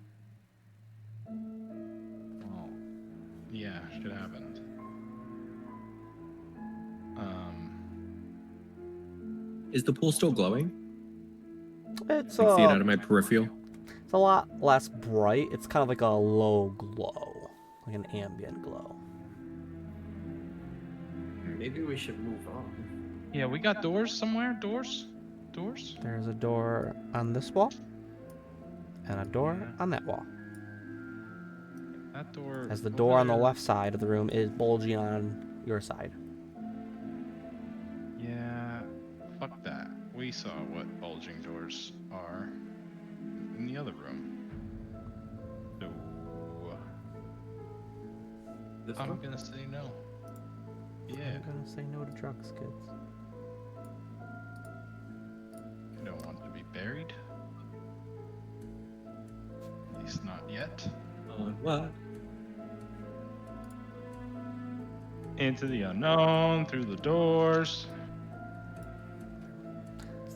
Well, yeah, shit happened. Is the pool still glowing? It's I can see it out of my peripheral. It's a lot less bright. It's kind of like a low glow, like an ambient glow. Maybe we should move on. Yeah, we got doors somewhere. Doors. There's a door on this wall, and a door on that wall. That door. As the over door on the there- left side of the room is bulging on your side. Yeah, fuck that. We saw what bulging doors are in the other room. So This I'm one? gonna say no. Yeah, I'm gonna say no to drugs, kids. I don't want to be buried. At least not yet. What? Into the unknown, through the doors.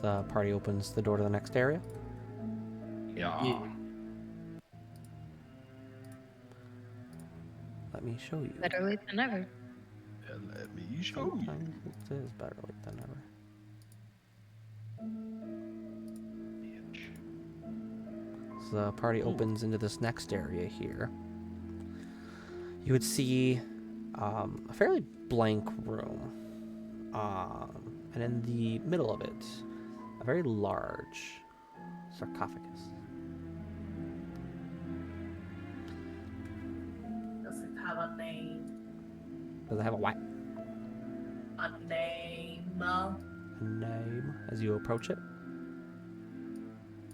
The party opens the door to the next area. Yeah. Let me show you. Better late than never. Let me show you. Sometimes it is better late than never. So the party opens into this next area here. You would see a fairly blank room. And in the middle of it, a very large sarcophagus. Does it have a name? Does it have a what? A name? A name as you approach it?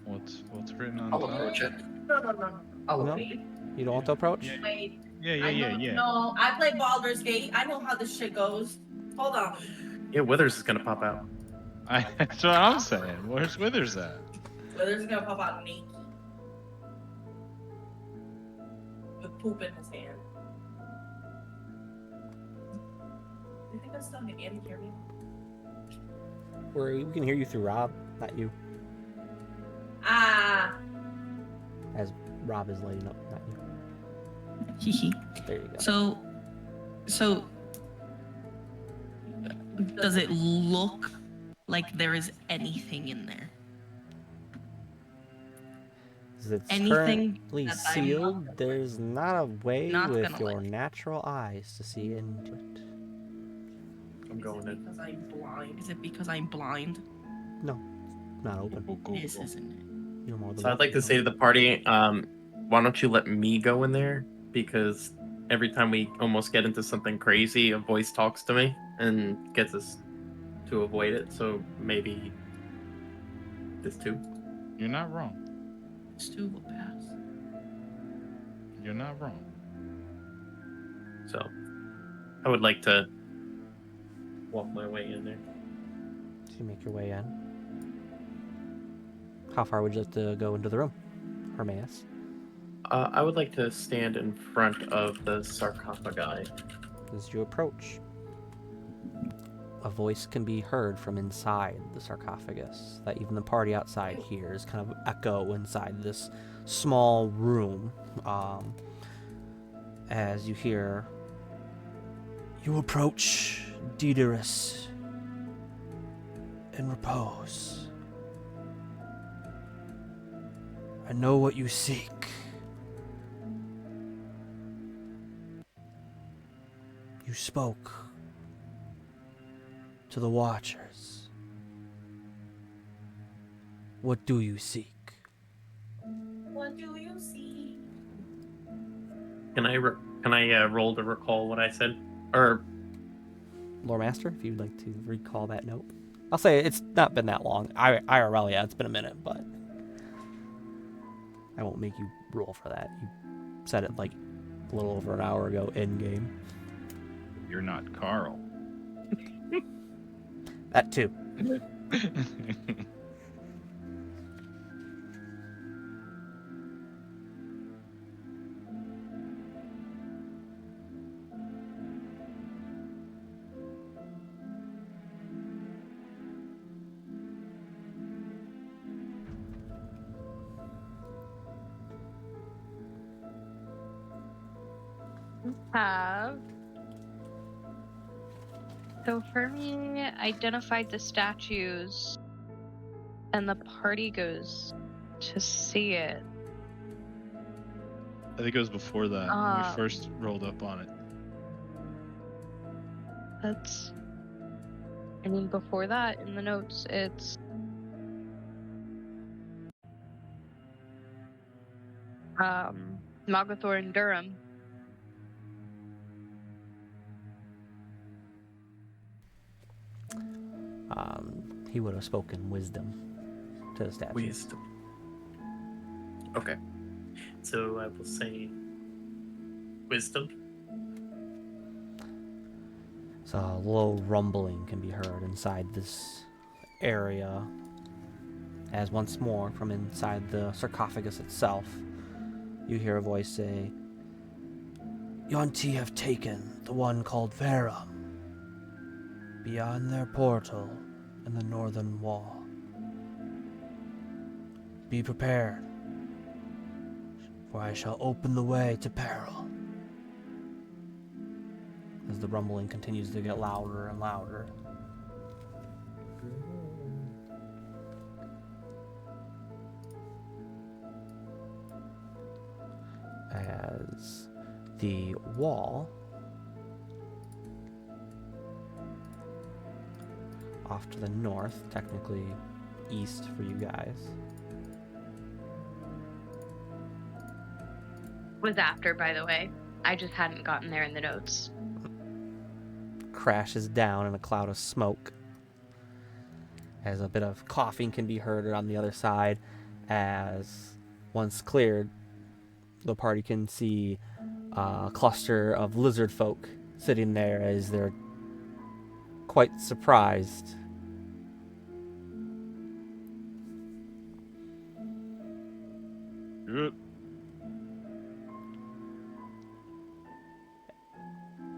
What's written on I'll top? approach it. No. I'll No? approach it. You don't want to approach? Yeah. Wait. Yeah. No, I play Baldur's Gate. I know how this shit goes. Hold on. Yeah, Withers is gonna pop out. That's what I'm saying. Where's Withers at? Withers is gonna pop out naked. With poop in his hand. Do you think that's still Andy hear me? We can hear you through Rob, not you. Ah. As Rob is lighting up, not you. Hee. There you go. So does it look like there is anything in there? As it's anything currently that I'm sealed, not- there's not a way Not with gonna your like. natural eyes to see into it. I'm going in. Because I'm blind. Is it because I'm blind? No, not open. This isn't You're more than So I'd like to welcome. say to the party, why don't you let me go in there? Because every time we almost get into something crazy, a voice talks to me and gets us to avoid it, so maybe this too. You're not wrong. This too will pass. You're not wrong. So I would like to walk my way in there. So you make your way in. How far would you like to go into the room, Hermaeus? I would like to stand in front of the sarcophagi. As you approach, a voice can be heard from inside the sarcophagus that even the party outside hears, kind of echo inside this small room. As you hear, "You approach Daedalus in repose. I know what you seek. You spoke to the Watchers. What do you seek?" What do you see? Can I roll to recall what I said? Or Lore Master, if you'd like to recall that note. I'll say it's not been that long. IRL, yeah, it's been a minute, but I won't make you roll for that. You said it like a little over an hour ago in game. You're not Carl. That too. Have. So for me, identified the statues, and the party goes to see it. I think it was before that when we first rolled up on it. That's. I mean, before that, in the notes, it's. Magathor and Durham. He would have spoken wisdom to the statue. wisdom. Okay. So I will say wisdom. So a low rumbling can be heard inside this area, as once more from inside the sarcophagus itself, you hear a voice say, "Yonti have taken the one called Verum beyond their portal in the northern wall. Be prepared, for I shall open the way to peril." As the rumbling continues to get louder and louder. As the wall off to the north, technically east for you guys, Was after, by the way. I just hadn't gotten there in the notes. crashes down in a cloud of smoke. As a bit of coughing can be heard on the other side, as once cleared, the party can see a cluster of lizard folk sitting there as they're quite surprised. Good.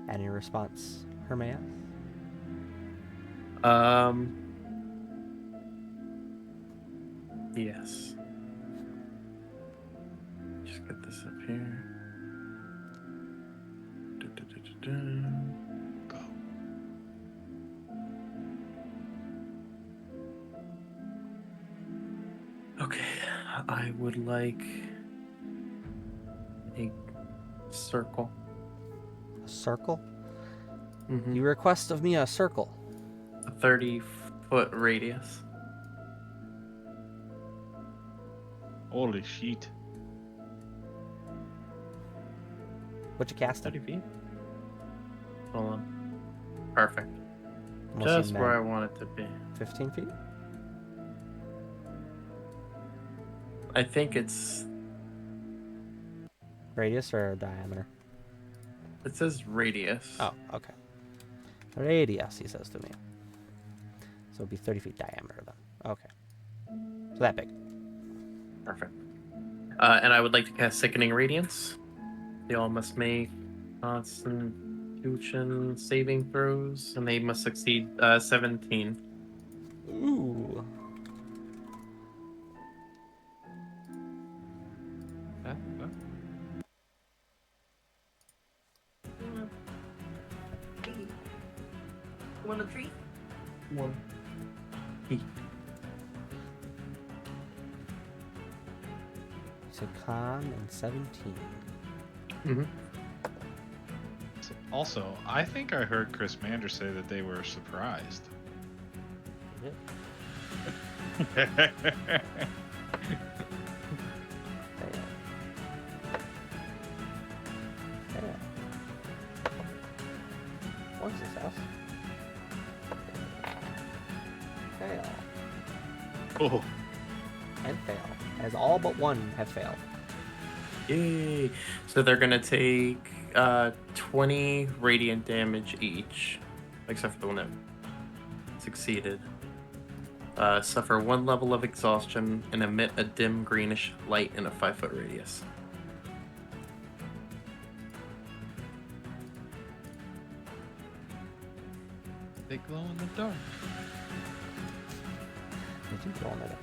Any response, Hermaeus? Yes. Just get this up here. Go. Okay, I would like a circle. A circle? Mm-hmm. You request of me a circle. A 30-foot radius. Holy shit. What you casting? 30 feet. Hold on. Perfect. Unless Just you where I meant want it to be. 15 feet? I think it's. Radius or diameter? It says radius. Oh, okay. Radius, he says to me. So it'd be 30 feet diameter then. Okay. So that big. Perfect. And I would like to cast Sickening Radiance. They all must make Constitution saving throws, and they must succeed 17. Ooh. You want a treat? One. So con and 17. Mm-hmm. Also, I think I heard Chris Mander say that they were surprised. What's this house? Fail. Oh, And fail. As all but one have failed. Yay! So they're gonna take 20 radiant damage each, except for the one that succeeded. Suffer 1 level of exhaustion and emit a dim greenish light in a 5-foot radius. they glow in the dark. Did you go on that?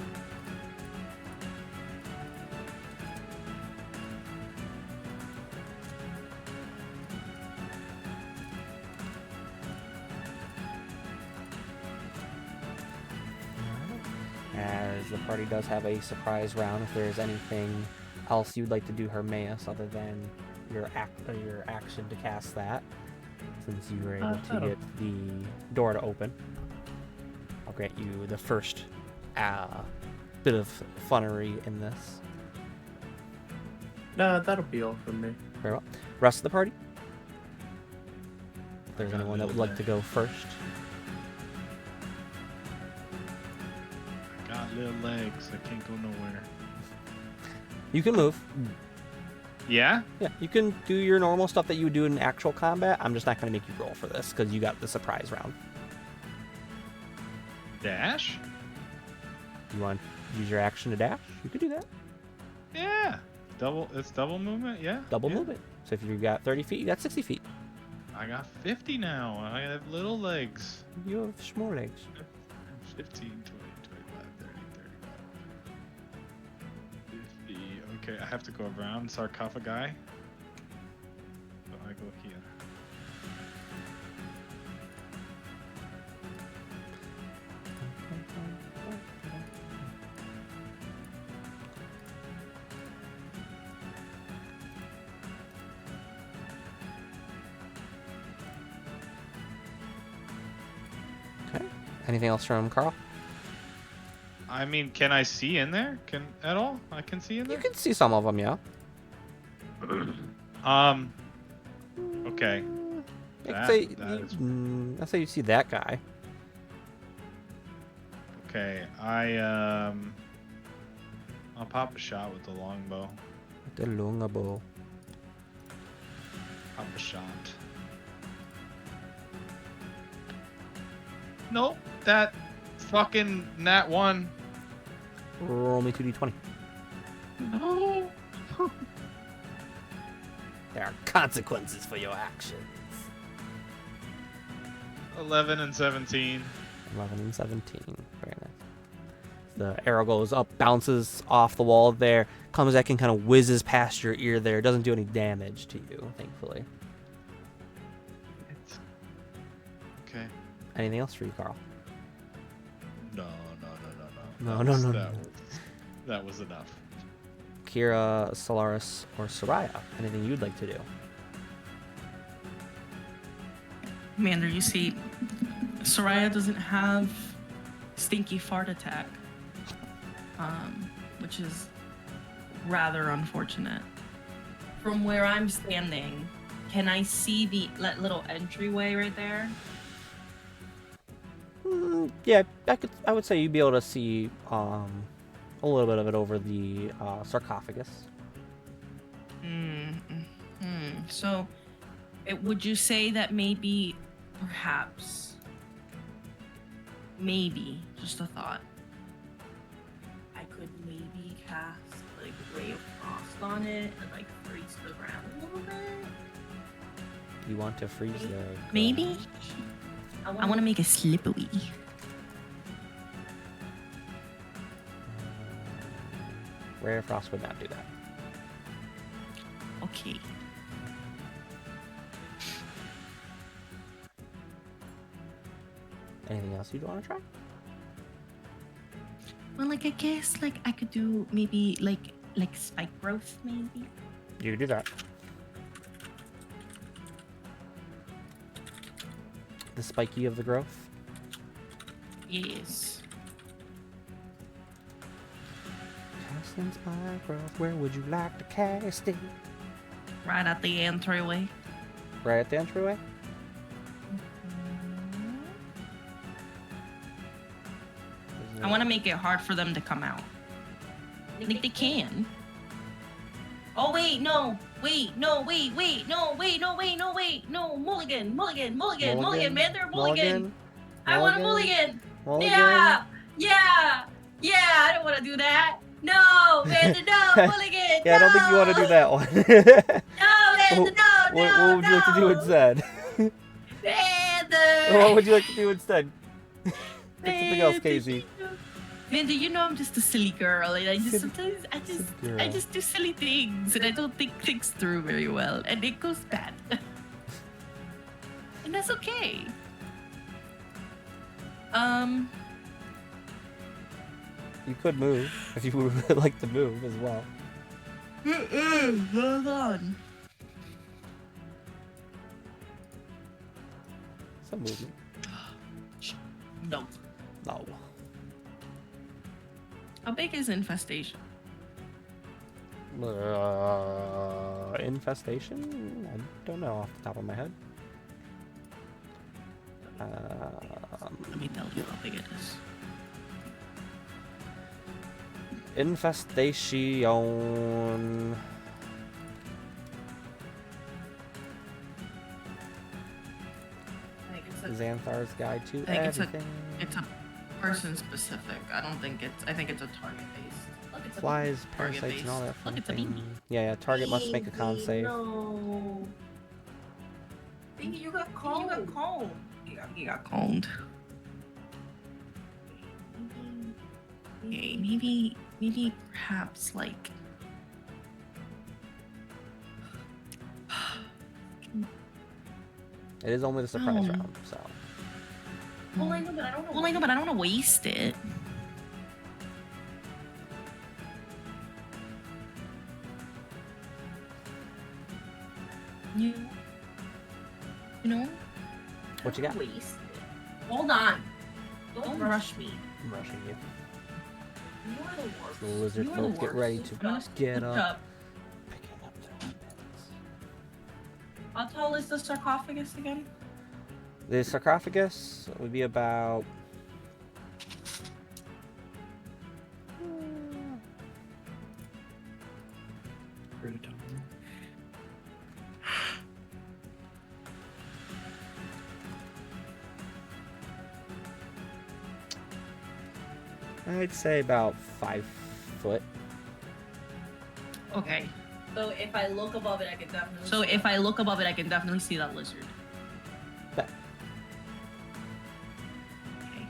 As the party does have a surprise round, if there's anything else you'd like to do, Hermaeus, other than your action to cast that, since you were able to get the door to open, I'll grant you the first bit of funnery in this. No, that'll be all from me. Very well. Rest of the party? If there's got anyone that would like to go first. I got little legs. I can't go nowhere. You can move. Yeah? Yeah, you can do your normal stuff that you would do in actual combat. I'm just not going to make you roll for this because you got the surprise round. Dash? You want to use your action to dash? You could do that. Yeah. It's double movement, yeah? Double Yeah. movement. So if you've got 30 feet, you got 60 feet. I got 50 now. I have little legs. You have small legs. 15, 20, 25, 30, 35. 50. Okay, I have to go around sarcophagi. So I go here. Okay. Anything else from Carl? I mean, can I see in there? At all? I can see in You there? can see some of them, yeah. Okay. Let's say you see that guy. Okay, I'll pop a shot with the longbow. The longbow. Pop a shot. Nope, that fucking nat 1. Roll me 2d20. No. There are consequences for your actions. 11 and 17. 11 and 17. Very nice. The arrow goes up, bounces off the wall there, comes back and kind of whizzes past your ear there. It doesn't do any damage to you, thankfully. Okay. Anything else for you, Carl? No. No. That was enough. Kira, Solaris, or Soraya? Anything you'd like to do? Commander, you see, Soraya doesn't have stinky fart attack, which is rather unfortunate. From where I'm standing, can I see the little entryway right there? Yeah, I would say you'd be able to see a little bit of it over the sarcophagus. So, would you say that maybe, perhaps, maybe, just a thought, I could maybe cast like Ray of Frost on it and like freeze the ground a little bit? You want to freeze the Maybe? ground? I want to make it slippery. Ray of Frost would not do that. Okay. Anything else you'd want to try? Well, like I guess like I could do maybe like spike growth maybe. You could do that. The spiky of the growth. Yes. Casting spike growth. Where would you like to cast it? Right at the entryway. Right at the entryway. I want to make it hard for them to come out. Like they can. Oh wait, no. Wait, no, wait, no, wait, no, wait, no, wait, no, mulligan, mulligan, man, they're mulligan. I want a mulligan. Yeah, I don't want to do that. No, Vander, no, mulligan. Yeah, I don't think you want to do that one. No, Vander, no, what would you like to do instead? Vander. What would you like to do instead? Pick something else, Casey. Vander, you know I'm just a silly girl, and I just Silly- sometimes girl. I just do silly things, and I don't think things through very well, and it goes bad. And that's okay. You could move if you would like to move as well. Hold on. Some movement. No. No. How big is infestation? Infestation? I don't know off the top of my head. Let me tell you how big it is. Infestation. Xanthar's Guide to I think Everything. it's a person specific. I don't think it's. I think it's a target based. Look, it's a Flies, target parasites, and all that based. fun Look, it's a thing. baby. Yeah, target must make a con save. No. Thingy, you got cold. You got cold. You got cold. Okay, maybe perhaps like. It is only the surprise Oh. round, so. Well, I know, but I don't know. Well, I know, but I don't want to waste it. You know? What you got? Waste it. Hold on. Don't rush me. I'm rushing you. You are the worst. The lizard You are folk the get ready worst. to I'm gonna get scoop up. Picking up their weapons. How tall is the sarcophagus again? The sarcophagus would be about. I'd say about 5 foot. Okay. So if I look above it, I can definitely. So if I look above it, I can definitely see that lizard. Bet. Okay.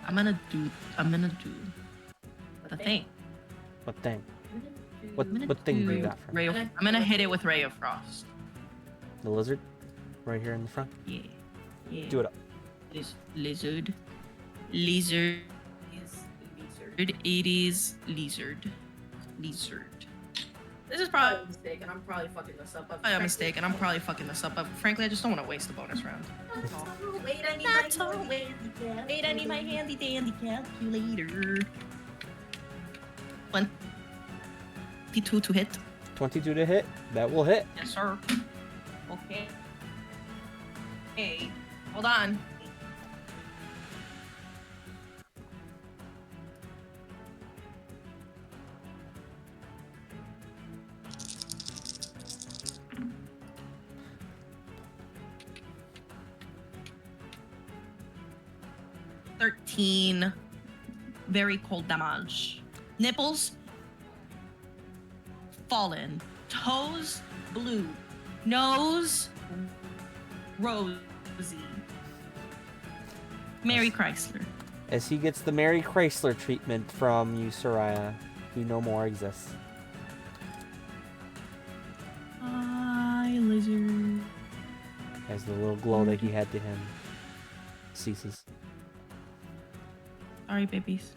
I'm gonna do the thing. What thing? I'm gonna What thing do you do got for me? Ray of, I'm gonna hit it with Ray of Frost. The lizard? Right here in the front? Yeah. Yeah. Do it up. Lizard. Lizard. It is lizard. Lizard. This is probably a mistake, and I'm probably fucking this up. Probably a mistake, and I'm probably fucking this up. But frankly, I just don't want to waste the bonus round. Wait, I need That's my all. handy Wait, I need my handy dandy calculator. 22 to hit. 22 to hit. That will hit. Yes, sir. Okay. Hey, hold on. 13 very cold damage. Nipples fallen. Toes blue. Nose rosy. Mary Chrysler. As he gets the Mary Chrysler treatment from you, Soraya, he no more exists. Hi, lizard. As the little glow that he had to him ceases. Sorry, babies.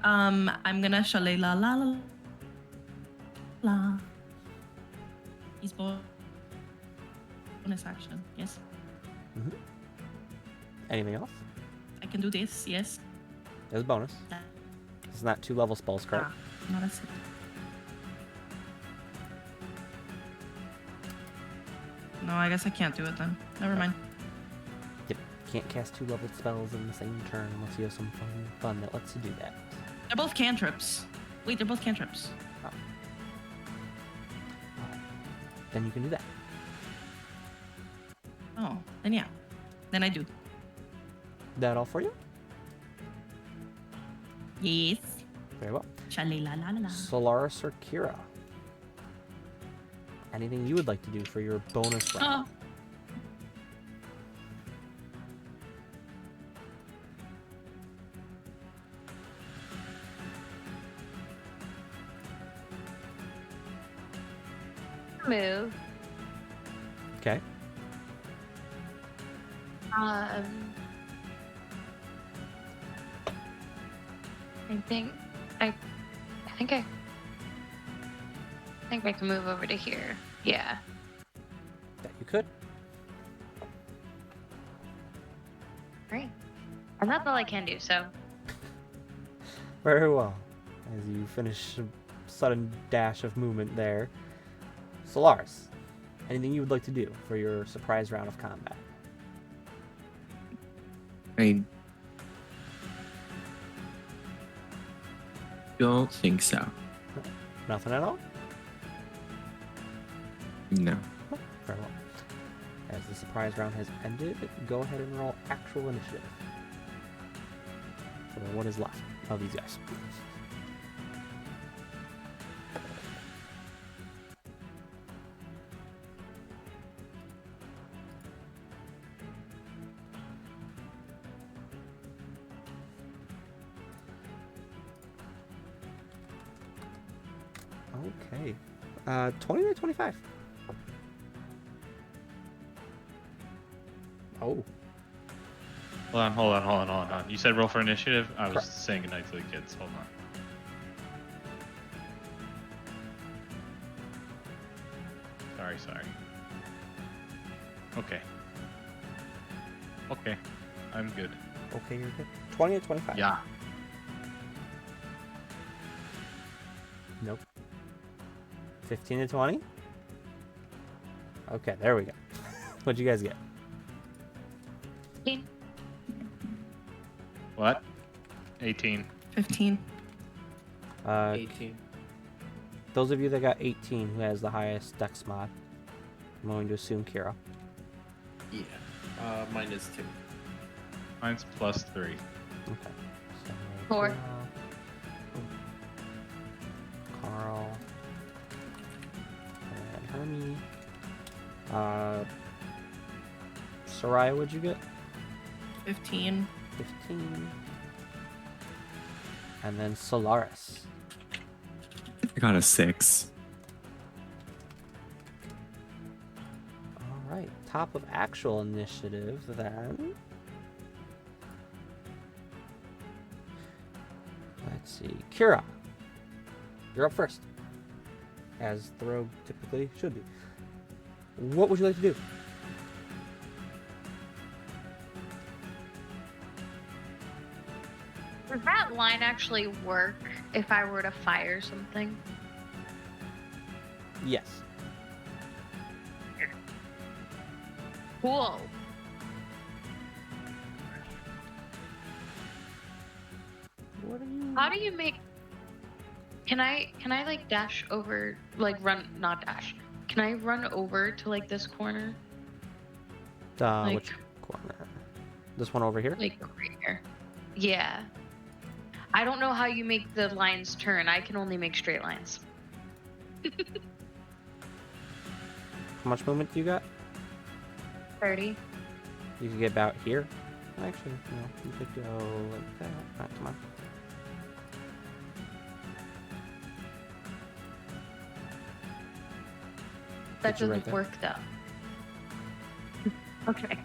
I'm gonna shale la la la la. He's bonus action. Yes. Mm-hmm. Anything else? I can do this. Yes. There's a bonus. It's not 2 level spells, correct? Not a sip. No, I guess I can't do it then. Never mind. Yep. Can't cast 2 level spells in the same turn unless you have some fun that lets you do that. They're both cantrips. Wait, they're both cantrips. Oh. Then you can do that. Oh, then yeah. Then I do. That all for you? Yes. Very well. Shale la la la la. Solaris or Kira? Anything you would like to do for your bonus round? Move. Okay. I think I can move over to here. Yeah. That you could. Great. And that's all I can do, so. Very well. As you finish a sudden dash of movement there. Solaris, anything you would like to do for your surprise round of combat? I don't think so. Nothing at all? No. Very well. As the surprise round has ended, go ahead and roll actual initiative. For what is left of these guys. Okay. 20 to 25. Oh. Hold on. You said roll for initiative? I was saying goodnight to the kids. Hold on. Sorry. Okay. I'm good. Okay, you're good. 20 to 25. Yeah. Nope. 15 to 20? Okay, there we go. What'd you guys get? 15. What? 18. 15. 18. Those of you that got 18, who has the highest dex mod? I'm going to assume Kira. Yeah. Mine is 2. Mine's +3. Okay. So, 4. Kira, Carl, and Hermie. Soraya, what'd you get? 15. 15. And then Solaris. I got a 6. All right, top of actual initiative then. Let's see, Kira, you're up first, as the rogue typically should be. What would you like to do? Does that line actually work if I were to fire something? Yes. Cool. What are you? How do you make? Can I like dash over, like run, not dash. Can I run over to like this corner? Which like- corner? This one over here? Like over here. Yeah. I don't know how you make the lines turn. I can only make straight lines. How much movement do you got? 30. You could get about here. Actually, no. You could go like that. Ah, come on. That Get you right doesn't there. work though. Okay.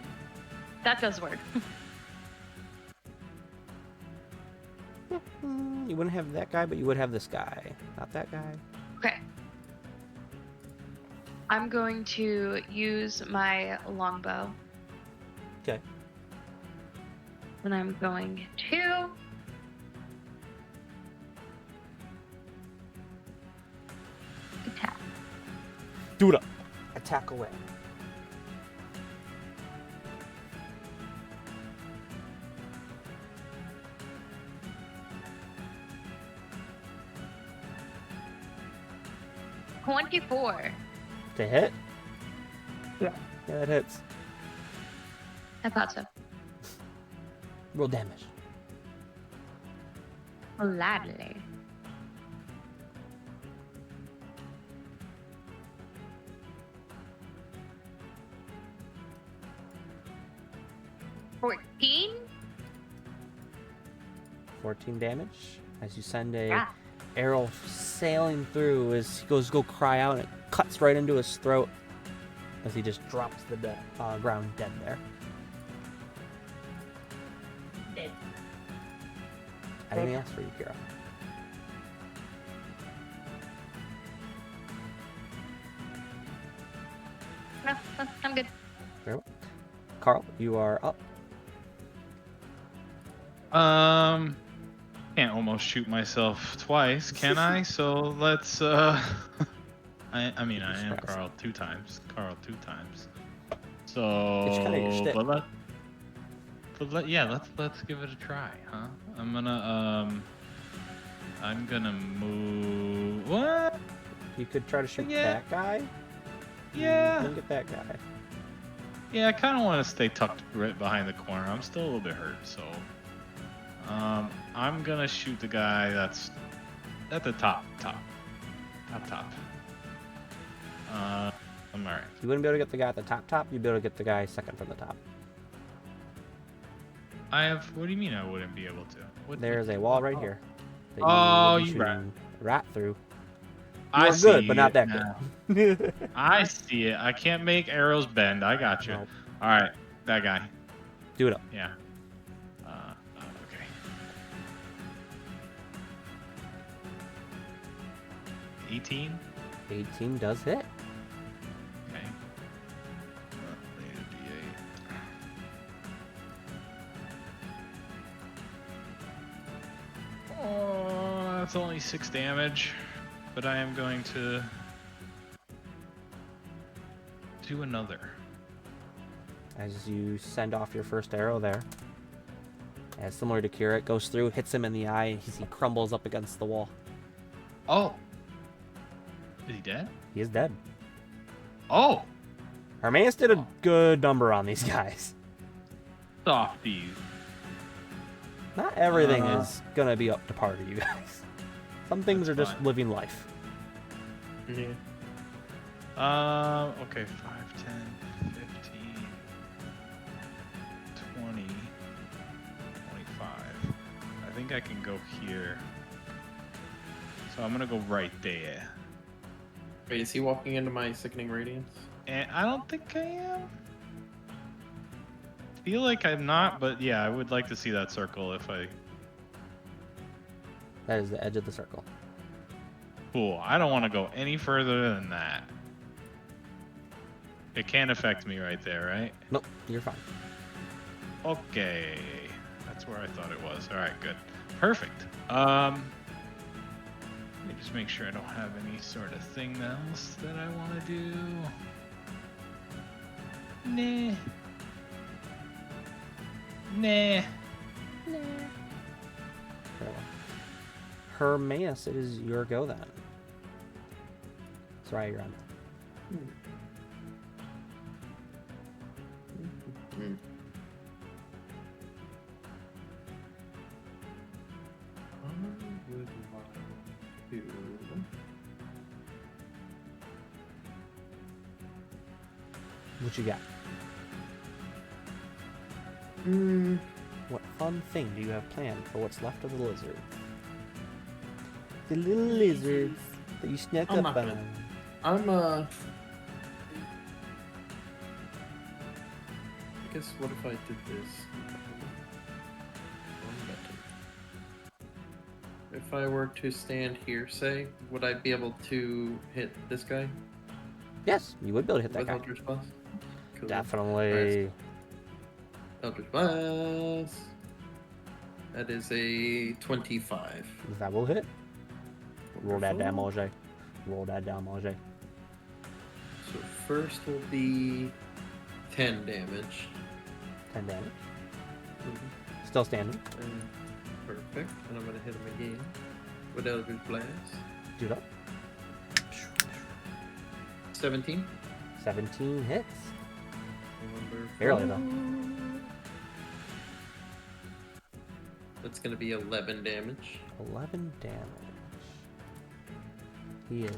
That does work. You wouldn't have that guy, but you would have this guy. Not that guy. Okay. I'm going to use my longbow. Okay. And I'm going to attack. Do it up. Attack away. $24. To hit? Yeah. Yeah, that hits. I thought so. Roll damage. Gladly. $14? 14 damage. As you send a Yeah. arrow sailing through as he goes to go cry out, and it cuts right into his throat as he just drops to the ground dead there. Dead. I didn't ask for you, Kira. No, I'm good. Very well. Carl, you are up. Can't almost shoot myself twice, can I? So let's I mean I am Surprise. Carl two times. It's kinda your So shtick. yeah, let's give it a try, huh? I'm gonna move. What? You could try to shoot Yeah. that guy. Yeah. Then get that guy. Yeah, I kind of want to stay tucked right behind the corner. I'm still a little bit hurt, so I'm gonna shoot the guy that's at the top. I'm alright. You wouldn't be able to get the guy at the top. You'd be able to get the guy second from the top. What do you mean I wouldn't be able to? There's a wall right here. that Oh, would be you shooting rat through. I You're see good, but not it that now. good. I see it. I can't make arrows bend. I got you. Nope. All right, that guy. Do it up. Yeah. Okay. 18. 18 does hit. Okay. Later D8. Oh, that's only 6 damage, but I am going to do another. As you send off your first arrow there. As similar to Kira, it goes through, hits him in the eye, and he crumbles up against the wall. Oh. Is he dead? He is dead. Oh, Hermaeus did a good number on these guys. softies. Not everything is gonna be up to par to you guys. Some things are That's just fine. living life. Yeah. Okay, 5, 10, 15, 20, 25. I think I can go here. So I'm gonna go right there. Wait, is he walking into my sickening radiance? And I don't think I am. Feel like I'm not, but yeah, I would like to see that circle if I... That is the edge of the circle. Cool. I don't want to go any further than that. It can't affect me right there, right? Nope, you're fine. Okay. That's where I thought it was. Alright, good. Perfect. Let me just make sure I don't have any sort of thing else that I want to do. Nah. Very well. Hermaeus, it is your go then. Sorry, you're on. What you got? What fun thing do you have planned for what's left of the lizard? The little lizards that you snuck I'm up not gonna- on. I guess what if I did this? One button. If I were to stand here, say, would I be able to hit this guy Yes, you would be able to hit that with guy. Eldritch Blast? Cool. Definitely. Eldritch Blast. That is a 25. That will hit. Roll that Wonderful. damage. Roll that damage. So first will be 10 damage. 10 damage. Mhm. Still standing. Perfect. And I'm gonna hit him again with Eldritch Blast. Do it up. 17. 17 hits. Wonderful. Barely, though. That's gonna be 11 damage. 11 damage. He is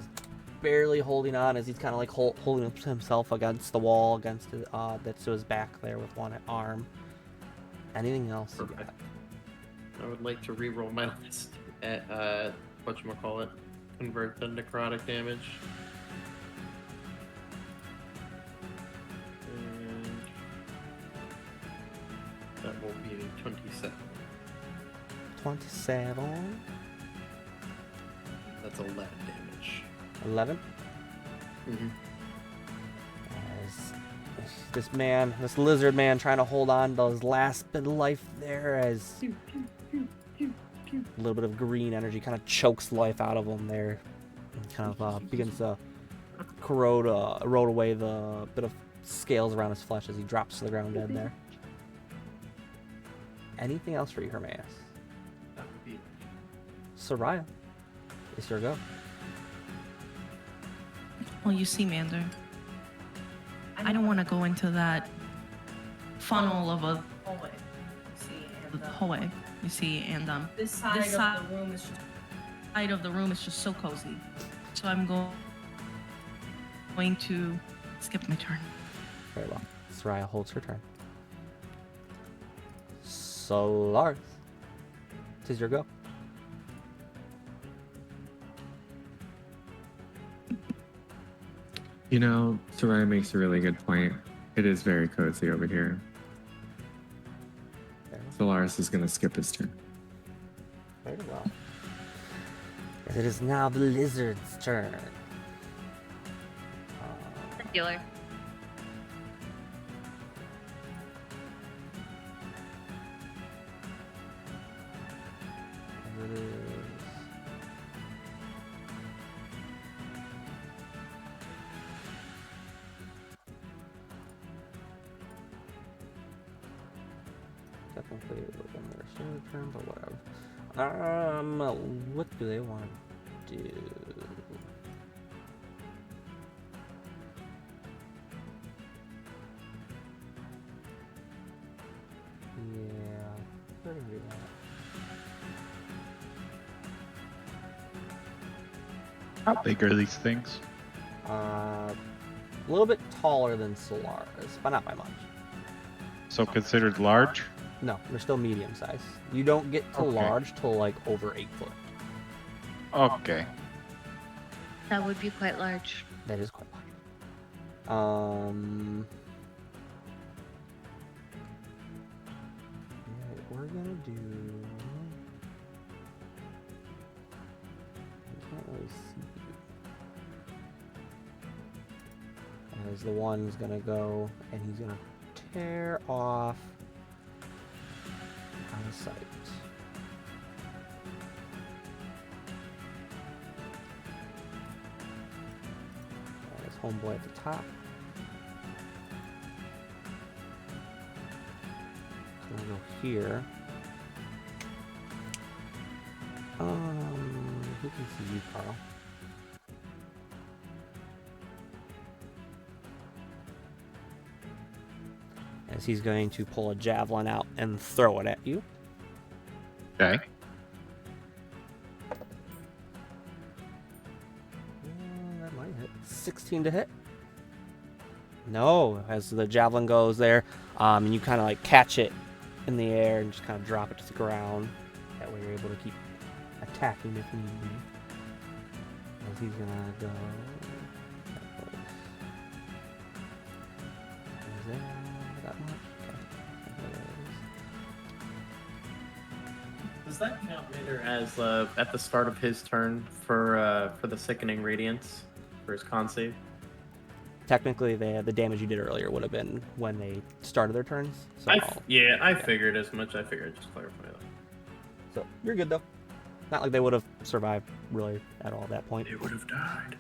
barely holding on as he's kind of like holding himself against the wall, against his, that's to his back there with one arm. Anything else you got? Perfect. I would like to re-roll my list at whatchamacallit, convert the necrotic damage. And that will be a 27. 27. That's 11 damage. 11. Mm-hmm. As this lizard man trying to hold on to his last bit of life there as a little bit of green energy kind of chokes life out of him there and kind of begins to erode away the bit of scales around his flesh as he drops to the ground dead there. Anything else for you, Hermaeus? That would be Soraya, it's your go. Well, you see, Mander, I don't want to go into that funnel of a hallway. See, and hallway. You see, and this side this side- of the room is just side of the room is just so cozy. So I'm going to skip my turn. Very well. Soraya holds her turn. Solaris, tis your go. You know, Soraya makes a really good point. It is very cozy over here. Solaris is going to skip his turn. Very well. It is now the lizard's turn. Healer. It is... Technically, it would have been their standard turn, but whatever. What do they want to do? Yeah, they're gonna do that. How big are these things? A little bit taller than Solaris, but not by much. So considered large? No, they're still medium size. You don't get to Okay. large till like over 8 foot. Okay. That would be quite large. That is quite large. Yeah, what we're gonna do. I can't really see. As the one's gonna go and he's gonna tear off out of sight. And his homeboy at the top. So we'll go here. Who can see you, Carl? As he's going to pull a javelin out and throw it at you. Okay. That might hit. 16 to hit. No, as the javelin goes there, and you kind of like catch it in the air and just kind of drop it to the ground. That way you're able to keep attacking if need be. As he's gonna go. Is there that much? Okay. Does that count later as at the start of his turn for the sickening radiance for his con save? Technically, the damage you did earlier would have been when they started their turns. So, I figured as much. I figured I'd just clarify that. So you're good though. Not like they would have survived really at all at that point. They would have died.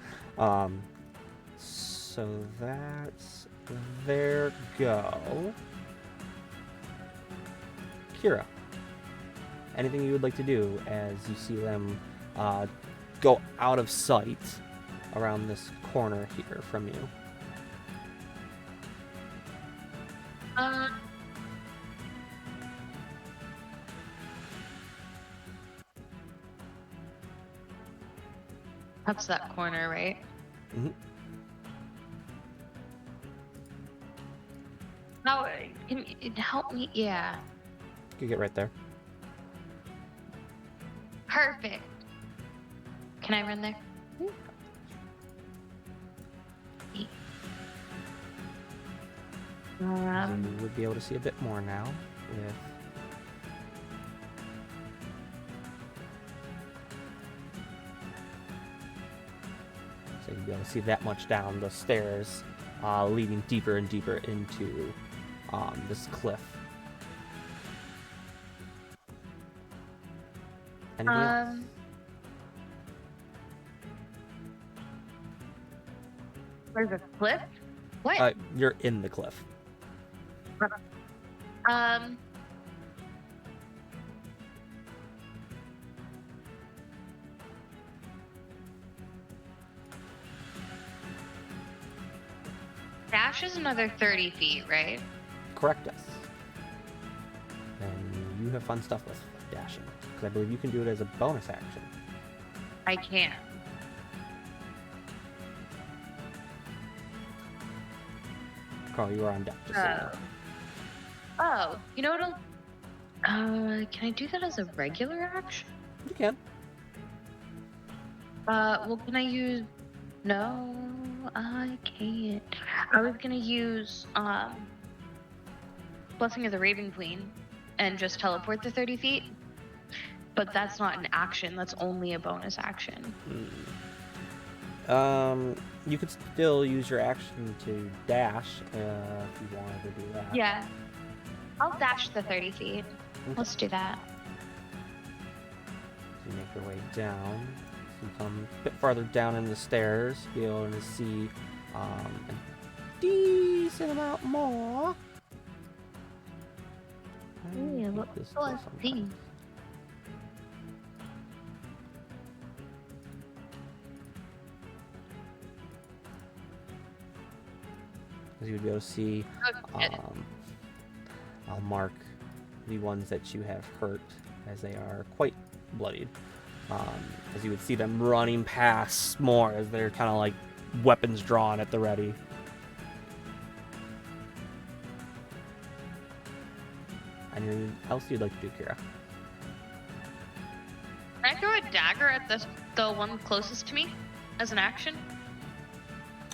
So that's their go. Kira, anything you would like to do as you see them go out of sight around this corner here from you? That's that corner, right? Mm-hmm. No, can you help me? Yeah. You get right there. Perfect. Can I run there? You would be able to see a bit more now with so you'd be able to see that much down the stairs, leading deeper and deeper into this cliff. Anything else? There's a cliff? What? You're in the cliff. Dash is another 30 feet, right? Correct us. And you have fun stuff with dashing, because I believe you can do it as a bonus action. I can. Carl, you are on deck. Just so you know. Oh, you know what'll... can I do that as a regular action? You can. Well, can I use... No, I can't. I was gonna use, Blessing of the Raven Queen and just teleport the 30 feet. But that's not an action, that's only a bonus action. You could still use your action to dash if you wanted to do that. Yeah. I'll dash the 30 feet. Okay. Let's do that. So you make your way down. So you come a bit farther down in the stairs, be able to see a decent amount more. Yeah, I let's think this go does see. sometimes. As you would be able to see, I'll mark the ones that you have hurt, as they are quite bloodied. As you would see them running past more, as they're kind of like weapons drawn at the ready. Anything else you'd like to do, Kira? Can I throw a dagger at the one closest to me as an action?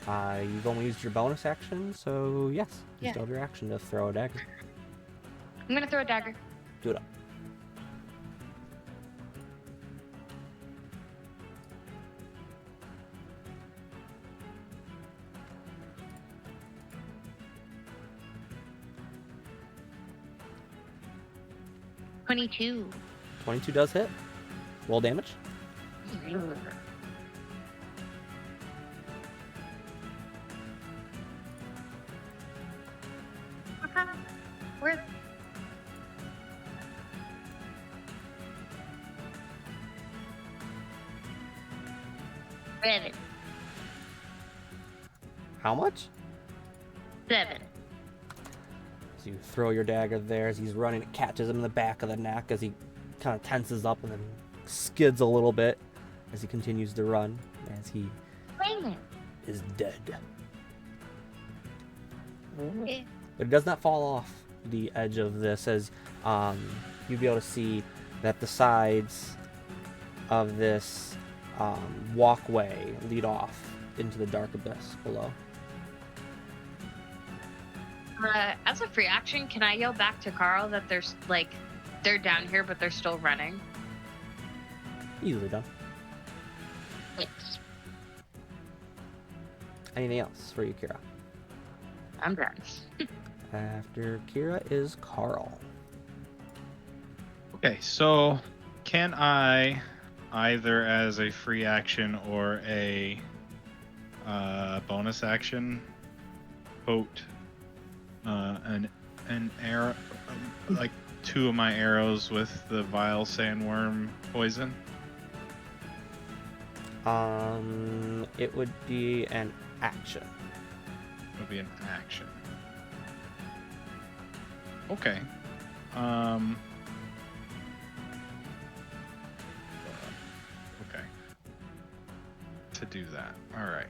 You've only used your bonus action, so yes, you Yeah. still have your action to throw a dagger. I'm gonna throw a dagger. Do it up. $22. 22 does hit. Roll damage. Where? Seven. How much? 7. So you throw your dagger there as he's running. It catches him in the back of the neck as he kind of tenses up and then skids a little bit as he continues to run, as he Dang it. is dead. Yeah. But it does not fall off the edge of this, as you'll be able to see that the sides of this walkway lead off into the dark abyss below. As a free action, can I yell back to Carl that there's like they're down here but they're still running? Easily done. Thanks. Anything else for you, Kira? I'm done. After Kira is Carl. Okay, so can I, either as a free action or a bonus action, quote an arrow, like 2 of my arrows with the vile sandworm poison? It would be an action. It would be an action. Okay. Okay. To do that. All right.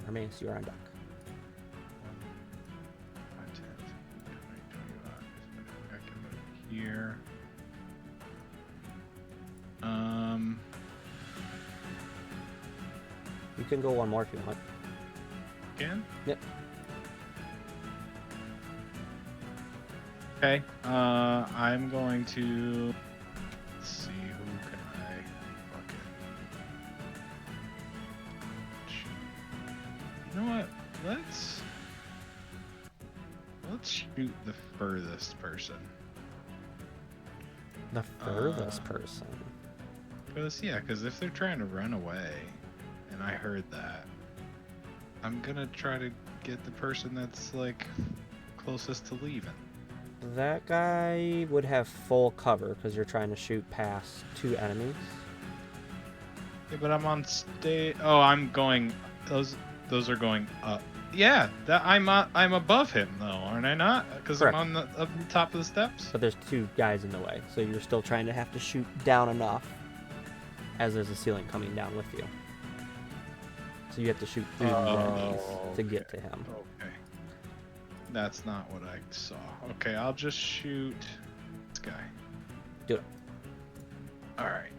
Hermes, you are on deck. 5, 10, 20, 25. I can move here. You can go one more if you want. Again? Yep. Okay. I'm going to. Let's see, who can I fucking. You know what? Let's shoot the furthest person. The furthest person. Because if they're trying to run away, and I heard that, I'm gonna try to get the person that's like closest to leaving. That guy would have full cover because you're trying to shoot past 2 enemies. Yeah, but I'm on stage. Oh, I'm going. Those are going up. Yeah, I'm above him though, aren't I not? Because I'm on up the top of the steps. But there's 2 guys in the way, so you're still trying to have to shoot down enough, as there's a ceiling coming down with you. So you have to shoot through the enemies to get to him. Okay. That's not what I saw. Okay, I'll just shoot this guy. Do it. All right.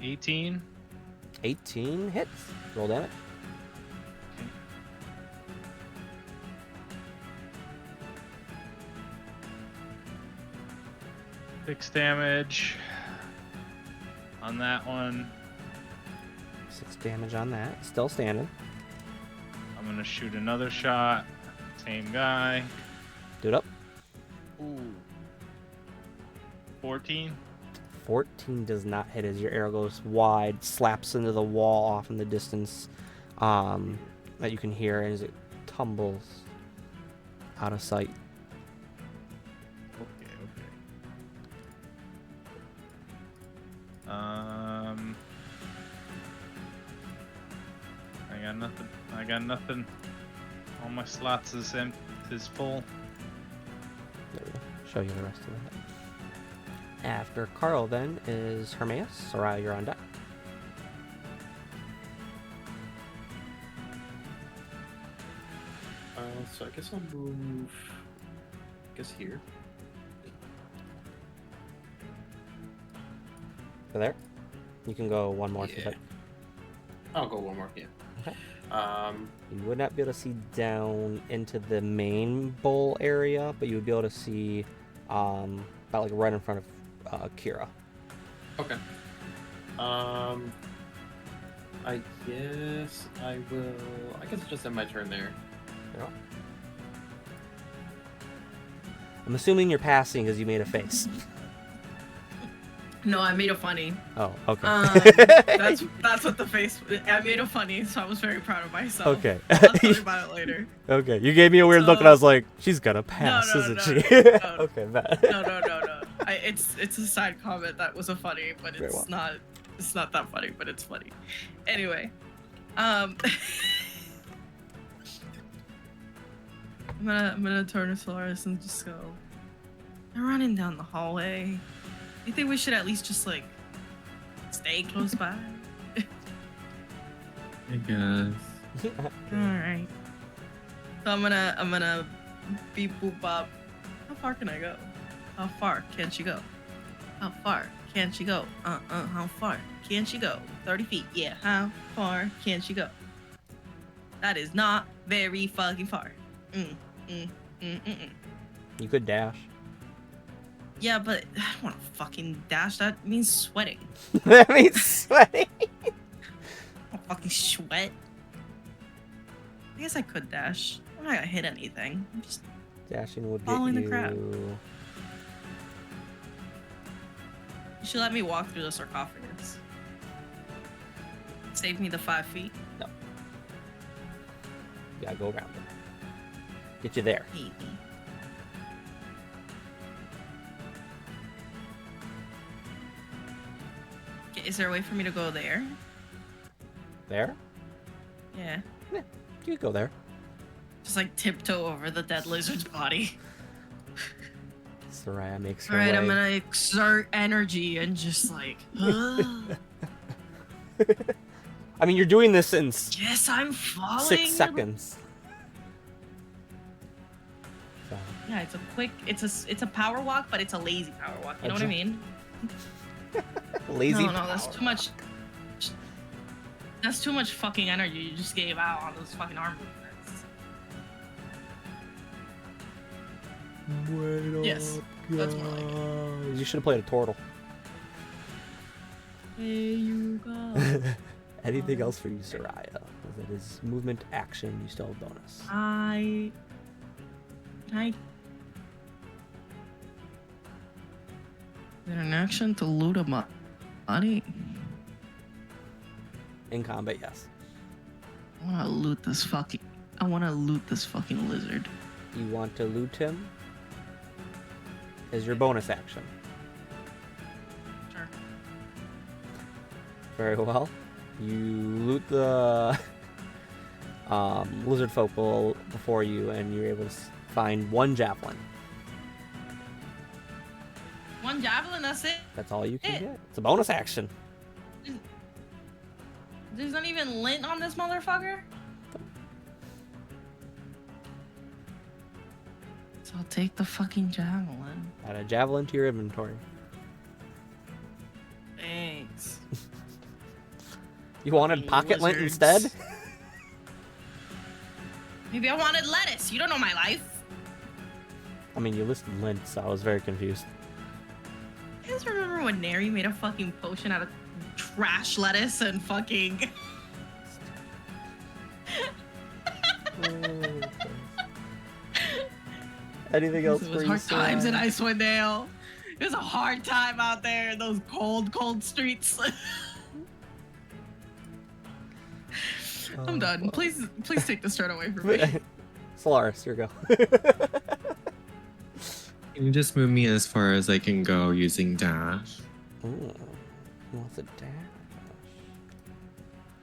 18. 18 hits. Roll damage. 6 damage on that one. 6 damage on that. Still standing. I'm gonna shoot another shot. Same guy. Do it up. Ooh. 14. 14 does not hit as your arrow goes wide, slaps into the wall off in the distance that you can hear as it tumbles out of sight. Okay. I got nothing. All my slots is full. There we go. Show you the rest of it. After Carl, then, is Hermes. Soraya, you're on deck. So I guess I'll move. Here. So there. You can go one more if you'd like. I'll go one more. Yeah. Okay. You would not be able to see down into the main bowl area, but you would be able to see about like right in front of Kira. Okay. I guess I will. I guess just end my turn there. Yeah. I'm assuming you're passing because you made a face. No, I made a funny. Oh, okay. That's what the face. I made a funny, so I was very proud of myself. Okay. I'll tell you about it later. Okay, you gave me a weird look, and I was like, "She's gonna pass, isn't she?" No. Okay, bad. No. It's a side comment that was a funny, but it's not. It's not that funny, but it's funny. Anyway, I'm gonna turn to Solaris and just go. They're running down the hallway. You think we should at least just like stay close by? I guess. All right. So I'm gonna beep boop bop. How far can I go? How far can she go? How far can she go? How far can she go? 30 feet. Yeah. How far can she go? That is not very fucking far. You could dash. Yeah, but I don't want to fucking dash. That means sweating. That means sweating. I'll fucking sweat. I guess I could dash. I'm not gonna hit anything. I'm just Dashing would get following you. the crowd. You should let me walk through the sarcophagus. Save me the 5 feet. No. You gotta go around it. Get you there. Maybe. Okay, is there a way for me to go there? There? Yeah. You could go there. Just like tiptoe over the dead lizard's body. Soraya makes her Alright, way. I'm gonna exert energy and just like. I mean, you're doing this in Yes, I'm falling. 6 seconds. So, Yeah, it's a quick. It's a power walk, but it's a lazy power walk. You know what I mean? lazy. No, that's power. too much. That's too much fucking energy you just gave out on those fucking arm movements. Yes, that's more like it. You should have played a turtle. Hey, you go. Anything else for you, Soraya? That is movement, action. You still have bonus. I. Is there an action to loot a body? In combat, yes. I wanna loot this fucking. I wanna loot this fucking lizard. You want to loot him? Is your bonus action. Sure. Very well. You loot the lizard folk before you, and you're able to find 1 javelin. One javelin, that's it? That's all you can get. It's a bonus action. There's not even lint on this motherfucker? So I'll take the fucking javelin. Add a javelin to your inventory. Thanks. You wanted You pocket lint lizards. instead? Maybe I wanted lettuce. You don't know my life. I mean, you listed lint, so I was very confused. You guys remember when Neri made a fucking potion out of trash lettuce and fucking... Anything else It for was you, hard times in Sarah? Icewind Dale. It was a hard time out there in those cold, cold streets. I'm done. well. Please take the start away from me. Solaris, here we go. Can you just move me as far as I can go using dash? Ooh, he wants a dash.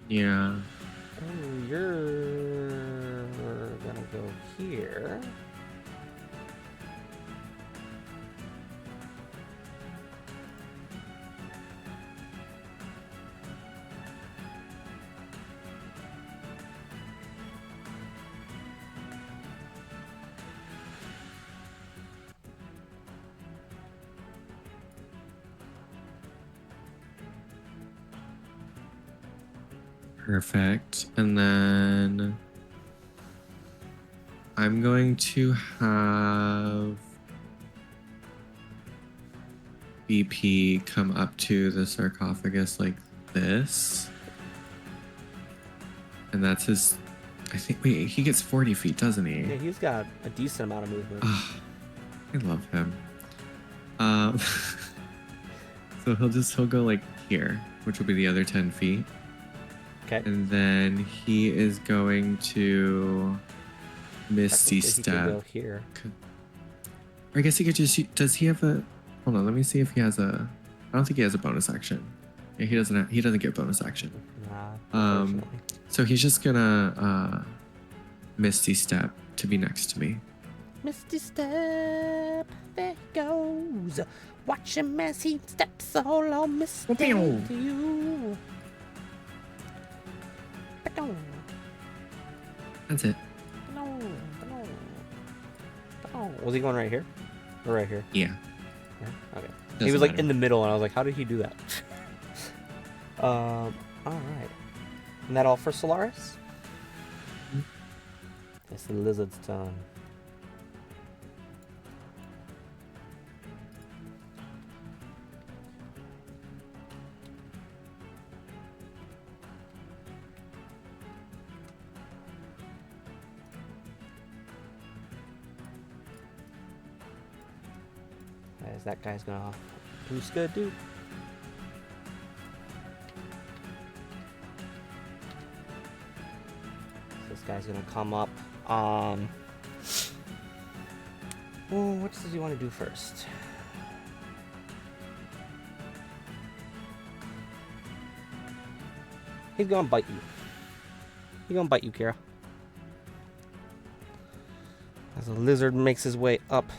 Yeah. Oh, you're gonna go here. Perfect. And then I'm going to have BP come up to the sarcophagus like this. And that's his. I think. Wait, he gets 40 feet, doesn't he? Yeah, he's got a decent amount of movement. Ah, I love him. So he'll go like here, which will be the other 10 feet. Okay. And then he is going to Misty Technically, he could go Step. here. Or I guess he could just. Does he have a? Hold on, let me see if he has a. I don't think he has a bonus action. Yeah, he doesn't. He doesn't get bonus action. Nah, Um, unfortunately. So he's just gonna Misty Step to be next to me. Misty Step, there he goes. Watch him as he steps all on Misty to you. That's it. Was he going right here? Or right here? Yeah. Okay. Doesn't He was like matter. in the middle, and I was like, how did he do that? All right. Isn't that all for Solaris? It's the lizard's turn. As that guy's gonna who's good, dude. This guy's gonna come up. What does he want to do first? He's gonna bite you. He's gonna bite you, Kira. As the lizard makes his way up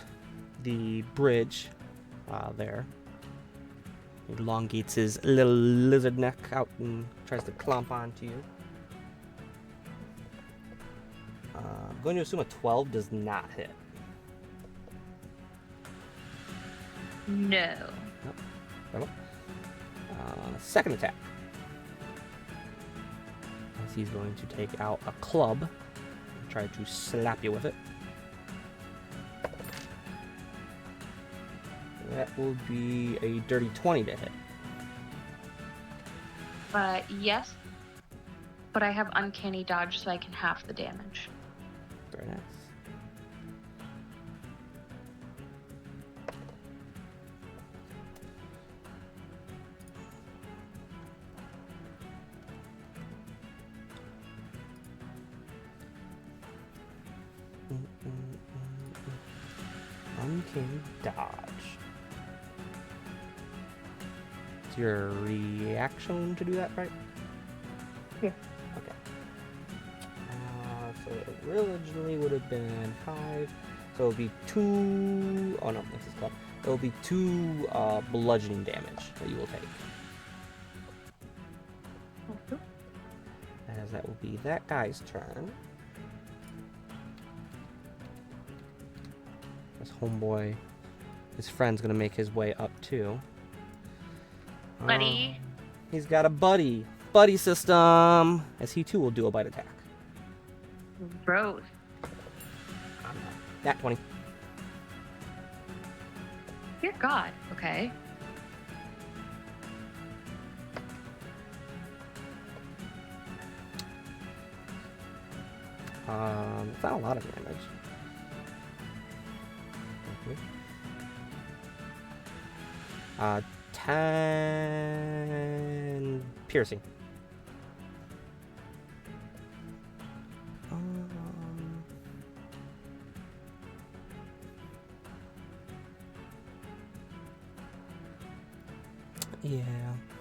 the bridge there. He elongates his little lizard neck out and tries to clomp onto you. I'm going to assume a 12 does not hit. No. Second attack. As he's going to take out a club and try to slap you with it. That will be a dirty 20 to hit. Yes. But I have uncanny dodge, so I can half the damage. Very nice. Uncanny dodge. It's your reaction to do that, right? Yeah. Okay. So it originally would have been 5. So it would be 2. Oh no, this is club. It will be 2 bludgeoning damage that you will take. As that will be that guy's turn. This homeboy, his friend's gonna make his way up too. Buddy. He's got a buddy system, as he too will do a bite attack. Gross. Nat 20. Dear God. Okay. It's not a lot of damage. Okay. 10 piercing. Yeah,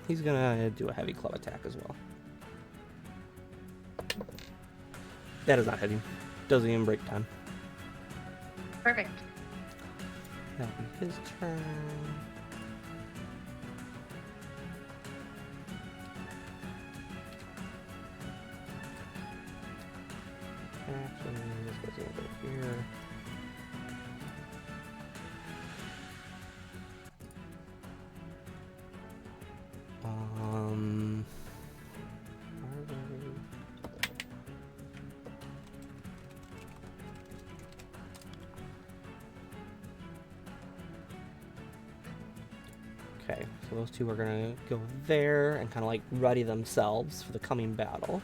he's gonna do a heavy club attack as well. That is not hitting. Doesn't even break time. Perfect. That'll be his turn. Action. This goes over here. Okay, so those two are gonna go there and kind of like ready themselves for the coming battle.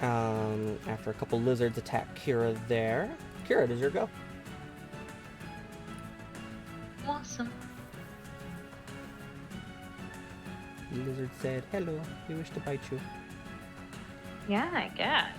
After a couple lizards attack Kira there. Kira, does your go? Awesome. The lizard said, "Hello, we wish to bite you." Yeah, I guess.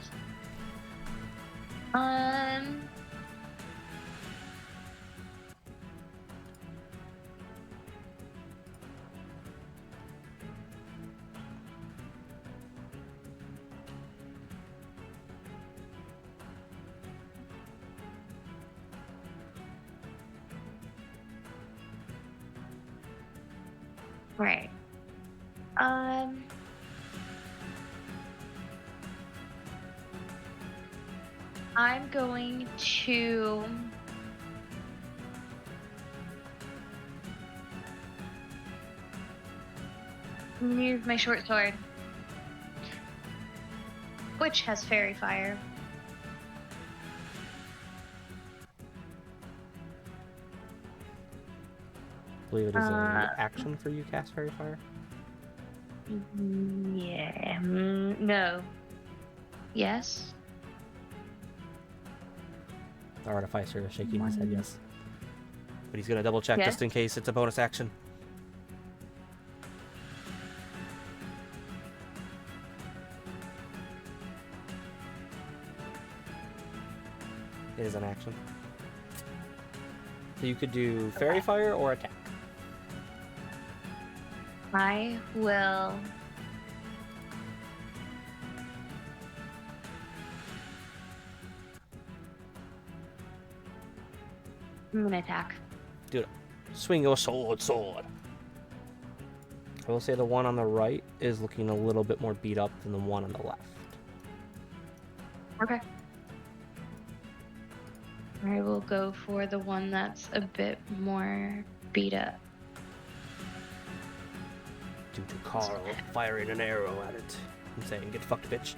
Right. I'm going to use my short sword, which has fairy fire. I believe it is an action for you, cast Fairy Fire. Yeah. No. Yes. The Artificer is shaking his head yes. But he's going to double check Yes. just in case it's a bonus action. It is an action. So you could do Fairy Fire or attack. I will. I'm gonna attack. Swing your sword. I will say the one on the right is looking a little bit more beat up than the one on the left. Okay. I will go for the one that's a bit more beat up. Due to Carl firing an arrow at it and saying, "Get fucked, bitch."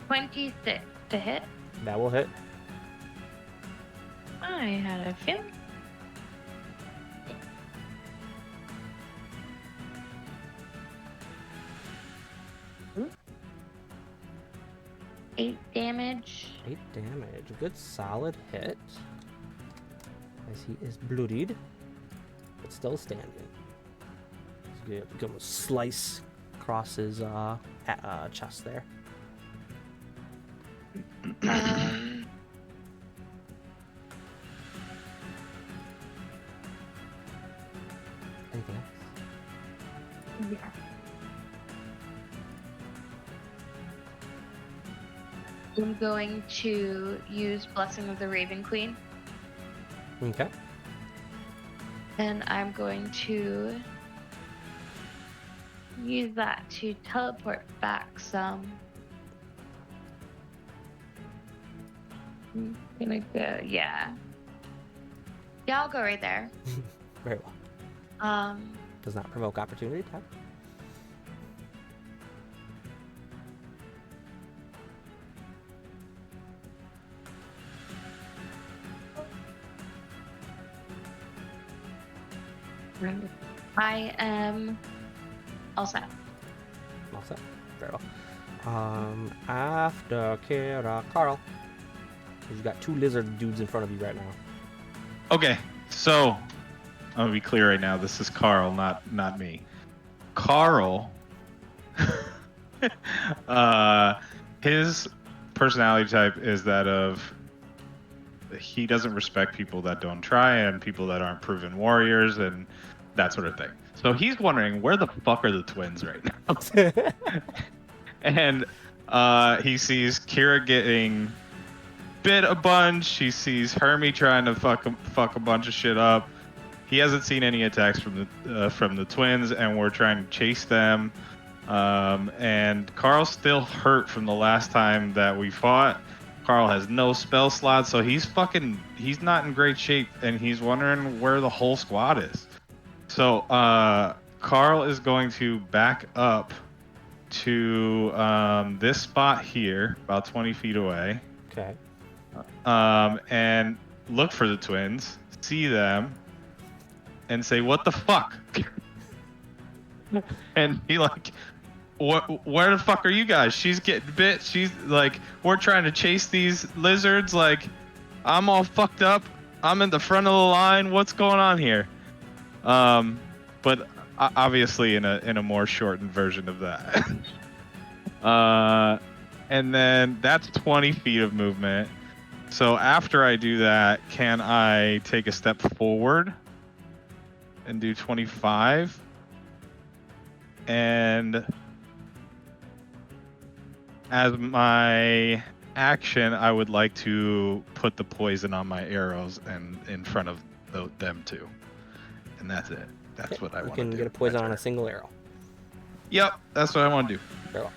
26 to hit. That will hit. I had a feeling. Eight damage. 8 damage. A good solid hit. As he is bloodied, but still standing. He's gonna slice across his chest there. Anything else? Yeah. I'm going to use Blessing of the Raven Queen, Okay. and I'm going to use that to teleport back some. I'm gonna go, yeah. Yeah, I'll go right there. Very well. Does not provoke opportunity attack. I am all set. All set. Very well. After Kira, Carl. 'Cause you got 2 lizard dudes in front of you right now. Okay, so I'm gonna be clear right now. This is Carl, not me. Carl, his personality type is that of he doesn't respect people that don't try and people that aren't proven warriors and that sort of thing. So he's wondering where the fuck are the twins right now? And he sees Kira getting bit a bunch. He sees Hermie trying to fuck a bunch of shit up. He hasn't seen any attacks from the twins, and we're trying to chase them. And Carl's still hurt from the last time that we fought. Carl has no spell slots, so he's not in great shape, and he's wondering where the whole squad is. So Carl is going to back up to this spot here, about 20 feet away. Okay. And look for the twins, see them, and say, "What the fuck?" And be like, where the fuck are you guys? She's getting bit. She's like, we're trying to chase these lizards. Like, I'm all fucked up. I'm in the front of the line. What's going on here? But obviously in a more shortened version of that. And then that's 20 feet of movement. So after I do that, can I take a step forward and do 25? And as my action, I would like to put the poison on my arrows and in front of them too. and that's it. That's what I You want to do. can get a poison That's on a right. single arrow. Yep, that's what I want to do. Very well.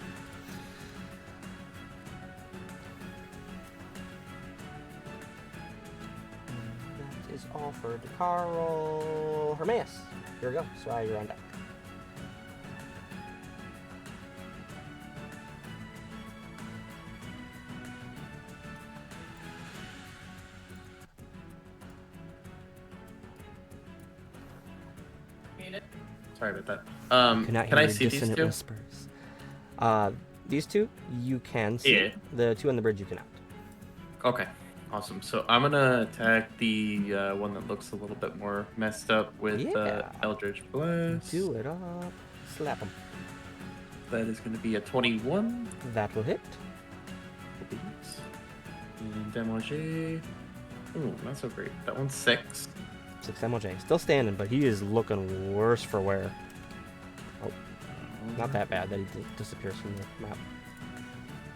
That is offered to Carl Hermaeus. Here we go. Sorry, you're on deck. Sorry about that. Cannot Can I hear see these dissonant two? whispers. These two you can see. Yeah. The two on the bridge you cannot. Okay, awesome. So I'm gonna attack the one that looks a little bit more messed up with Yeah. Eldritch Blast. Do it up. Slap them. That is gonna be a 21. That will hit. And Demogé. Ooh, not so great. That one's 6. 6 MLJ. Still standing, but he is looking worse for wear. Oh, not that bad that he disappears from the map.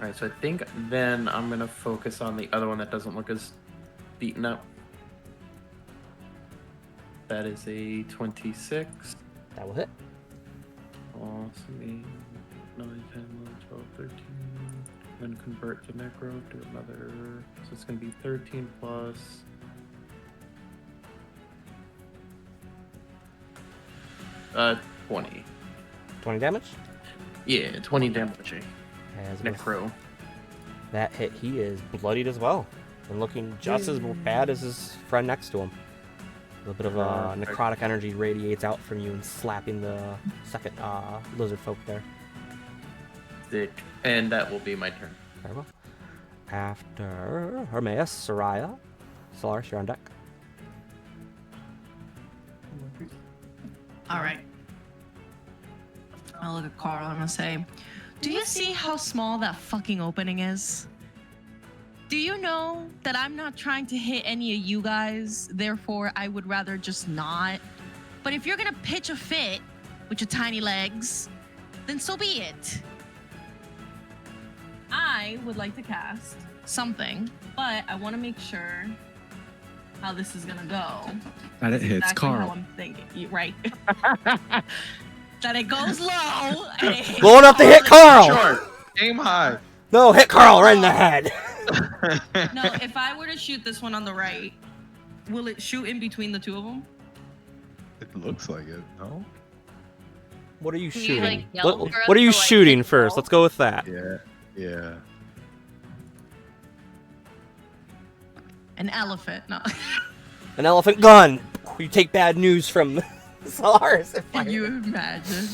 Alright, so I think then I'm gonna focus on the other one that doesn't look as beaten up. That is a 26. That will hit. Awesome. 9, 10, 11, 12, 13. Then convert to Necro, do another. So it's gonna be 13 plus. Uh, 20. 20 damage. Yeah, 20 damage. As with Necro. that hit, he is bloodied as well. And looking just as bad as his friend next to him. A little bit of necrotic energy radiates out from you and slapping the second lizard folk there. Sick. And that will be my turn. Very well. After Hermaeus, Soraya, Solaris, you're on deck. All right. I'll look at Carl. I'm gonna say, do you see how small that fucking opening is? Do you know that I'm not trying to hit any of you guys, therefore I would rather just not? But if you're gonna pitch a fit with your tiny legs, then so be it. I would like to cast something, but I want to make sure how this is gonna go. That it hits Exactly Carl. how I'm thinking. Right. That it goes low and it hits Going up to hit Carl! Short. Aim high. No, hit Carl right in the head! No, if I were to shoot this one on the right, will it shoot in between the two of them? It looks like it. No. What are you Can you, shooting? like, yell What, for us what are you to, like, shooting hit first? Carl? Let's go with that. Yeah. Yeah. An elephant. No. An elephant gun! You take bad news from Solaris and Can fire you it. imagine?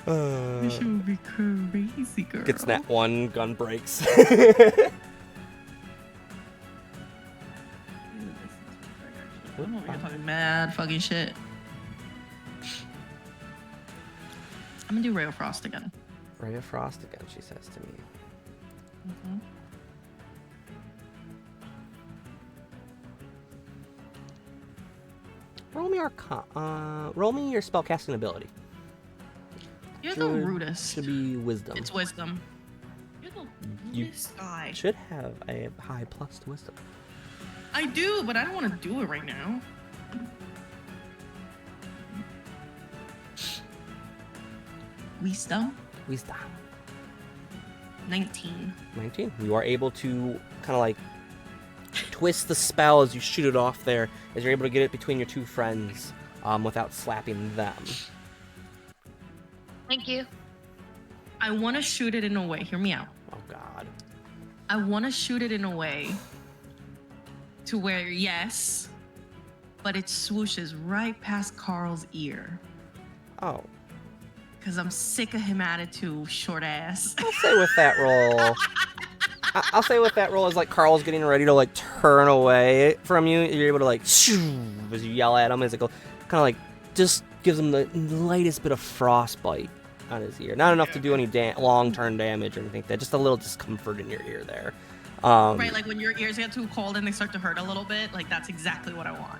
Uh, This would be crazy, girl. Gets that one, gun breaks. I'm over here talking mad fucking shit. I'm gonna do Ray of Frost again. Ray of Frost again, she says to me. Mm-hmm. Roll me your spellcasting ability. You're the Should- rudest. Should be wisdom. It's wisdom. You're the You- rudest guy. Should have a high plus to wisdom. I do, but I don't want to do it right now. Wisdom. Wisdom. 19. 19. You are able to kind of like twist the spell as you shoot it off there, as you're able to get it between your two friends without slapping them. Thank you. I want to shoot it in a way. Hear me out. Oh God. I want to shoot it in a way to where, yes, but it swooshes right past Carl's ear. Oh. Because I'm sick of him attitude, short ass. I'll say with that roll. I'll say with that roll is like Carl's getting ready to like turn away from you. You're able to like shoo as you yell at him as it goes, kind of like just gives him the lightest bit of frostbite on his ear. Not enough to do any long-term damage or anything like that. Just a little discomfort in your ear there. Right, like when your ears get too cold and they start to hurt a little bit. Like that's exactly what I want.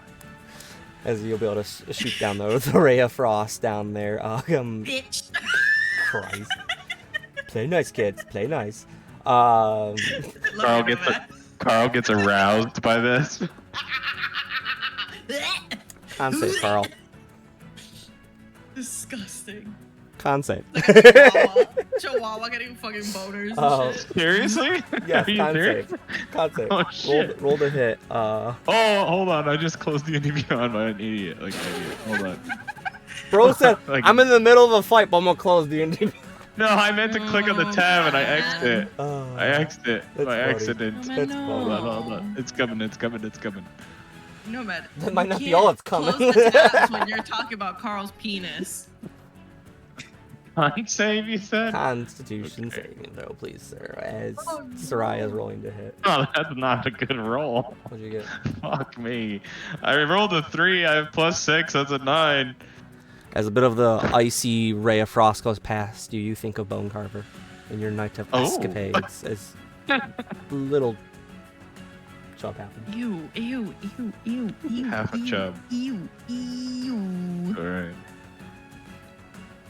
As you'll be able to shoot down the ray of frost down there. Bitch. Christ. Play nice, kids. Play nice. Carl gets aroused by this. I'm saying Carl. disgusting. Con save. Like a chihuahua. Chihuahua getting fucking boners and Oh. shit. Seriously? Yes, Are you con serious? save. Con save. Oh shit. Roll the hit. Oh, hold on. I just closed the DND on by an idiot. Like an idiot. Hold on. Bro said, Like- I'm in the middle of a fight, but I'm gonna close the D&D. No, I meant to click on the tab and I X'd it. I X'd it That's by funny. accident. That's Hold on. It's coming. No, man. That might not you be all can't that's coming. Close the tabs when you're talking about Carl's penis. Con save, you said? Constitution Okay. saving throw, please, sir. As Soraya's rolling to hit. Oh, that's not a good roll. What'd you get? Fuck me. I rolled a 3. I have +6. That's a 9. As a bit of the icy ray of frost goes past you, you think of Bone Carver in your night of Oh. escapades as little chub happened. Ew, ew, ew, ew, ew. Half a ew, chub. Ew, ew. Alright.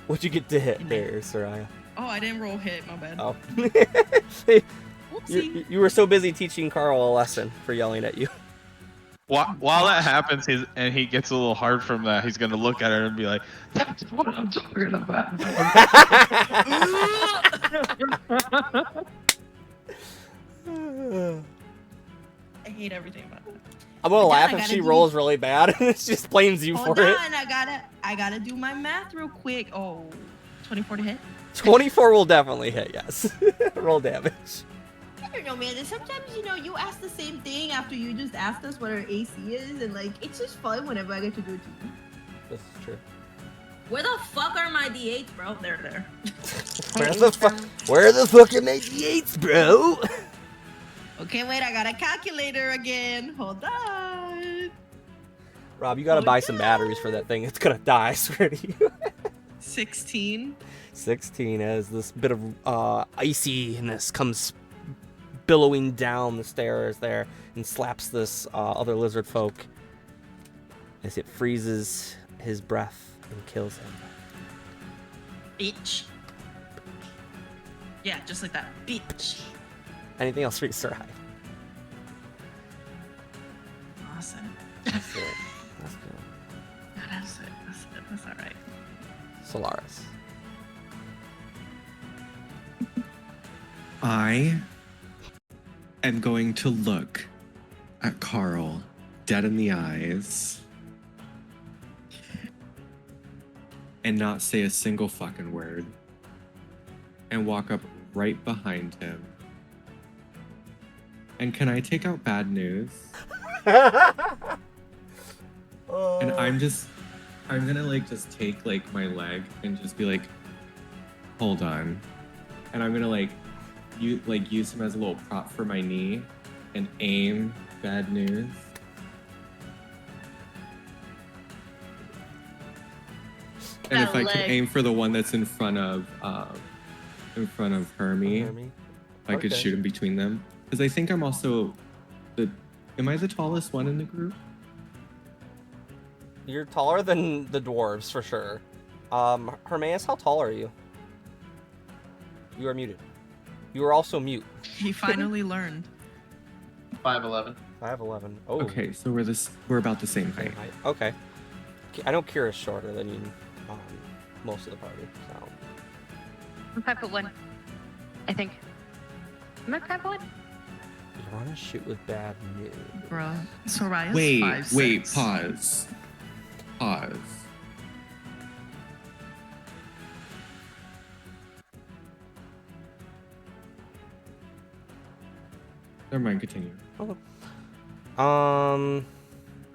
What'd you get to hit there, Soraya? Oh, I didn't roll hit. My bad. Oh. Whoopsie. you were so busy teaching Carl a lesson for yelling at you. While that happens, he gets a little hard from that, he's gonna look at her and be like, "That's what I'm talking about." I hate everything about that. I'm gonna Again, laugh I if gotta she do- rolls really bad and it just blames you Hold for it. on, I gotta do my math real quick. Oh, 24 to hit. 24 will definitely hit, yes. Roll damage. I don't know, man. And sometimes, you ask the same thing after you just asked us what our AC is, and like, it's just fun whenever I get to do it to you. This is true. Where the fuck are my D8s, bro? They're there. Where the fuck are my D8s, bro? Okay, wait, I got a calculator again. Hold on. Rob, you gotta buy some batteries for that thing. It's gonna die, I swear to you. 16. 16 as this bit of iciness comes billowing down the stairs there and slaps this other lizard folk as it freezes his breath and kills him. Bitch. Yeah, just like that. Bitch. Anything else for you, Sir? Awesome. That's it. That's good. That's it. That's all right. Solaris. I am going to look at Carl dead in the eyes and not say a single fucking word and walk up right behind him. And can I take out bad news? And I'm gonna just take my leg and just be like, hold on. And I'm gonna use him as a little prop for my knee and aim bad news. And if I could aim for the one that's in front of Hermie, I could Okay. shoot him between them. Because I think I'm also am I the tallest one in the group? You're taller than the dwarves for sure. Hermaeus, how tall are you? You are muted. You are also mute. He finally learned. 5'11". 5'11". Oh. Okay, so we're about the same height. Okay. I know Kira's shorter than you, most of the party. So. I'm 5'1", I think. Am I 5'1"? You want to shoot with bad news. Bro. Soraya's Wait, 5'6". pause. Never mind, continue. I'm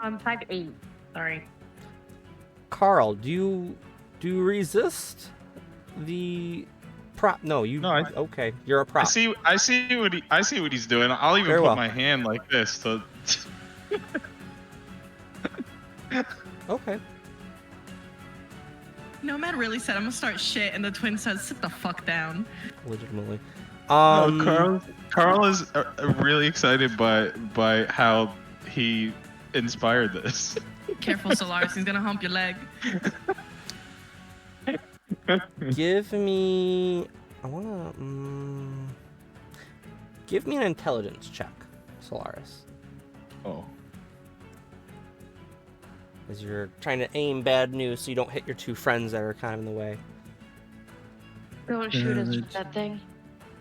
5'8". Sorry. Carl, do you resist the prop? No, you. No, I- okay, you're a I prop. see what he's doing. I'll even Very put well. my hand like this. So Okay. Nomad really said, I'm gonna start shit, and the twin says, sit the fuck down. Legitimately. Carl is really excited by how he inspired this. Careful, Solaris, he's gonna hump your leg. Give me. I wanna. Give me an intelligence check, Solaris. Oh. as you're trying to aim bad news so you don't hit your two friends that are kind of in the way. Don't shoot us with that thing.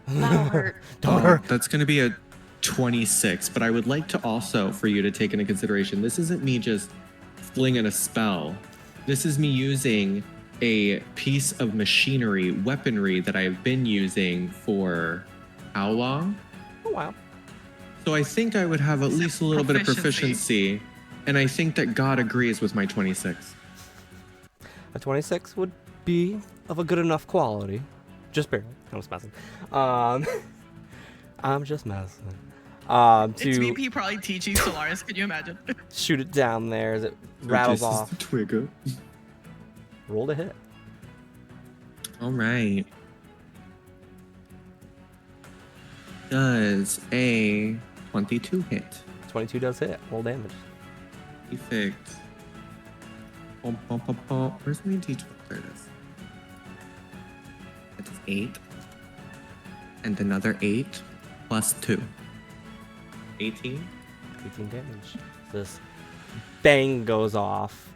That'll hurt. Don't hurt. That's going to be a 26, but I would like to also, for you to take into consideration, this isn't me just flinging a spell. This is me using a piece of machinery, weaponry that I've been using for how long? Oh, wow. So I think I would have at least a little bit of proficiency, and I think that God agrees with my 26. A 26 would be of a good enough quality. Just barely. I'm just messing. I'm just messing. It's To VP probably teaching Solaris. Can you imagine? shoot it down there as it rattles off. This is the trigger. Roll to hit. All right. Does a 22 hit? 22 does hit. Roll damage. Perfect. Bum, bum, bum, bum. Where's my d12? There it is. That is 8. And another 8 plus 2. 18. 18 damage. This bang goes off.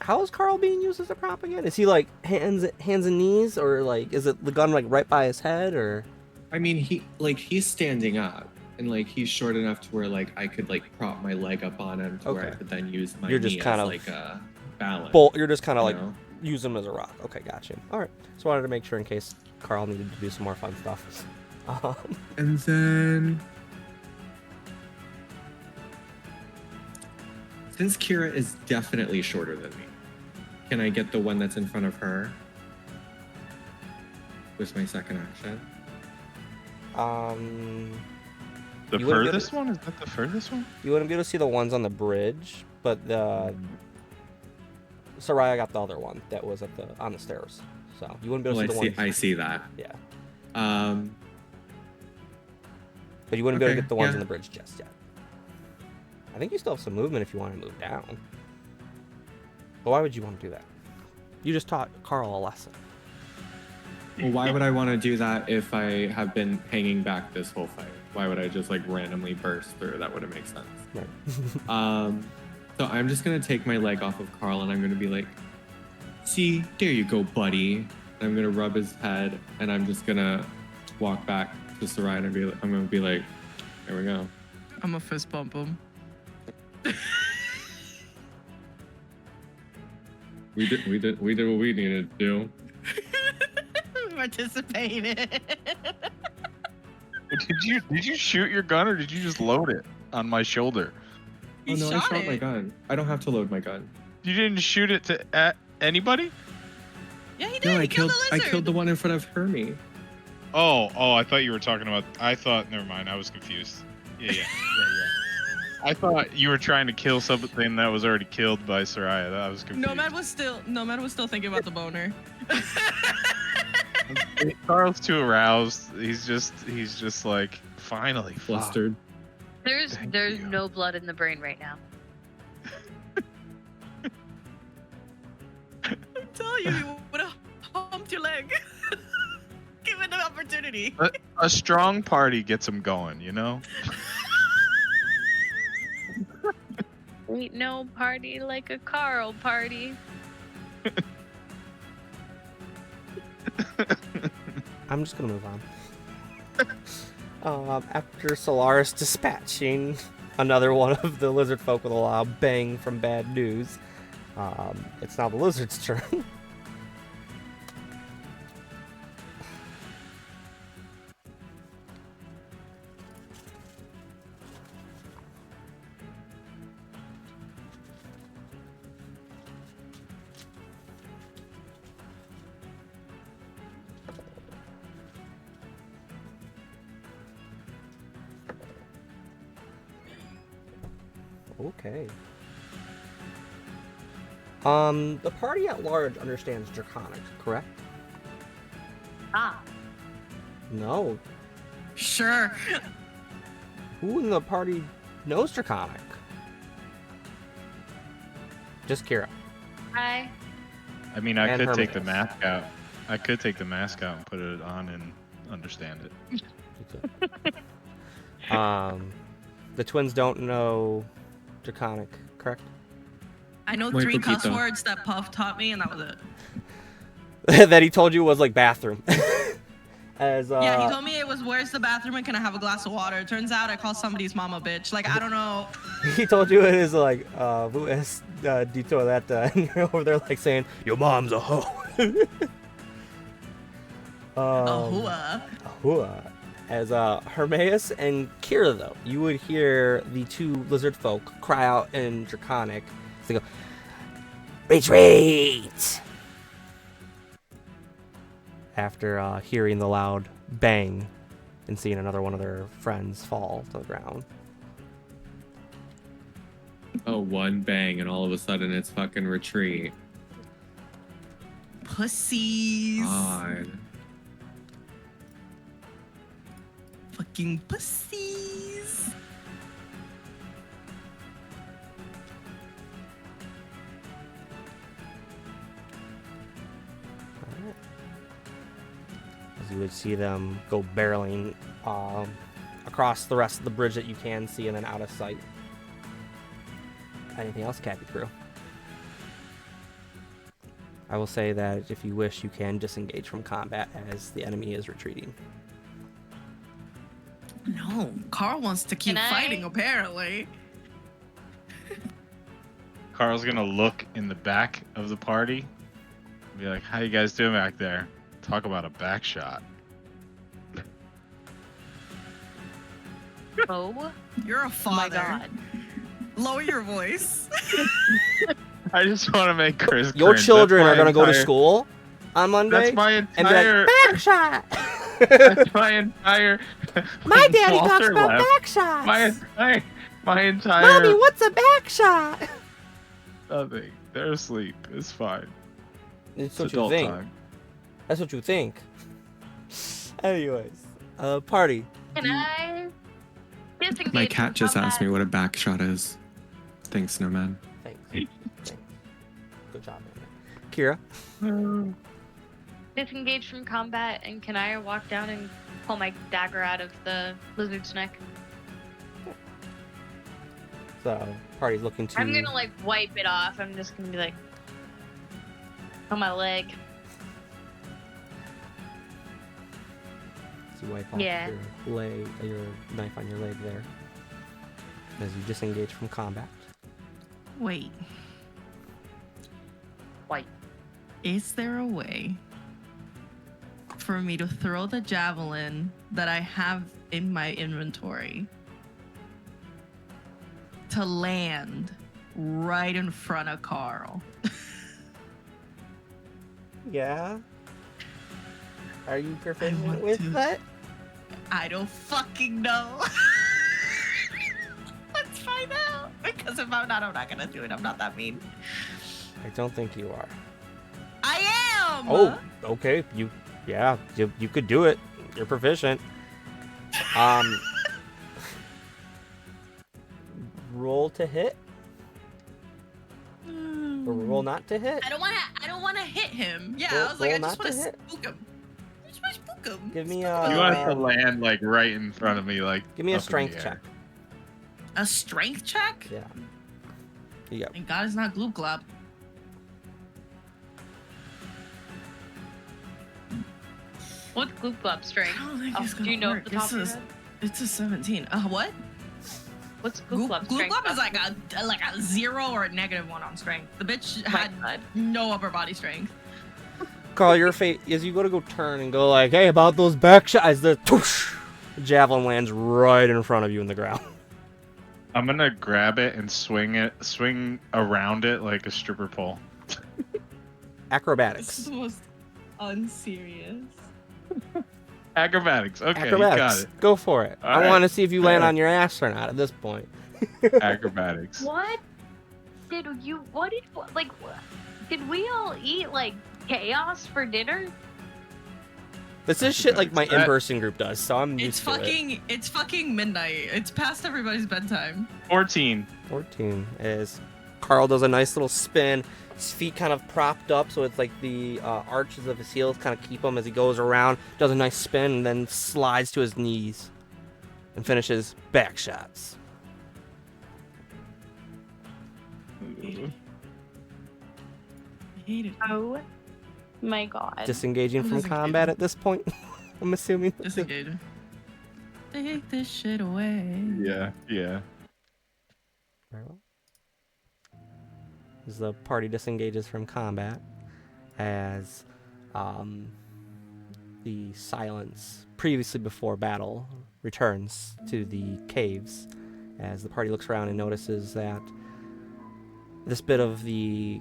How is Carl being used as a prop again? Is he like hands and knees, or like is it the gun like right by his head, or? I mean, he's standing up, and like he's short enough to where like I could like prop my leg up on him to where I Okay. could then use my You're just knee kind as of like a balance. You're just kind of you like know? use him as a rock. Okay, gotcha. All right. Just wanted to make sure in case Carl needed to do some more fun stuff. And then, since Kira is definitely shorter than me, can I get the one that's in front of her with my second action? The You wouldn't be able furthest one? Is that the furthest one? You wouldn't be able to see the ones on the bridge, but Soraya got the other one that was on the stairs. So you wouldn't be able to see the one. I see that. Yeah, Um, but you wouldn't be able to Okay, get the ones yeah. on the bridge just yet. I think you still have some movement if you want to move down. But why would you want to do that? You just taught Carl a lesson. well, why would I want to do that if I have been hanging back this whole fight? Why would I just like randomly burst through? That wouldn't make sense. Right. So I'm just gonna take my leg off of Carl and I'm gonna be like, see, there you go, buddy. And I'm gonna rub his head and I'm just gonna walk back to Sarai and I'm gonna be like, there we go. I'm a fist bump him. We did what we needed to do. Participated. Did you shoot your gun or did you just load it on my shoulder? Oh no, I shot my gun. I don't have to load my gun. You didn't shoot it to anybody? Yeah, he did. No, he I killed the lizard. killed the one in front of Hermie. Oh, I thought you were talking about. I thought. Never mind. I was confused. Yeah. I thought you were trying to kill something that was already killed by Soraya. I was confused. Nomad was still thinking about the boner. Carl's too aroused. He's just like finally fuck. Flustered. There's Thank you. no blood in the brain right now. I'm telling you, you would have humped your leg. Given the opportunity. A strong party gets him going, you know. Ain't no party like a Carl party. I'm just gonna move on. After Solaris dispatching another one of the lizard folk with a loud bang from bad news, it's now the lizard's turn. Okay. The party at large understands Draconic, correct? Ah, No. Sure. Who in the party knows Draconic? Just Kira. hi. I mean, I And could take the Hermes. mask out. I could take the mask out and put it on and understand it. You could. The twins don't know Draconic, correct? I know Muy 3 cuss poquito. words that Puff taught me, and that was it. That he told you was like bathroom. As Yeah, he told me it was, where's the bathroom and can I have a glass of water? It turns out I called somebody's mama bitch. Like, I don't know. he told you it is like "Vous es du toilette," and you're over there like saying your mom's a hoe. Ahua. Ahua. As Hermaeus and Kira, though, you would hear the 2 lizard folk cry out in Draconic. They go, "Retreat!" After hearing the loud bang and seeing another one of their friends fall to the ground. Oh, one bang, and all of a sudden it's fucking retreat. Pussies. God. Fucking pussies. As you would see them go barreling across the rest of the bridge that you can see and then out of sight. Anything else, Capy Crew? I will say that if you wish, you can disengage from combat as the enemy is retreating. No, Carl wants to keep Can I- fighting, apparently. Carl's gonna look in the back of the party and be like, how you guys doing back there? Talk about a back shot. Oh You're a my father. god. Lower your voice. I just want to make Chris Your cringe. children That's are my going to go to entire- school on Monday That's my and be entire. like, back shot! That's my entire. My daddy Walter talks about left. back shots! My entire. Mommy, what's a back shot? Nothing. They're asleep. It's fine. It's It's what you adult think. time. That's what you think. Anyways, party. Can I disengage My cat from just asked combat? me what a back shot is. Thanks, Snowman. Thanks. Thanks. Good job, man. Kira. Disengage from combat, and can I walk down and pull my dagger out of the lizard's neck? So, party's looking to. I'm gonna like wipe it off. I'm just gonna be like on my leg. So you wipe off Yeah. your leg, your knife on your leg there. As you disengage from combat. Wait. White. Is there a way for me to throw the javelin that I have in my inventory to land right in front of Carl? Yeah. Are you I proficient want with to. that? I don't fucking know. Let's find out. Because if I'm not gonna do it. I'm not that mean. I don't think you are. I am. Oh, okay. You could do it. You're proficient. Roll to hit or roll not to hit. I don't want to hit him. Yeah, Roll- I was like, I roll just not want to to hit. spook him. I just want to spook him. Give me You a want it to land like right in front of me, like. give me a up in the strength air. check. A strength check? Yeah. You go. Thank God it's not Gloop Glop. What's Gloop Glop strength? I don't think Oh, it's do gonna you know work. off the top of your head? It's a 17. What? What's Gloop Glop Gloop strength? Glop is like a 0 or a -1 on strength. The bitch Oh my had God. no upper body strength. Carl, your fate as you go to go turn and go like, hey, about those back shots. The toosh, javelin lands right in front of you in the ground. I'm gonna grab it and swing around it like a stripper pole. This is Acrobatics. the most unserious. Acrobatics. Okay, Acrobatics. you got it. Go for it. All I right. want to see if you land All on your ass or not at this point. Acrobatics. What did you? What did like? Did we all eat like chaos for dinner? This is shit like my That- in-person group does, so I'm used It's fucking midnight. It's past everybody's bedtime. 14. 14 is Carl does a nice little spin. His feet kind of propped up, so it's like the arches of his heels kind of keep him as he goes around. Does a nice spin and then slides to his knees and finishes back shots. Hated it. Oh my god. Disengaging from Disengaging. combat at this point. I'm assuming. Disengage. Take this shit away. Yeah. Very well. As the party disengages from combat, as the silence previously before battle returns to the caves, as the party looks around and notices that this bit of the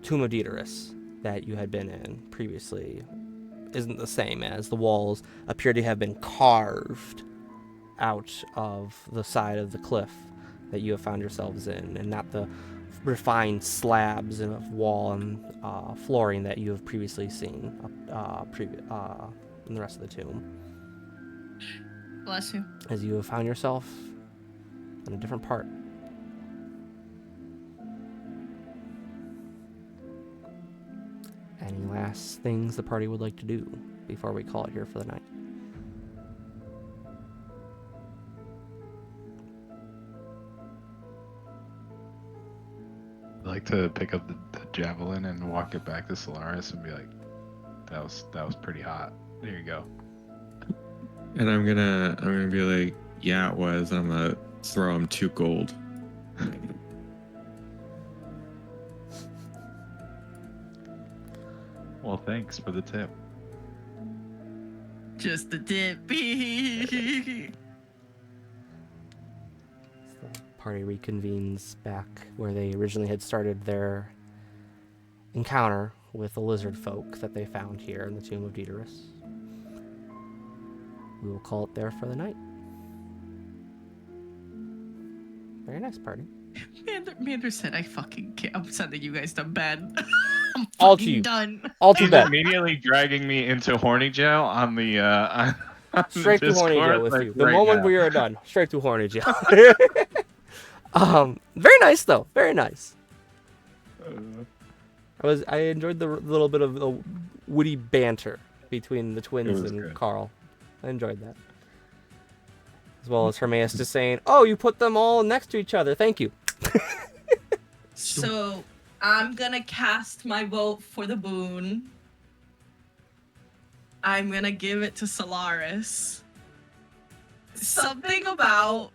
Tomb of Dieterus that you had been in previously isn't the same, as the walls appear to have been carved out of the side of the cliff that you have found yourselves in, and not the refined slabs of wall and flooring that you have previously seen in the rest of the tomb. Bless you. As you have found yourself in a different part. Any last things the party would like to do before we call it here for the night? I'd like to pick up the javelin and walk it back to Solaris and be like, that was pretty hot. There you go. And I'm gonna be like, yeah, it was. I'm gonna throw him 2 gold. Well, thanks for the tip. Just the tip. The party reconvenes back where they originally had started their encounter with the lizard folk that they found here in the Tomb of Dieterus. We will call it there for the night. Very nice, party. Mander said, I fucking can't. I'm sending you guys to bed. I'm All to fucking you. done. All to He's bed. immediately dragging me into horny jail on the on the Straight to horny Discord, jail with like, you. The right moment now. we are done, straight to horny jail. Very nice though. Very nice. I enjoyed the little bit of the witty banter between the twins was and good. Carl. I enjoyed that. As well as Hermaeus just saying, "Oh, you put them all next to each other. Thank you." So I'm gonna cast my vote for the boon. I'm gonna give it to Solaris. Something about,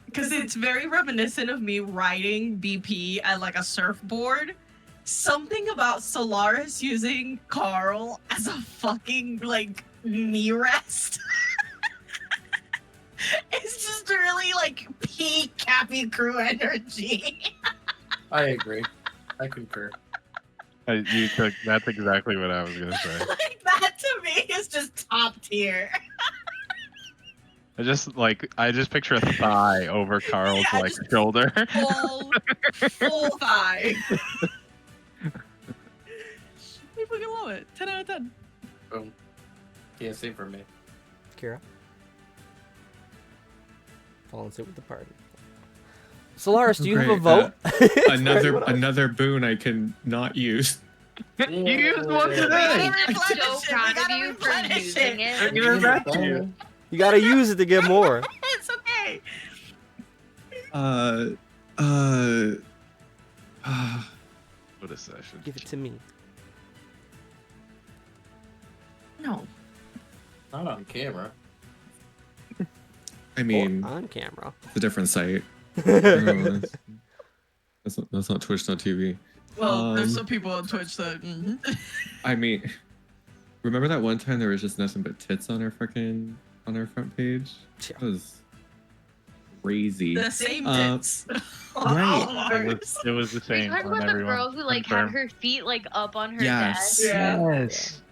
because it's very reminiscent of me riding BP at like a surfboard. Something about Solaris using Carl as a fucking like knee rest. It's just really like peak Capy Crew energy. I agree. I concur. That's exactly what I was gonna say. Like that to me is just top tier. I just picture a thigh over Carl's Yeah, like just- shoulder. Full thigh. I fucking love it. 10 out of 10. Boom. TSA for me. Kira. Fall in suit with the party. Solaris, do you have a vote? Another boon I can not use. You used one today. I'm so proud of you for using it. Give it back to you. You gotta use it to get more. It's okay. What a session. Give it to me. No. Not on camera. I mean, Or on camera. it's a different site. No, that's not Twitch.tv. Well, there's Um, some people on Twitch that. I mean, remember that one time there was just nothing but tits on our front page? Yeah. That was crazy. The same Uh, tits. right. It was the Are you same talking on about the everyone. girl who like Confirm. had her feet like up on her Yes. desk? Yes.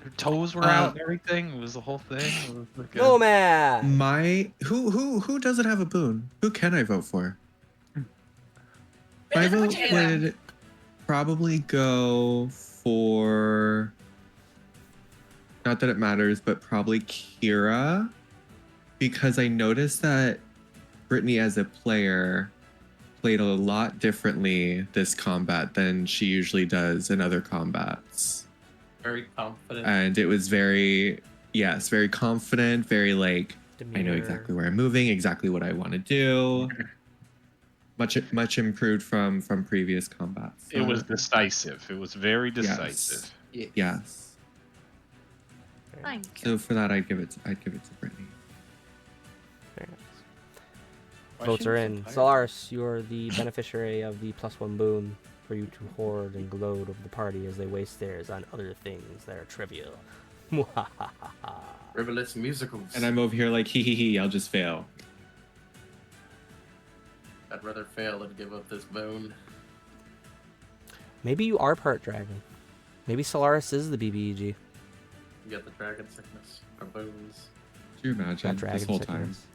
Her toes were out and everything. It was the whole thing. It was like a- Nomad! Who doesn't have a boon? Who can I vote for? My Banana vote potato. would probably go for, not that it matters, but probably Kira, because I noticed that Brittany as a player played a lot differently this combat than she usually does in other combats. Very confident. And it was very confident, very like, I know Demeanor. exactly where I'm moving, exactly what I want to do. much improved from previous combats. It was decisive. It was very decisive. Yes. Thank you. So for that, I'd give it to Brittany. Very nice. Why Votes she are was in. so tired? Solaris, you're the beneficiary of the +1 boon for you to hoard and gloat over the party as they waste theirs on other things that are trivial. Frivolous musicals. And I'm over here like, hee, I'll just fail. I'd rather fail than give up this bone. Maybe you are part dragon. Maybe Solaris is the BBEG. You get the dragon sickness or bones. Could you Got imagine dragon this whole time? sickness.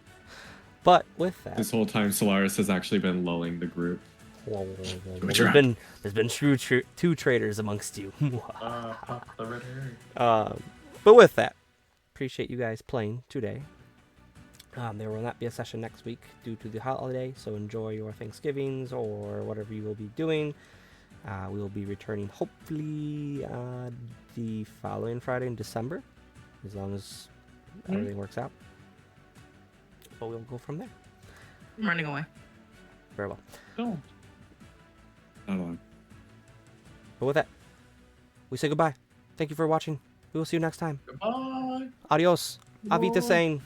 But with that, This whole time, Solaris has actually been lulling the group. there's been two traitors amongst you. Pop the red herring. But with that, appreciate you guys playing today. There will not be a session next week due to the holiday, so enjoy your Thanksgivings or whatever you will be doing. We will be returning hopefully the following Friday in December, as long as everything works out. But we'll go from there. I'm running away. Very well. Oh. Not long. But with that, we say goodbye. Thank you for watching. We will see you next time. Goodbye. Adios. Avita saying.